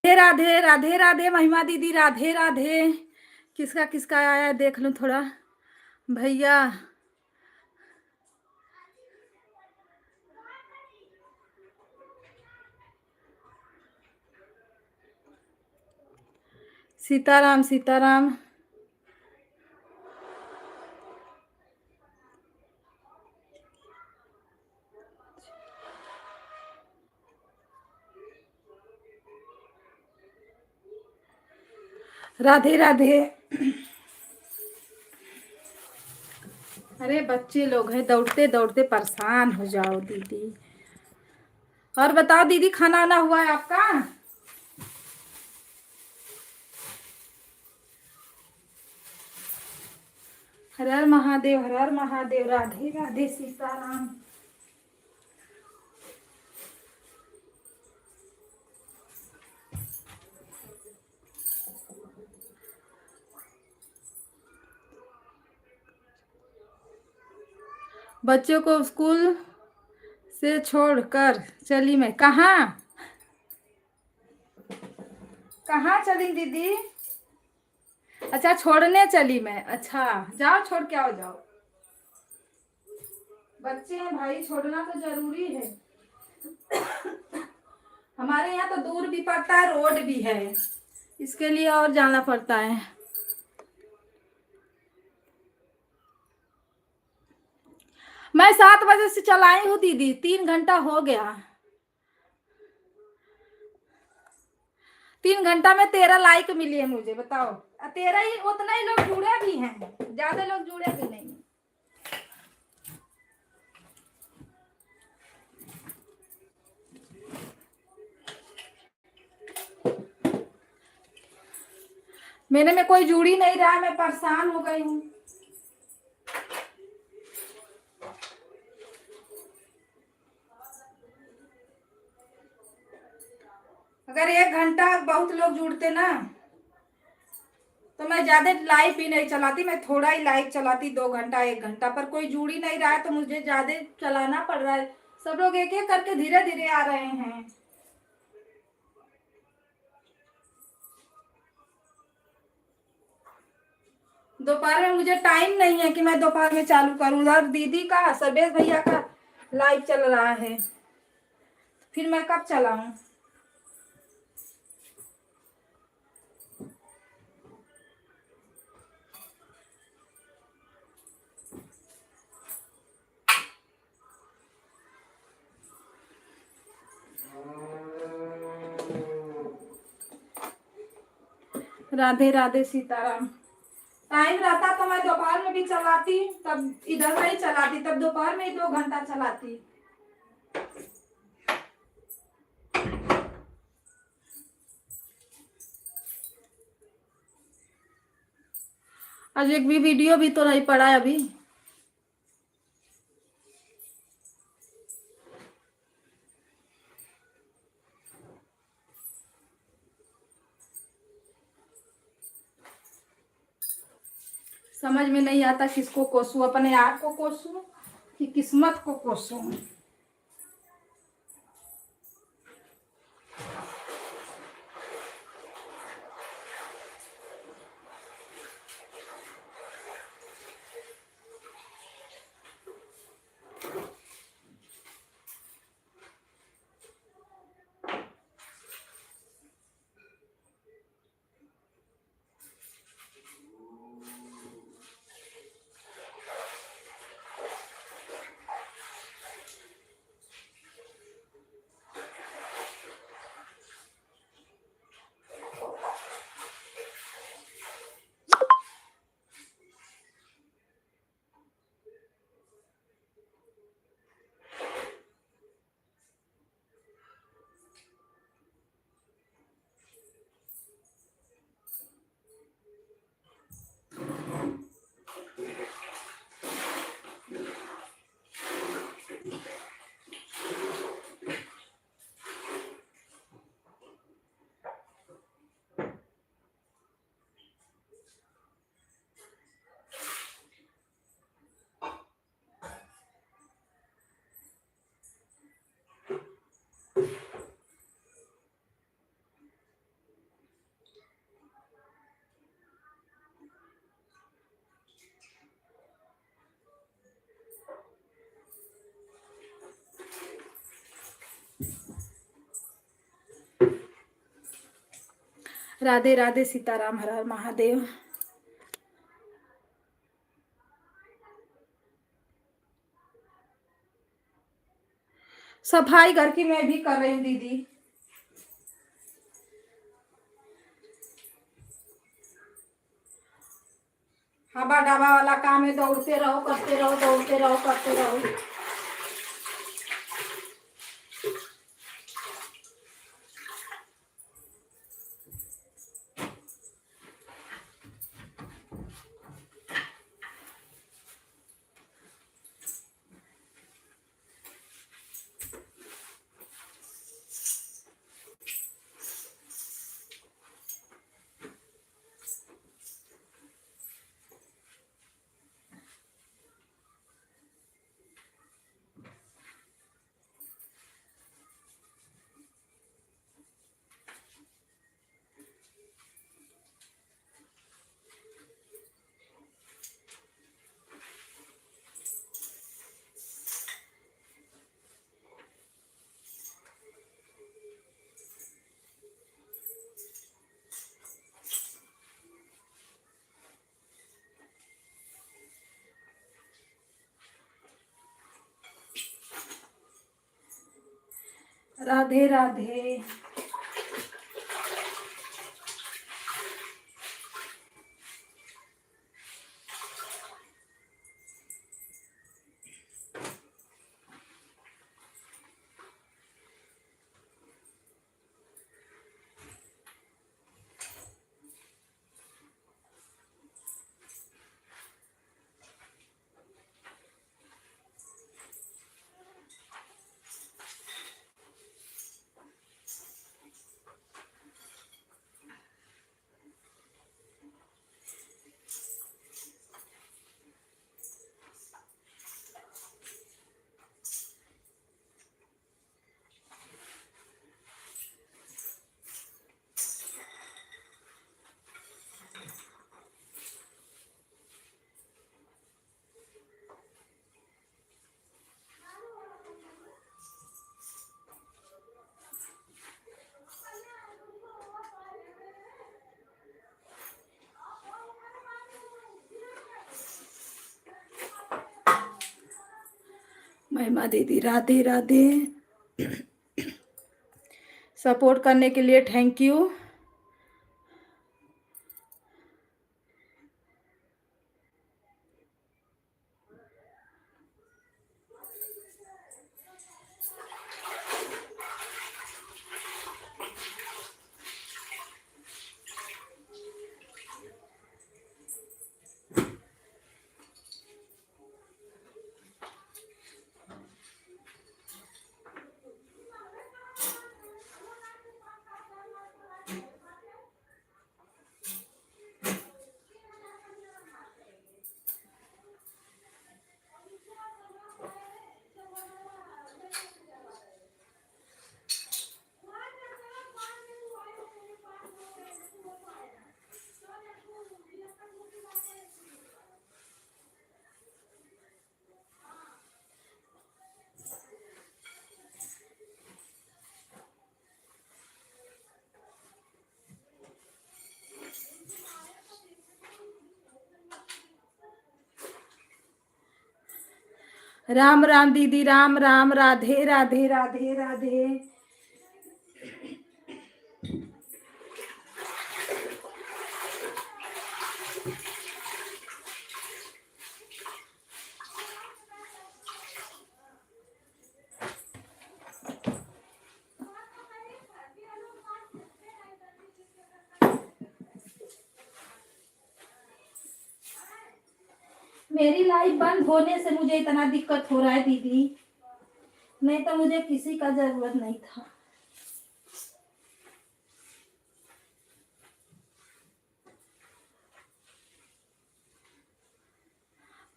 राधे राधे राधे राधे महिमा दीदी, राधे राधे। किसका किसका आया है देख लूं थोड़ा। भैया सीताराम सीताराम। राधे राधे। अरे बच्चे लोग हैं, दौड़ते दौड़ते परेशान हो जाओ दीदी। और बताओ दीदी, खाना वाना हुआ है आपका? हर हर महादेव, हर हर महादेव। राधे राधे सीताराम। बच्चों को स्कूल से छोड़कर चली मैं। कहाँ कहाँ चली दीदी? अच्छा, छोड़ने चली मैं। अच्छा, जाओ छोड़ के आओ, जाओ। बच्चे हैं भाई, छोड़ना तो जरूरी है। हमारे यहाँ तो दूर भी पड़ता है, रोड भी है, इसके लिए और जाना पड़ता है। मैं 7 बजे से चलाई हूँ दीदी, 3 घंटा हो गया। 3 घंटा में 13 लाइक मिली है मुझे, बताओ। 13 ही, उतना ही लोग जुड़े भी हैं, ज्यादा लोग जुड़े भी नहीं। मेरे में कोई जुड़ ही नहीं रहा, मैं परेशान हो गई हूँ। अगर 1 घंटा बहुत लोग जुड़ते ना तो मैं ज्यादा लाइव भी नहीं चलाती, मैं थोड़ा ही लाइव चलाती, 2 घंटा 1 घंटा। पर कोई जुड़ ही नहीं रहा है तो मुझे ज्यादा चलाना पड़ रहा है। सब लोग एक एक करके धीरे धीरे आ रहे हैं। दोपहर में मुझे टाइम नहीं है कि मैं दोपहर में चालू करूँ। और दीदी का, सबेश भैया का लाइव चल रहा है, फिर मैं कब चलाऊं? राधे राधे सीताराम। टाइम रहता तो मैं दोपहर में भी चलाती, तब इधर नहीं चलाती, तब दोपहर में ही 2 घंटा चलाती। आज एक भी वीडियो भी तो नहीं पड़ा अभी। समझ में नहीं आता किसको कोसूं, अपने आप को कोसूं कि किस्मत को कोसूं। राधे राधे, सीताराम, हर हर महादेव। सफाई घर की मैं भी कर रही हूँ दीदी। हवा डाबा वाला काम है, दौड़ते रहो करते रहो, दौड़ते रहो करते रहो। राधे राधे। महिमा दीदी राधे राधे। सपोर्ट करने के लिए थैंक यू। राम राम दीदी, राम राम, राधे राधे राधे राधे। मेरी लाइफ बंद होने से मुझे इतना दिक्कत हो रहा है दीदी, नहीं तो मुझे किसी का जरूरत नहीं था।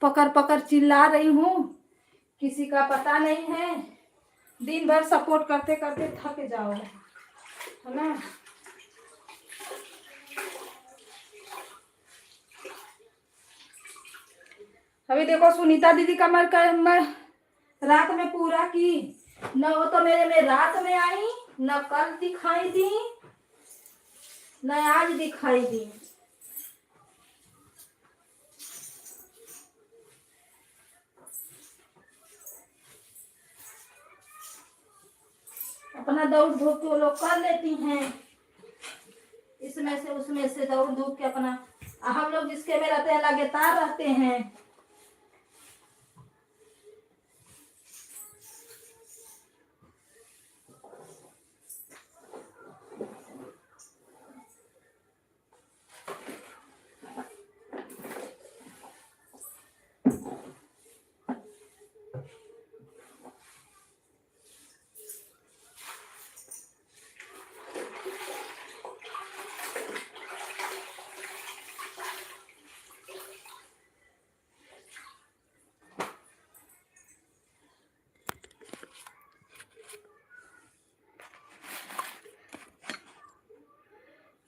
पकड़ पकड़ चिल्ला रही हूँ, किसी का पता नहीं है। दिन भर सपोर्ट करते करते थक जाओ, है ना। अभी देखो सुनीता दीदी का मैं रात में पूरा की, न वो तो मेरे में रात में आई, न कल दिखाई दी। नहीं आज दिखाई दी। अपना दौड़ धूप के वो लोग कर लेती हैं, इसमें से उसमें से दौड़ धूप के अपना। हम लोग जिसके में रहते हैं लगातार रहते हैं।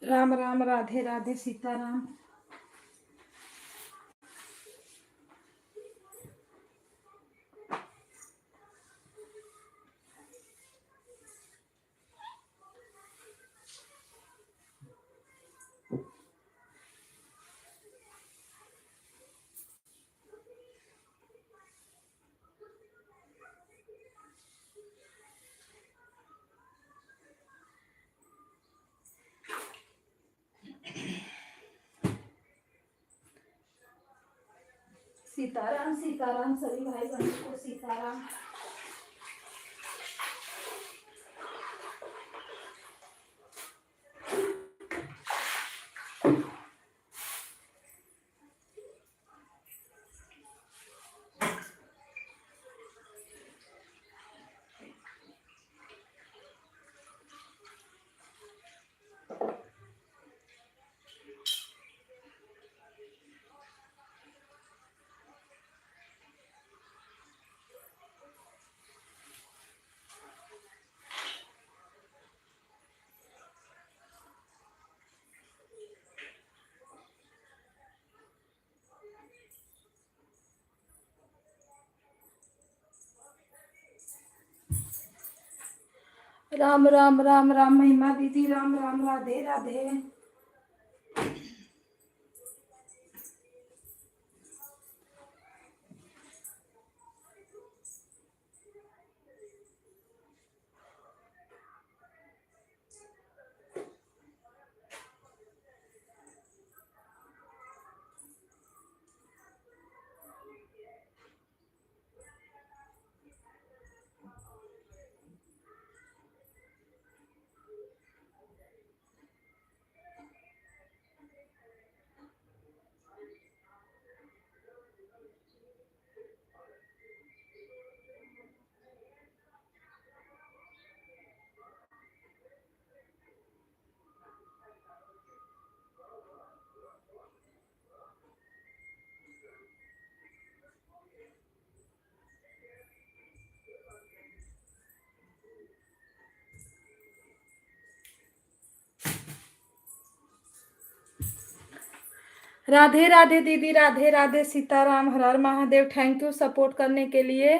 राम राम, राधे राधे, सीताराम। सीताराम सीताराम, सभी भाई बहनों को सीताराम। राम राम राम राम, महिमा दीदी, राम राम, राधे राधे। राधे राधे दीदी, राधे राधे, सीताराम, हर हर महादेव। थैंक यू सपोर्ट करने के लिए।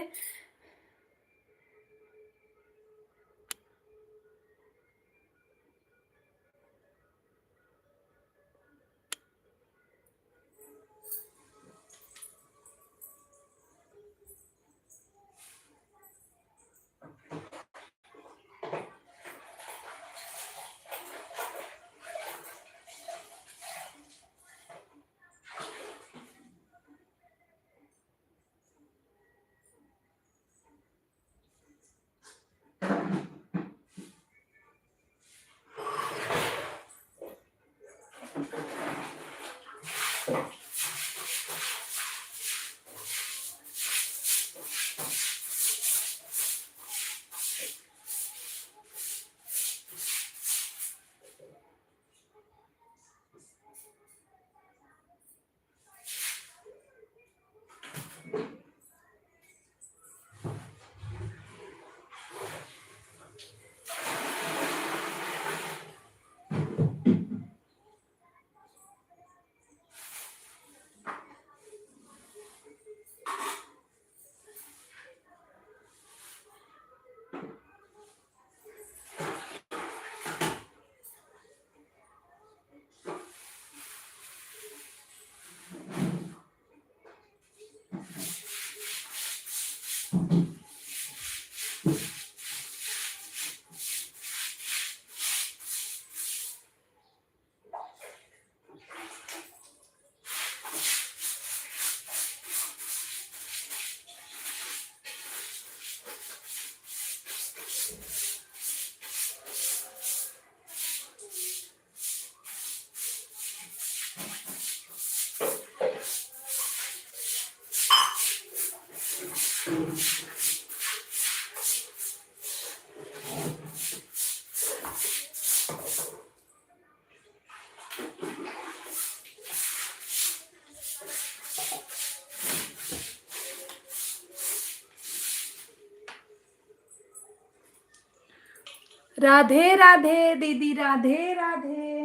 राधे राधे दीदी, राधे राधे।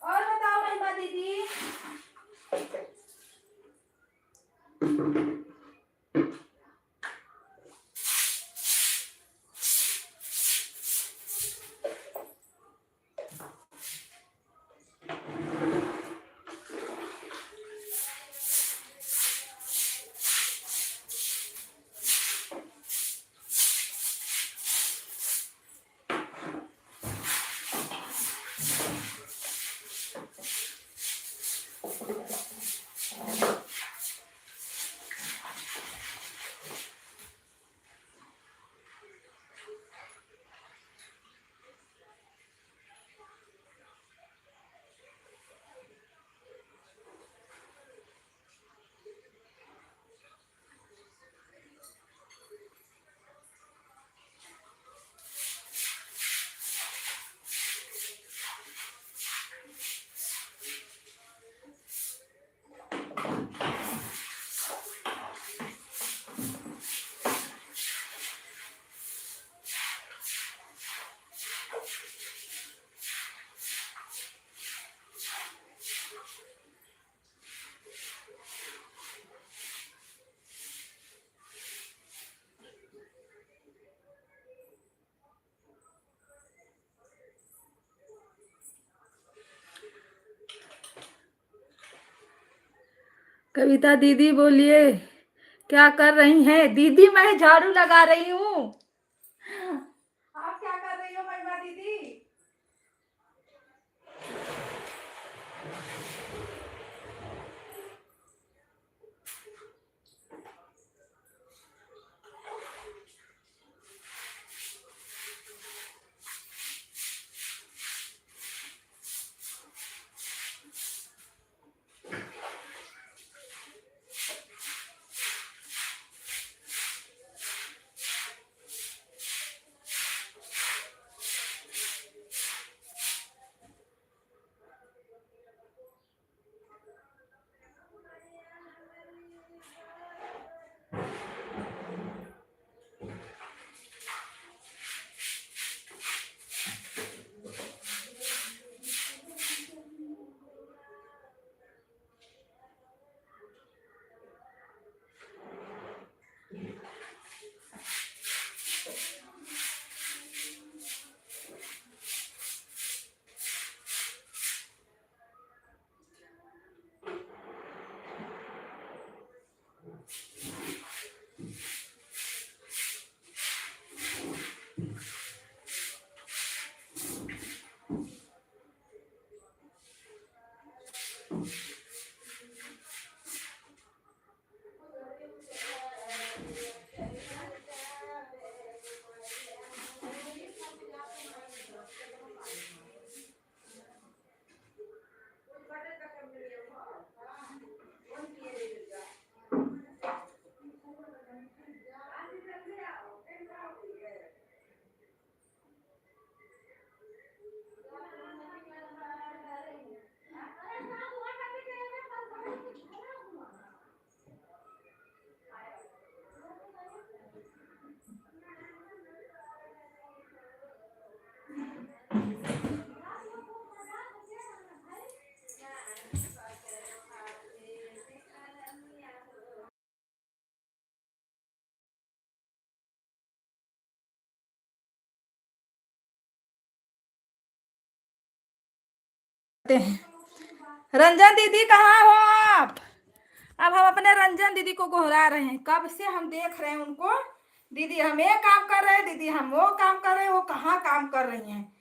और बताओ महिमा दीदी। कविता दीदी बोलिए, क्या कर रही हैं? दीदी मैं झाड़ू लगा रही हूँ। आप क्या कर रही हो महिमा दीदी? रंजन दीदी कहाँ हो आप? अब हम अपने रंजन दीदी को गोहरा रहे हैं, कब से हम देख रहे हैं उनको। दीदी हम ये काम कर रहे हैं, दीदी हम वो काम कर रहे हैं, वो कहाँ काम कर रही हैं।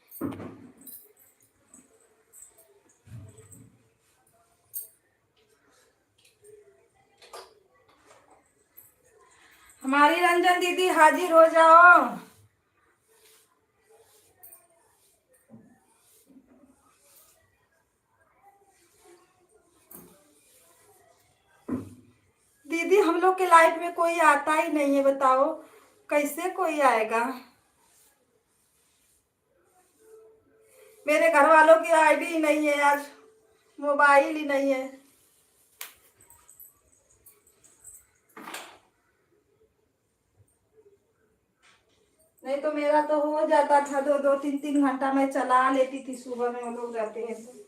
हमारी रंजन दीदी हाजिर हो जाओ। दीदी हम लोग लोग के लाइफ में कोई आता ही नहीं है, बताओ कैसे कोई आएगा। मेरे घर वालों की आईडी ही नहीं है यार, मोबाइल ही नहीं है। नहीं तो मेरा तो हो जाता था, 2-2 3-3 घंटा मैं चला लेती थी सुबह में, वो लोग रहते हैं तो।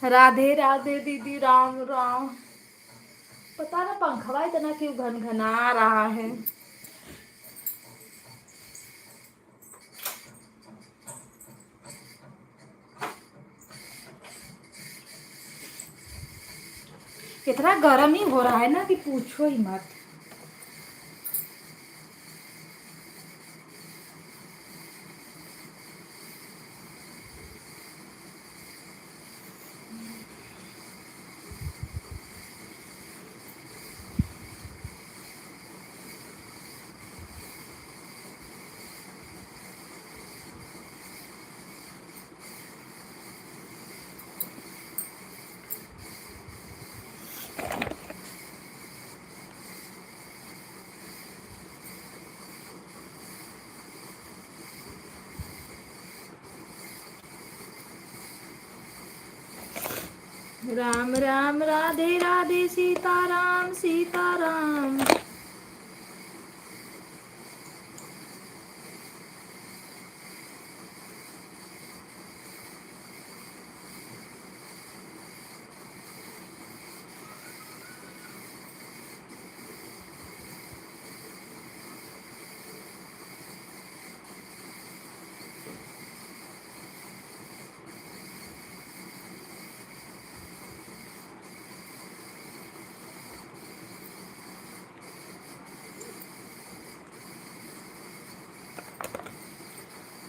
राधे राधे दीदी, राम राम। पता ना पंखवा इतना क्यों घनघना रहा है। इतना गर्म ही हो रहा है ना कि पूछो ही मत। राम राम राधे राधे सीताराम सीताराम।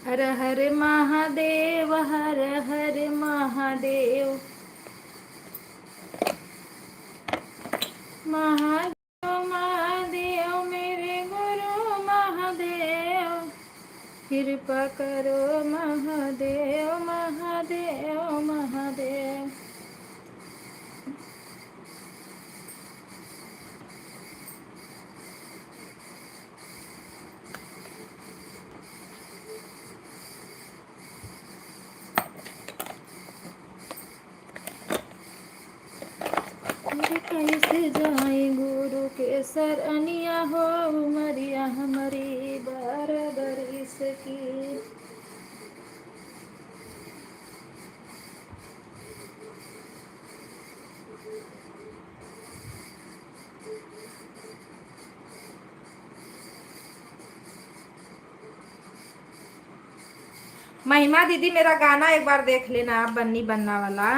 हर हर महादेव, हर हर महादेव, महादेव महादेव मेरे गुरु महादेव, कृपा करो महादेव महादेव महादेव। कैसे जाए गुरु के सरनिया हो, मरिया हमारी बरबरिस की। महिमा दीदी मेरा गाना एक बार देख लेना आप, बन्नी बनना वाला।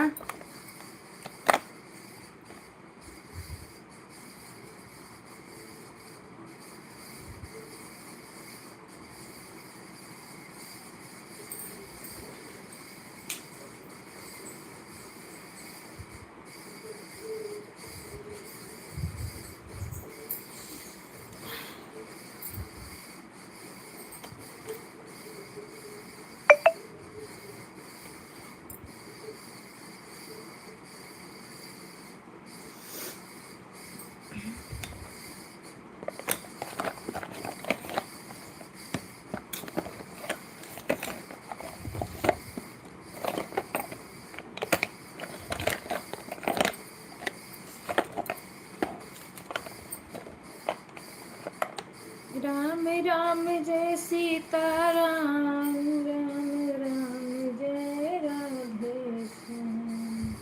राम राम जय सीताराम, राम राम जय राधे श्याम।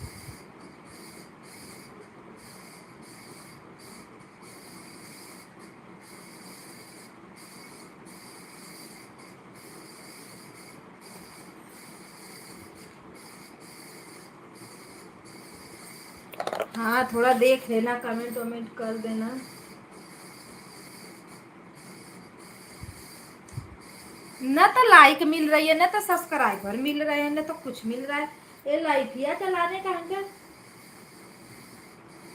हाँ थोड़ा देख लेना, कमेंट वमेंट कर देना। न तो लाइक मिल रही है, न तो सब्सक्राइबर मिल रहे हैं, न तो कुछ मिल रहा है। ये लाइटिया चलाने का हमको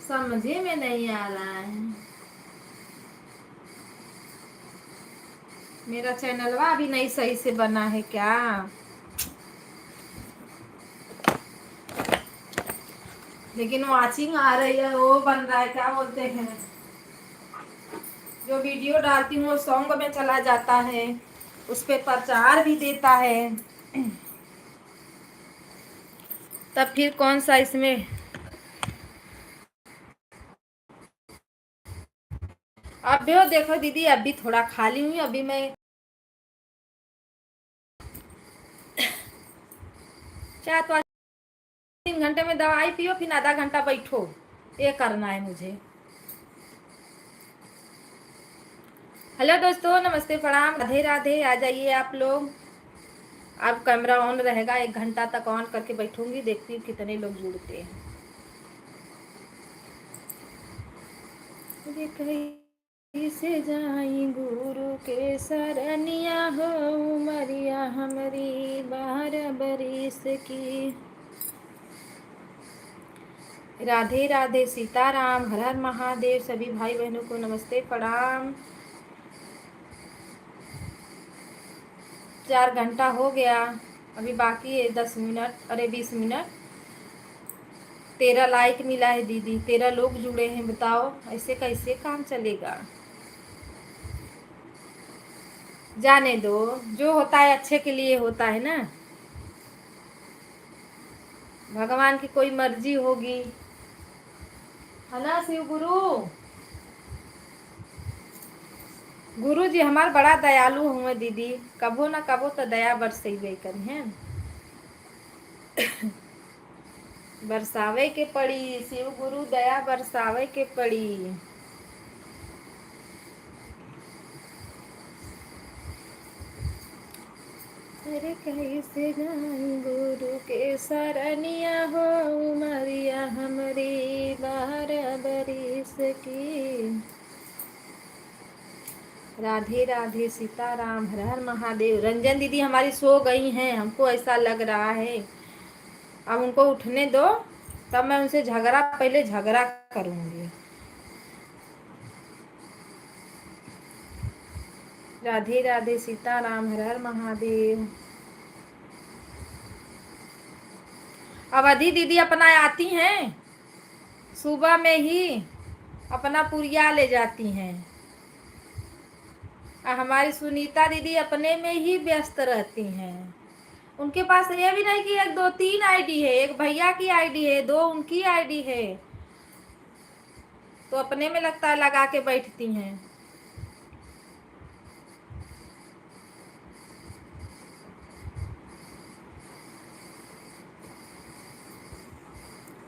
समझे में नहीं आ रहा है। मेरा चैनलवा अभी नहीं सही से बना है क्या? लेकिन वाचिंग आ रही है, वो बन रहा है, क्या बोलते हैं, जो वीडियो डालती हूँ वो सॉन्ग में चला जाता है, उस पे प्रचार भी देता है। तब फिर कौन सा इसमें। अब भी देखो दीदी, अभी थोड़ा खाली हुई, अभी मैं 4-3 घंटे में दवाई पियो, फिर आधा घंटा बैठो, ये करना है मुझे। हेलो दोस्तों, नमस्ते, प्रणाम, राधे राधे। आ जाइए आप लोग। अब कैमरा ऑन रहेगा, 1 घंटा तक ऑन करके बैठूंगी, देखती हूँ कितने लोग जुड़ते हैं। मुझे कहीं से जाई गुरु के सरनिया हो, उमरिया हमारी 12 बरिस की। राधे राधे, सीताराम, हर हर महादेव। सभी भाई बहनों को नमस्ते, प्रणाम। 4 घंटा हो गया, अभी बाकी है 10 मिनट, अरे 20 मिनट। 13 लाइक मिला है दीदी, 13 लोग जुड़े हैं। बताओ ऐसे कैसे काम चलेगा? जाने दो, जो होता है अच्छे के लिए होता है ना। भगवान की कोई मर्जी होगी, है ना शिव गुरु। गुरु जी हमार बड़ा दयालु हुए दीदी, कबो ना कबो तो दया बरसई करी है। बरसावे के पड़ी, शिव गुरु दया बरसावे के पड़ी। अरे कैसे जाई गुरु के सरनिया हो, उमरिया हमारी 12 बरिस की। राधे राधे, सीताराम, हर हर महादेव। रंजन दीदी हमारी सो गई हैं, हमको ऐसा लग रहा है। अब उनको उठने दो, तब मैं उनसे झगड़ा, पहले झगड़ा करूंगी। राधे राधे, सीताराम, हर हर महादेव। अवधि दीदी अपना आती हैं, सुबह में ही अपना पुरिया ले जाती हैं। हमारी सुनीता दीदी अपने में ही व्यस्त रहती हैं। उनके पास ये भी नहीं कि 1 2 3 आईडी है, एक भैया की आईडी है, 2 उनकी आईडी है, तो अपने में लगता है लगा के बैठती हैं।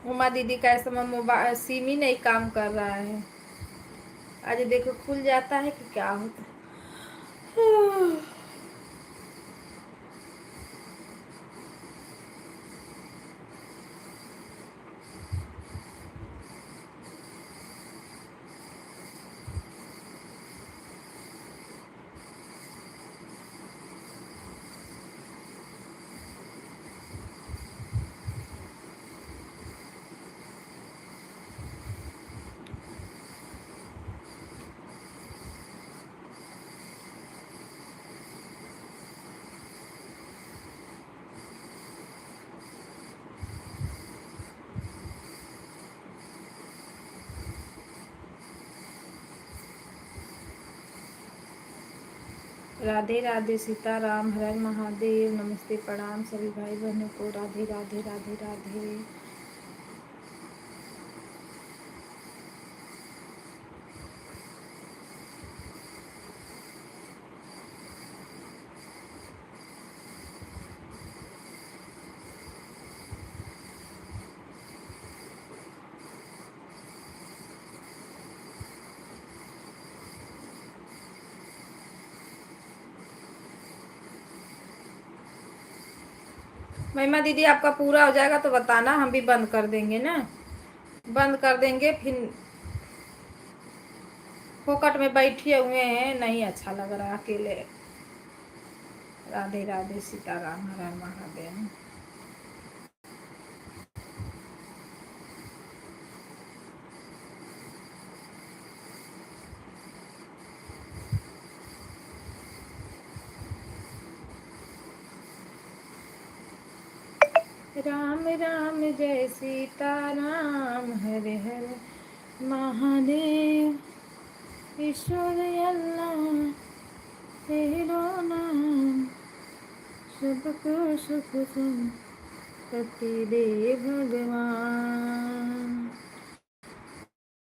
उमा दीदी का इस समय मोबाइल सिम ही नहीं काम कर रहा है। आज देखो खुल जाता है कि क्या होता है। राधे राधे, सीताराम, हर हर महादेव। नमस्ते, प्रणाम सभी भाई बहनों को। राधे राधे, राधे राधे। महिमा दीदी आपका पूरा हो जाएगा तो बताना, हम भी बंद कर देंगे ना। बंद कर देंगे फिर। फोकट में बैठे हुए हैं, नहीं अच्छा लग रहा अकेले। राधे राधे सीताराम, हर हर महादेव। राम राम जय सीताराम, हरे हरे महादेव। ईश्वर अल्लाह तेरो नाम, सबको सुख संपत्ति दे भगवान।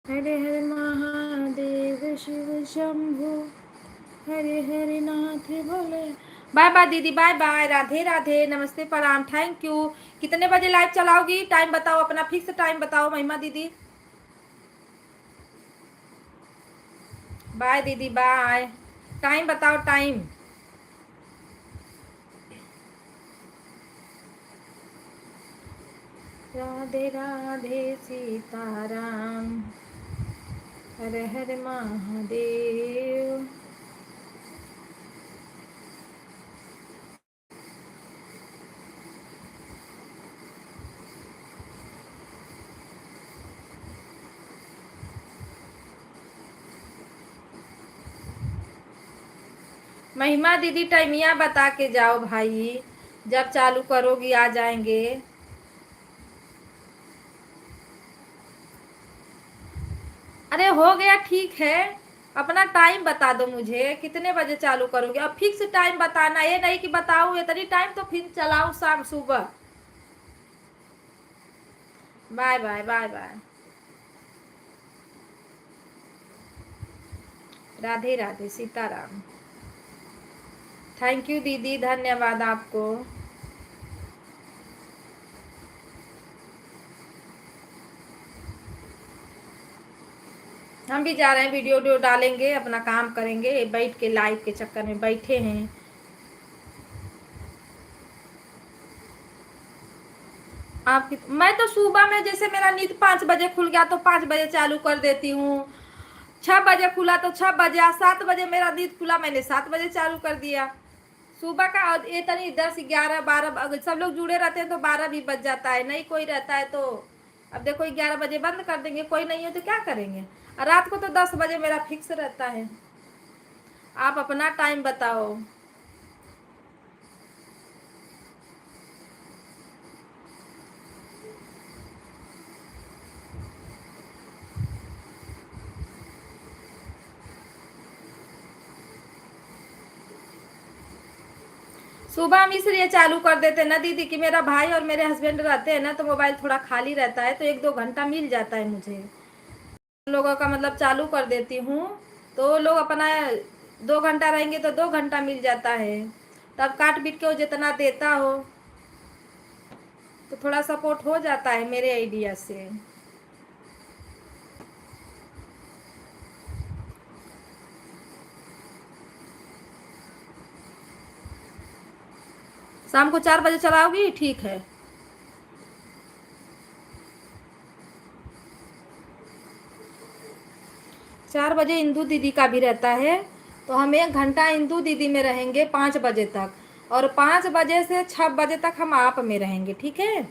हरे हरे महादेव शिव शंभु, हरे हरे नाथ बोले। बाय बाय दीदी, बाय बाय, राधे राधे, नमस्ते प्रणाम, थैंक यू। कितने बजे लाइव चलाओगी? टाइम बताओ, अपना फिक्स टाइम बताओ महिमा दीदी। बाय दीदी बाय, टाइम बताओ टाइम। राधे राधे सीताराम, हर हर महादेव। महिमा दीदी टाइमिया बता के जाओ भाई, जब चालू करोगी आ जाएंगे। अरे हो गया, ठीक है, अपना टाइम बता दो मुझे, कितने बजे चालू करोगे। अब फिक्स टाइम बताना, ये नहीं कि बताऊँ इतनी टाइम तो फिर चलाऊँ शाम सुबह। Bye bye bye bye, Radhe Radhe Sitaram. Thank you दीदी, धन्यवाद आपको। हम भी जा रहे हैं, वीडियो डालेंगे, अपना काम करेंगे, बैठ के लाइव के चक्कर में बैठे हैं। आप मैं तो सुबह में, जैसे मेरा नींद 5 बजे खुल गया तो 5 बजे चालू कर देती हूँ। 6 बजे खुला तो 6 बजे, 7 बजे मेरा नींद खुला, मैंने 7 बजे चालू कर दिया सुबह का। ये तनी 10 11 12, अगर सब लोग जुड़े रहते हैं तो 12 भी बज जाता है, नहीं कोई रहता है तो अब देखो 11 बजे बंद कर देंगे, कोई नहीं है तो क्या करेंगे। और रात को तो 10 बजे मेरा फिक्स रहता है। आप अपना टाइम बताओ। सुबह हम इसलिए चालू कर देते हैं ना दीदी कि मेरा भाई और मेरे हस्बैंड रहते हैं ना, तो मोबाइल थोड़ा खाली रहता है, तो 1-2 घंटा मिल जाता है मुझे। लोगों का मतलब चालू कर देती हूँ तो लोग अपना 2 घंटा रहेंगे तो 2 घंटा मिल जाता है, तब काट पीट के वो जितना देता हो तो थोड़ा सपोर्ट हो जाता है मेरे आइडिया से। शाम को 4 बजे चलाओगी? ठीक है। चार बजे इंदू दीदी का भी रहता है, तो हम 1 घंटा इंदू दीदी में रहेंगे 5 बजे तक, और 5 बजे से 6 बजे तक हम आप में रहेंगे, ठीक है।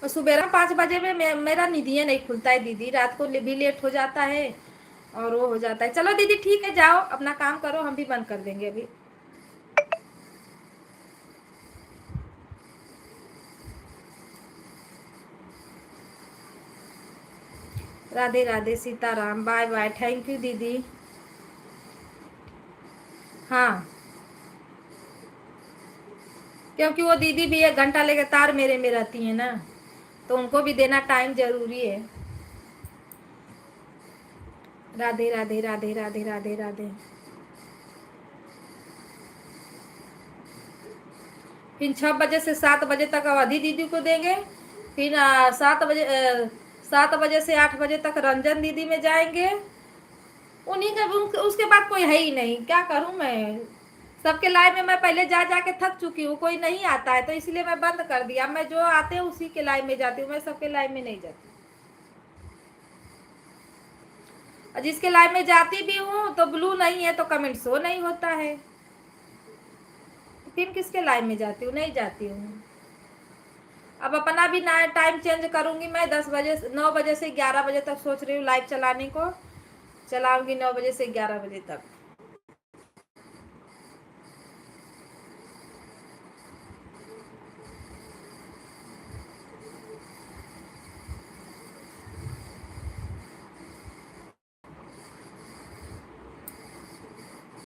और सुबह 5 बजे में मेरा निधिये नहीं खुलता है दीदी, रात को भी लेट हो जाता है और वो हो जाता है। चलो दीदी ठीक है, जाओ अपना काम करो, हम भी बंद कर देंगे अभी। Radhe Radhe Sitaram, bye bye, thank you दीदी। हाँ, क्योंकि वो दीदी भी 1 घंटा लगातार मेरे में रहती है ना, तो उनको भी देना टाइम जरूरी है। राधे राधे राधे राधे राधे राधे। फिर 6 बजे से 7 बजे तक अवधि दीदी को देंगे, फिर 7 बजे से 8 बजे तक रंजन दीदी में जाएंगे, उन्हीं के उसके बाद कोई है ही नहीं, क्या करूं मैं। सबके लाइव में मैं पहले जा जा के थक चुकी हूँ, कोई नहीं आता है तो इसलिए मैं बंद कर दिया। मैं जो आते हैं उसी के लाइव में जाती हूँ, मैं सबके लाइव में नहीं जाती। और जिसके लाइव में जाती भी हूँ तो ब्लू नहीं है तो कमेंट शो नहीं होता है, तो फिर किसके लाइव में जाती हूँ, नहीं जाती हूँ। अब अपना भी ना टाइम चेंज करूंगी मैं, 9 बजे से 11 बजे तक सोच रही हूँ लाइव चलाने को, चलाऊंगी 9 बजे से 11 बजे तक।